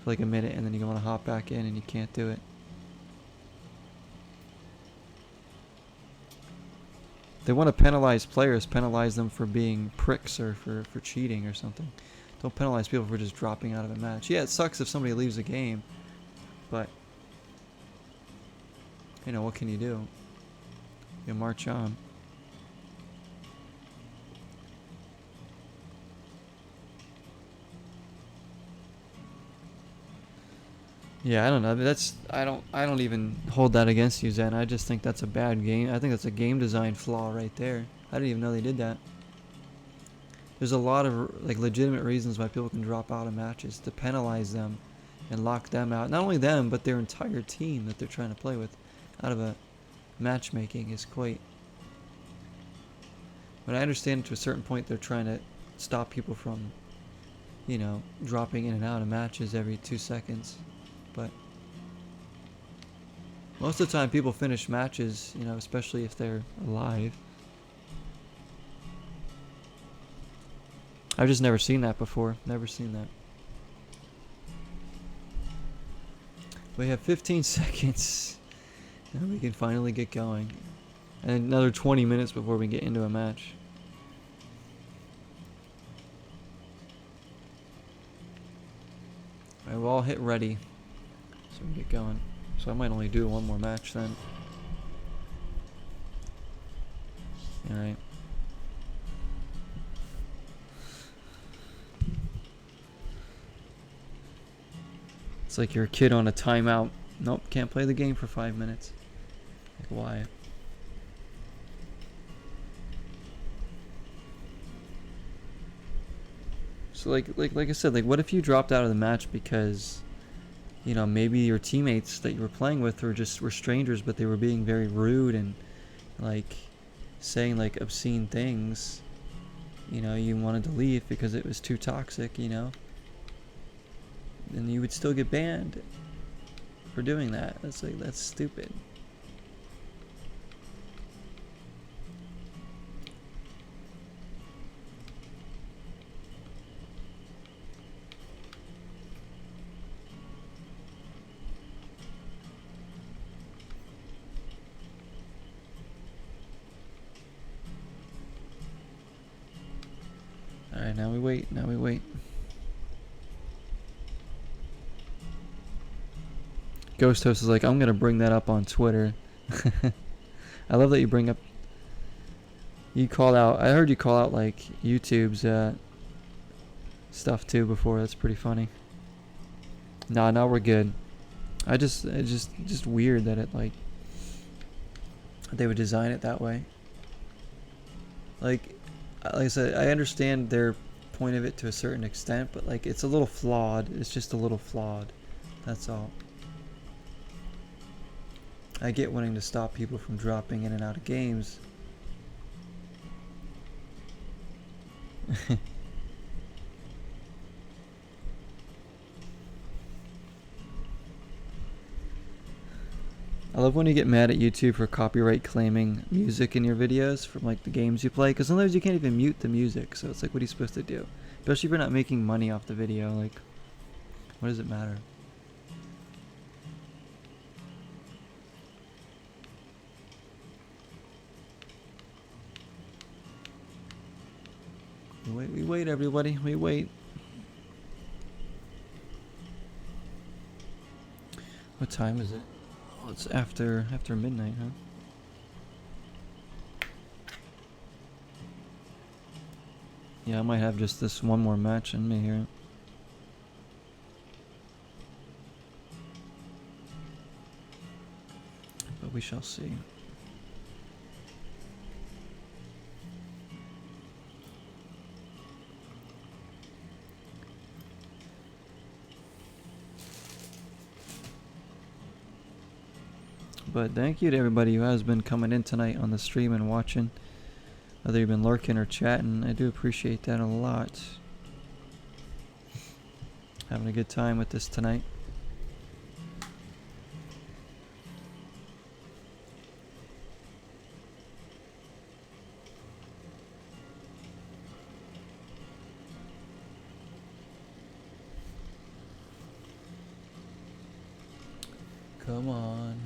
like a minute, and then you want to hop back in and you can't do it? They want to penalize players, penalize them for being pricks or for cheating or something. Don't penalize people for just dropping out of a match. Yeah, it sucks if somebody leaves a game, but you know, what can you do? You march on. Yeah, I don't know. I don't even hold that against you, Zen. I just think that's a bad game. I think that's a game design flaw right there. I didn't even know they did that. There's a lot of like legitimate reasons why people can drop out of matches, to penalize them and lock them out. Not only them, but their entire team that they're trying to play with out of a matchmaking is quite. But I understand to a certain point they're trying to stop people from, you know, dropping in and out of matches every 2 seconds. But most of the time people finish matches, you know, especially if they're alive. I've just never seen that before. Never seen that. We have 15 seconds. And we can finally get going. And another 20 minutes before we get into a match. Alright, we'll all hit ready. So we get going. So I might only do one more match then. Alright. It's like you're a kid on a timeout. Nope, can't play the game for 5 minutes. Like, why? So like I said, like, what if you dropped out of the match because, you know, maybe your teammates that you were playing with were strangers, but they were being very rude and like saying like obscene things. You know, you wanted to leave because it was too toxic, you know. And you would still get banned for doing that. That's stupid. Alright, now we wait. Ghost Host is like, I'm gonna bring that up on Twitter. I love that you bring up You called out. I heard you call out like YouTube's stuff too before. That's pretty funny. Nah, now we're good. It's just weird that it like they would design it that way. Like I said, I understand their point of it to a certain extent, but like it's a little flawed. It's just a little flawed. That's all. I get wanting to stop people from dropping in and out of games. I love when you get mad at YouTube for copyright claiming music in your videos from like the games you play, because sometimes you can't even mute the music, so it's like, what are you supposed to do? Especially if you're not making money off the video, like, what does it matter? We wait, everybody, we wait. What time is it? Oh, it's after midnight, huh? Yeah, I might have just this one more match in me here. But we shall see. But thank you to everybody who has been coming in tonight on the stream and watching. Whether you've been lurking or chatting, I do appreciate that a lot. Having a good time with this tonight. Come on.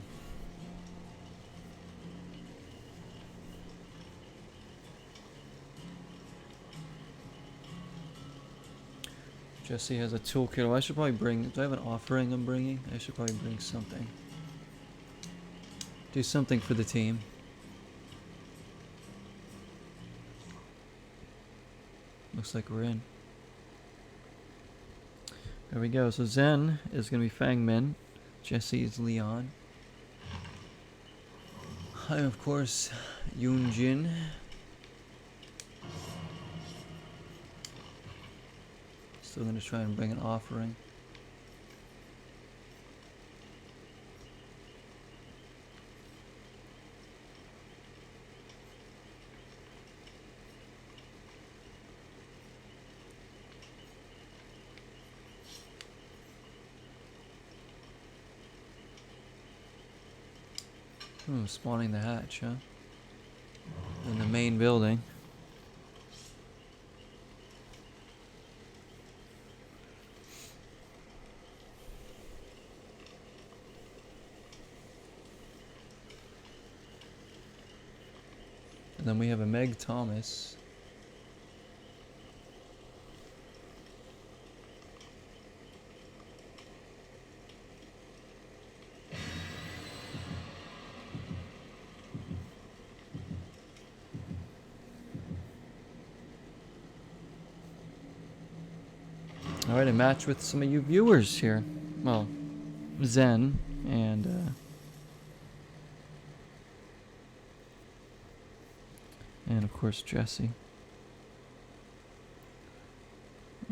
Jesse has a toolkit. Oh, I should probably bring... Do I have an offering I'm bringing? I should probably bring something. Do something for the team. Looks like we're in. There we go. So Zen is going to be Fang Min. Jesse is Leon. I'm, of course, Yoon Jin. Still going to try and bring an offering. Spawning the hatch, huh? In the main building. And then we have a Meg Thomas. Alright, a match with some of you viewers here. Well, Zen and of course Jesse.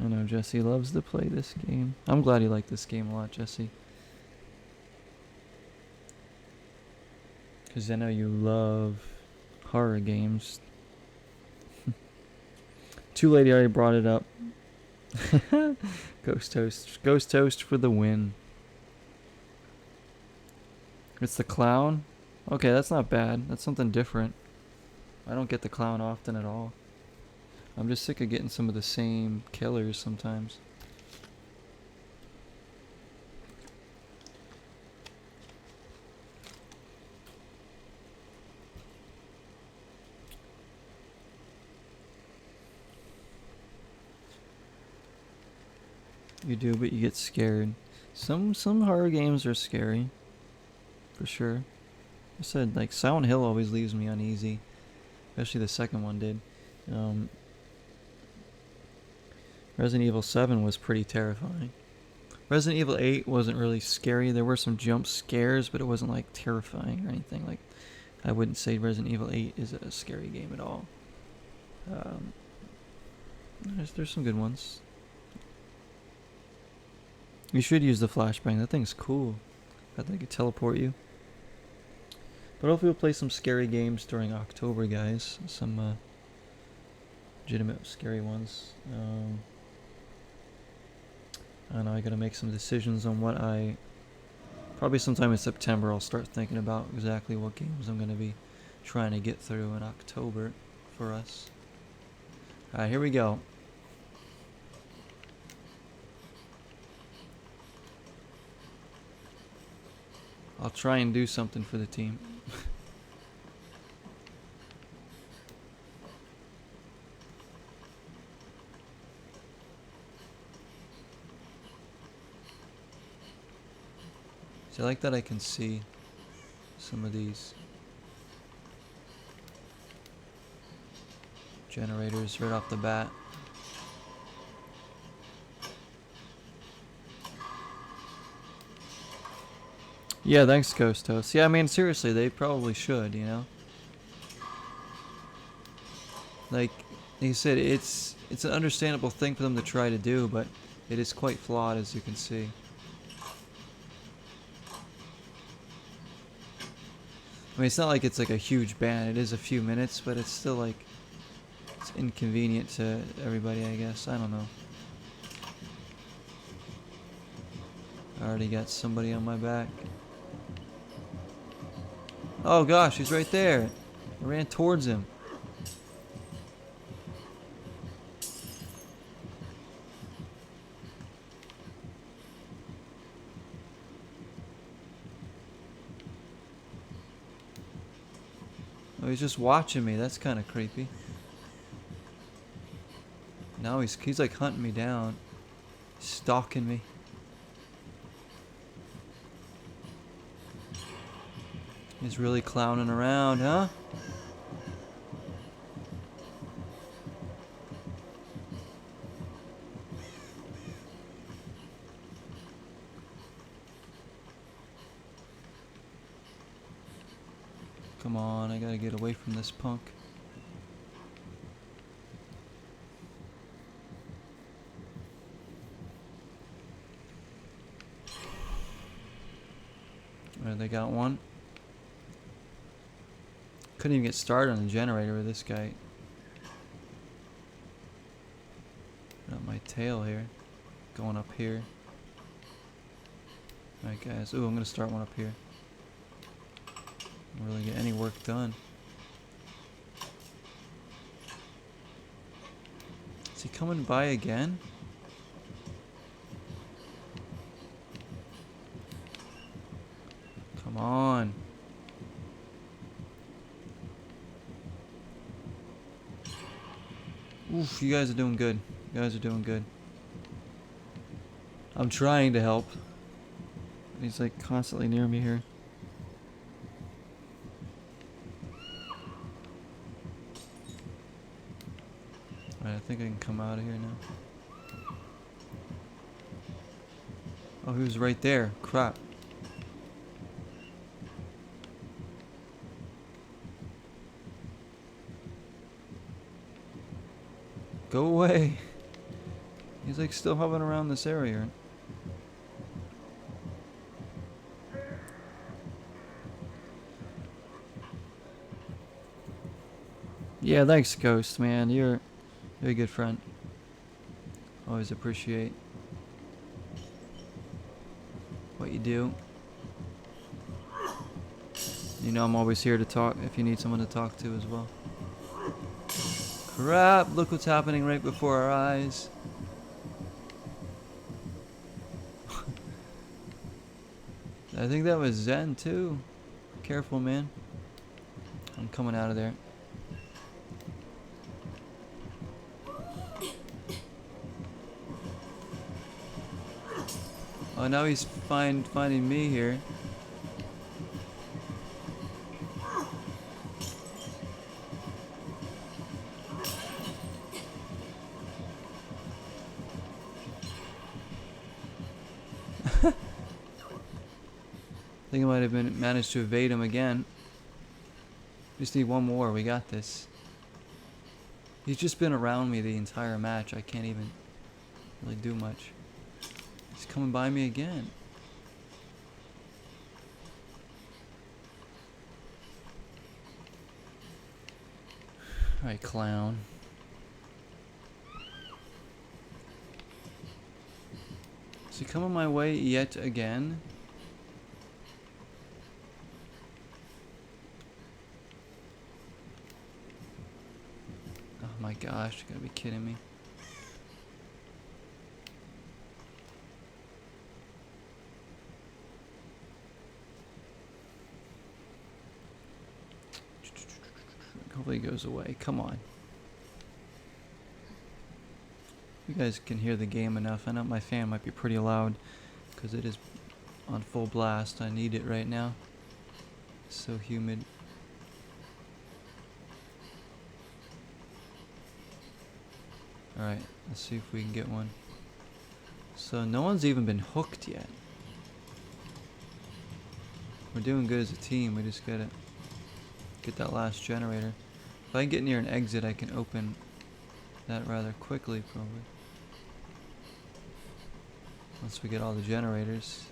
I know Jesse loves to play this game. I'm glad you like this game a lot, Jesse. Because I know you love horror games. Too late, I already brought it up. Ghost Toast for the win. It's the clown? Okay, that's not bad. That's something different. I don't get the clown often at all. I'm just sick of getting some of the same killers sometimes. You do, but you get scared. Some horror games are scary. For sure. I said, like, Silent Hill always leaves me uneasy. Especially the second one did. Um, Resident Evil 7 was pretty terrifying. Resident Evil 8 wasn't really scary. There were some jump scares, but it wasn't like terrifying or anything. Like, I wouldn't say Resident Evil 8 is a scary game at all. Um, there's some good ones. You should use the flashbang. That thing's cool. I think it could teleport you. But hopefully we'll play some scary games during October, guys. Some legitimate scary ones. I don't know, I gotta make some decisions on what probably sometime in September I'll start thinking about exactly what games I'm gonna be trying to get through in October for us. Alright, here we go. I'll try and do something for the team. So I like that I can see some of these generators right off the bat. Yeah, thanks, Ghost Toast. Yeah, I mean, seriously, they probably should, you know? Like you said, it's an understandable thing for them to try to do, but it is quite flawed, as you can see. I mean, it's not like it's like a huge ban. It is a few minutes, but it's still like, it's inconvenient to everybody, I guess. I don't know. I already got somebody on my back. Oh gosh, he's right there. I ran towards him. Oh, he's just watching me. That's kind of creepy. Now he's like hunting me down, stalking me. He's really clowning around, huh? Come on, I gotta get away from this punk. Alright, they got one. Couldn't even get started on the generator with this guy. Got my tail here. Going up here. Alright guys, ooh, I'm gonna start one up here. Don't really get any work done. Is he coming by again? Come on. Oof, you guys are doing good. You guys are doing good. I'm trying to help. He's like constantly near me here. Alright, I think I can come out of here now. Oh, he was right there. Crap. Go away. He's like still hovering around this area. Yeah, thanks, Ghost, man. You're a good friend. Always appreciate what you do. You know I'm always here to talk if you need someone to talk to as well. Crap, look what's happening right before our eyes. I think that was Zen too. Careful, man. I'm coming out of there. Oh, now he's finding me here. I think I might have been managed to evade him again. Just need one more. We got this. He's just been around me the entire match. I can't even really do much. He's coming by me again. Alright, clown. Is he coming my way yet again? Oh my gosh, you gotta be kidding me. Hopefully it goes away. Come on. You guys can hear the game enough. I know my fan might be pretty loud because it is on full blast. I need it right now. It's so humid. Alright, let's see if we can get one. So no one's even been hooked yet. We're doing good as a team. We just gotta get that last generator. If I can get near an exit, I can open that rather quickly, probably. Once we get all the generators.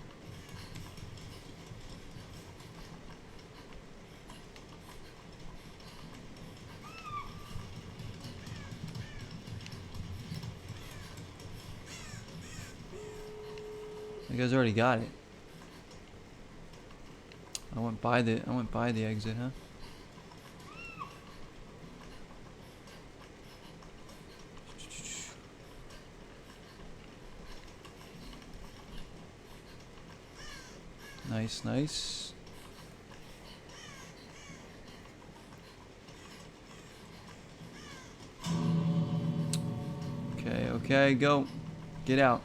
You guys already got it. I went by the exit, huh? Nice, nice. Okay, okay, go. Get out.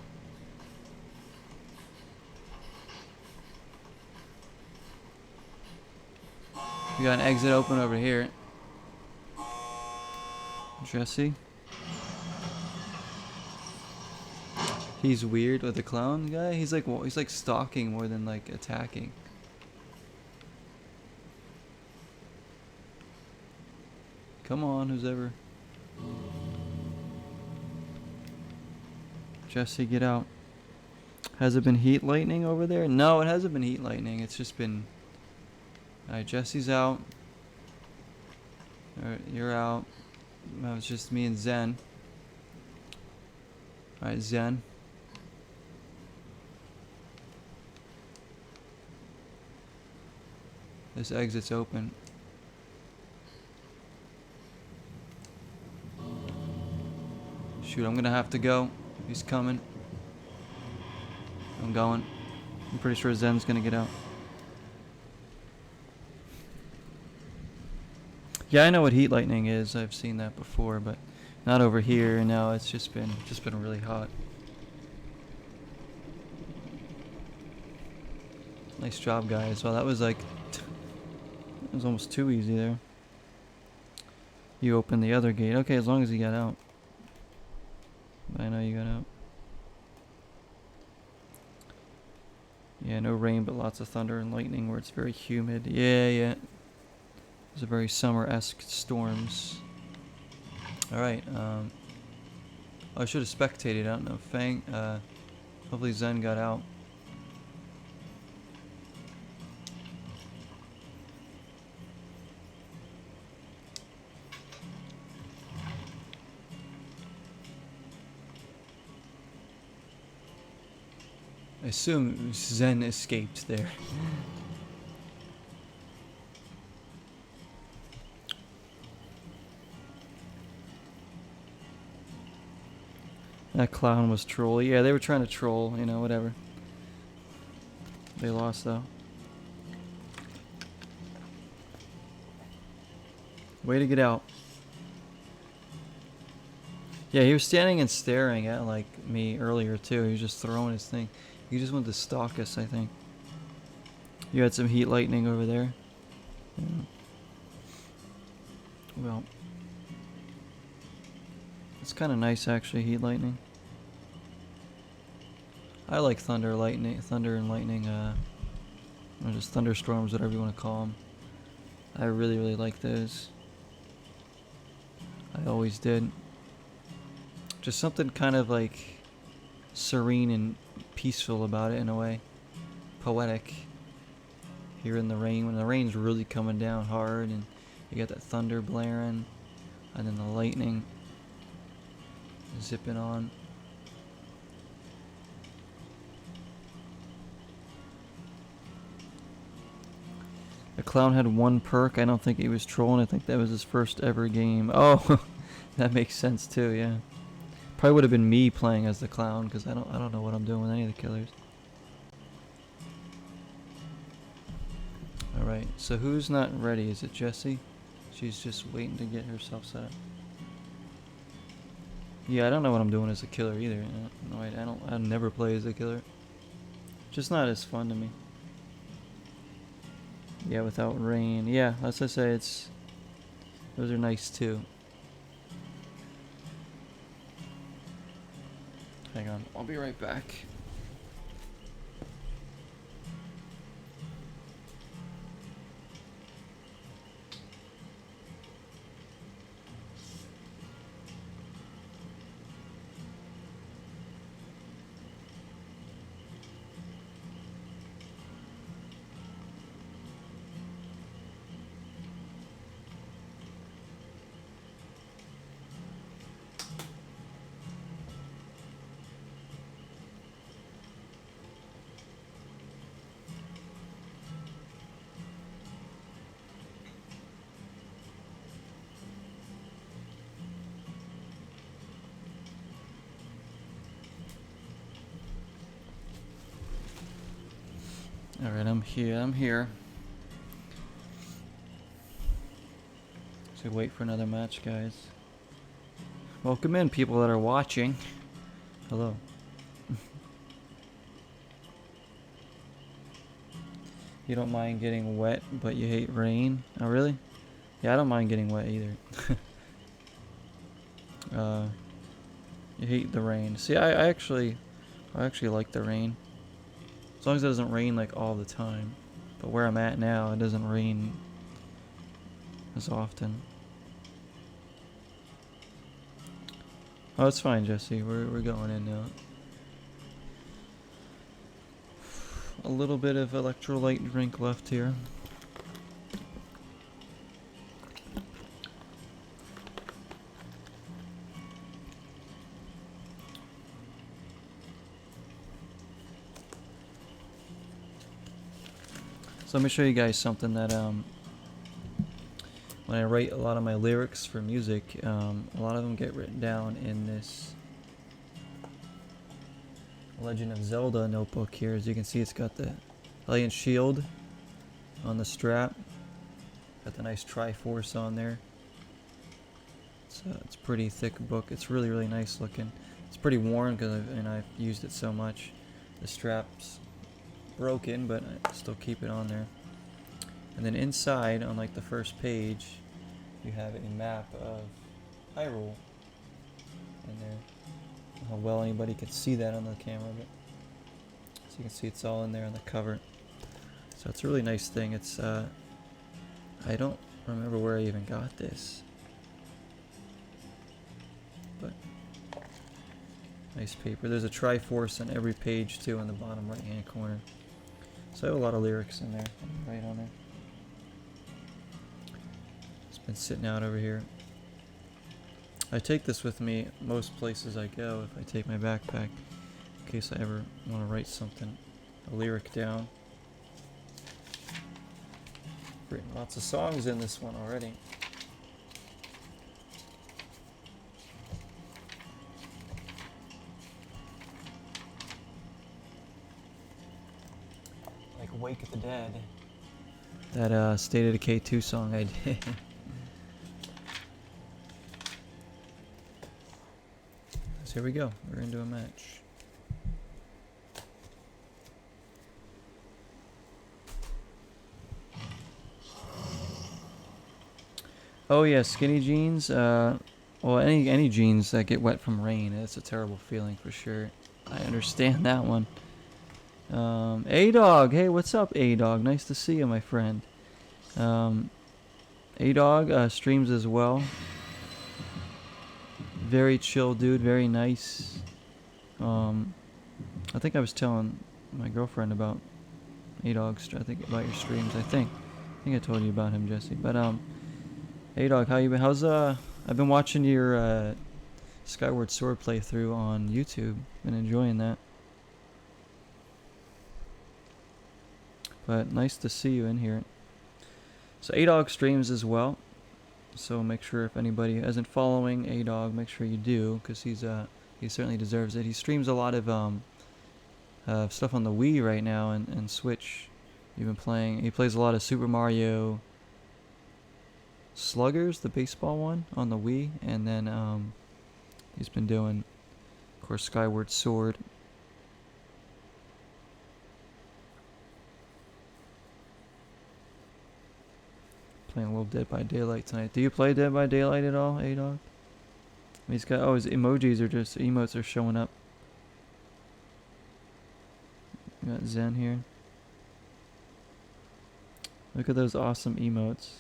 We got an exit open over here. Jesse. He's weird with the clown guy. He's like stalking more than like attacking. Come on, who's ever. Jesse, get out. Has it been heat lightning over there? No, it hasn't been heat lightning. It's just been. Alright, Jesse's out. Alright, you're out. That was just me and Zen. Alright, Zen. This exit's open. Shoot, I'm gonna have to go. He's coming. I'm going. I'm pretty sure Zen's gonna get out. Yeah, I know what heat lightning is. I've seen that before, but not over here. No, it's just been really hot. Nice job, guys. Well, that was like it was almost too easy there. You opened the other gate. Okay, as long as he got out. I know you got out. Yeah, no rain, but lots of thunder and lightning where it's very humid. Yeah, yeah. It's a very summer-esque storms. Alright, I should have spectated. I don't know. Fang, hopefully Zen got out. I assume Zen escaped there. That clown was trolly. Yeah, they were trying to troll, you know, whatever. They lost though. Way to get out. Yeah, he was standing and staring at like me earlier too. He was just throwing his thing. He just wanted to stalk us, I think. You had some heat lightning over there. Yeah. Well, it's kind of nice actually, heat lightning. I like thunder and lightning or just thunderstorms, whatever you want to call them. I really, really like those. I always did. Just something kind of like serene and peaceful about it in a way. Poetic. Hearing the rain, when the rain's really coming down hard and you got that thunder blaring and then the lightning zipping on. The clown had one perk. I don't think he was trolling. I think that was his first ever game. Oh, that makes sense too. Yeah, probably would have been me playing as the clown because I don't know what I'm doing with any of the killers. All right. So who's not ready? Is it Jessie? She's just waiting to get herself set up. Yeah, I don't know what I'm doing as a killer either. No, I never play as a killer. Just not as fun to me. Yeah, without rain. Yeah, as I say, those are nice too. Hang on, I'll be right back. Alright, I'm here. So wait for another match, guys. Welcome in, people that are watching. Hello. You don't mind getting wet, but you hate rain? Oh, really? Yeah, I don't mind getting wet either. You hate the rain. See, I actually like the rain. As long as it doesn't rain like all the time. But where I'm at now, it doesn't rain as often. Oh, it's fine, Jesse. We're going in now. A little bit of electrolyte drink left here. So let me show you guys something that when I write a lot of my lyrics for music, a lot of them get written down in this Legend of Zelda notebook here. As you can see, it's got the Valiant Shield on the strap. Got the nice Triforce on there. It's a pretty thick book. It's really, really nice looking. It's pretty worn because I've used it so much. The strap's broken, but I still keep it on there. And then inside, on like the first page, you have a map of Hyrule in there. I don't know how well anybody can see that on the camera, but so you can see it's all in there on the cover. So it's a really nice thing. It's I don't remember where I even got this, but nice paper. There's a Triforce on every page too, in the bottom right hand corner. So I have a lot of lyrics in there, right on there. It's been sitting out over here. I take this with me most places I go if I take my backpack, in case I ever want to write something, a lyric down. Written lots of songs in this one already. Like Wake of the Dead. That State of Decay 2 song I did. So here we go. We're into a match. Oh yeah, skinny jeans. Well, any jeans that get wet from rain, it's a terrible feeling for sure. I understand that one. A-Dog. Hey, what's up, A-Dog? Nice to see you, my friend. A-Dog streams as well. Very chill dude, very nice. I think I was telling my girlfriend about A-Dog's, I think about your streams, I think I told you about him, Jesse. But A-Dog, how you been? I've been watching your Skyward Sword playthrough on YouTube. Been enjoying that. But nice to see you in here. So A-Dog streams as well. So make sure if anybody isn't following A-Dog, make sure you do, because he certainly deserves it. He streams a lot of stuff on the Wii right now and Switch. You've been playing. He plays a lot of Super Mario Sluggers, the baseball one, on the Wii, and then he's been doing, of course, Skyward Sword. Playing a little Dead by Daylight tonight. Do you play Dead by Daylight at all, A-Dog? He's got, his emojis are just, emotes are showing up. We got Zen here. Look at those awesome emotes.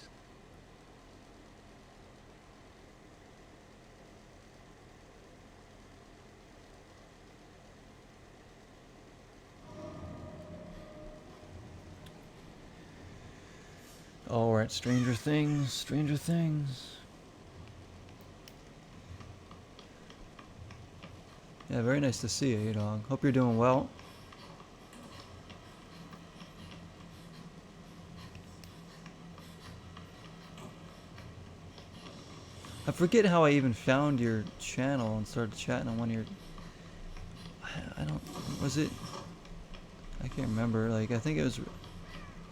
Oh, we're at Stranger Things. Stranger Things. Yeah, very nice to see you, A-Dog. Hope you're doing well. I forget how I even found your channel and started chatting on one of your... I don't... Was it... I can't remember. Like, I think it was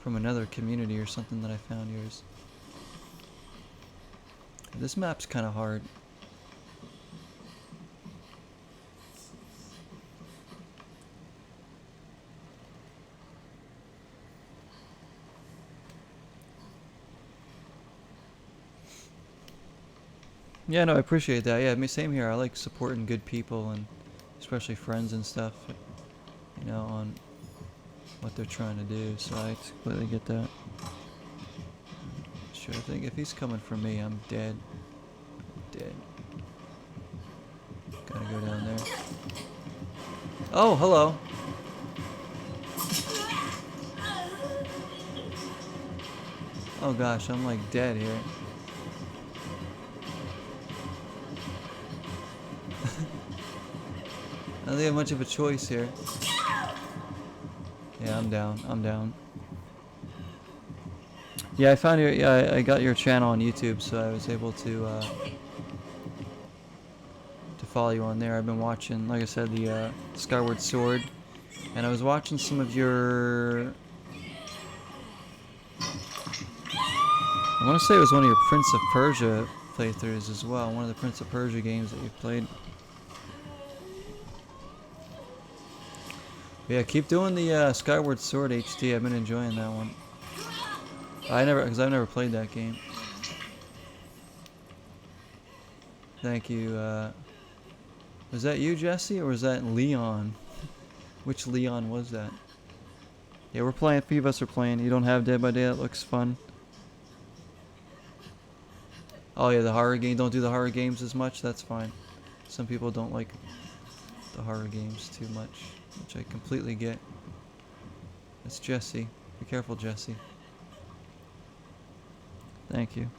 from another community or something that I found yours. This map's kind of hard. Yeah, no, I appreciate that. Yeah, same here. I like supporting good people and especially friends and stuff, you know, on what they're trying to do. So I completely get that. Sure, I think if he's coming for me, I'm dead. Dead. Gotta go down there. Oh, hello. Oh gosh, I'm like dead here. I don't have much of a choice here. Yeah, I'm down. I'm down. Yeah, I found your. Yeah, I got your channel on YouTube, so I was able to follow you on there. I've been watching, like I said, the Skyward Sword, and I was watching some of your. I want to say it was one of your Prince of Persia playthroughs as well. One of the Prince of Persia games that you played. Yeah, keep doing the Skyward Sword HD. I've been enjoying that one. Because I've never played that game. Thank you. Was that you, Jesse, or was that Leon? Which Leon was that? Yeah, we're playing. A few of us are playing. You don't have Dead by Daylight. It looks fun. Oh yeah, the horror game. Don't do the horror games as much. That's fine. Some people don't like the horror games too much, which I completely get. It's Jesse. Be careful, Jesse. Thank you.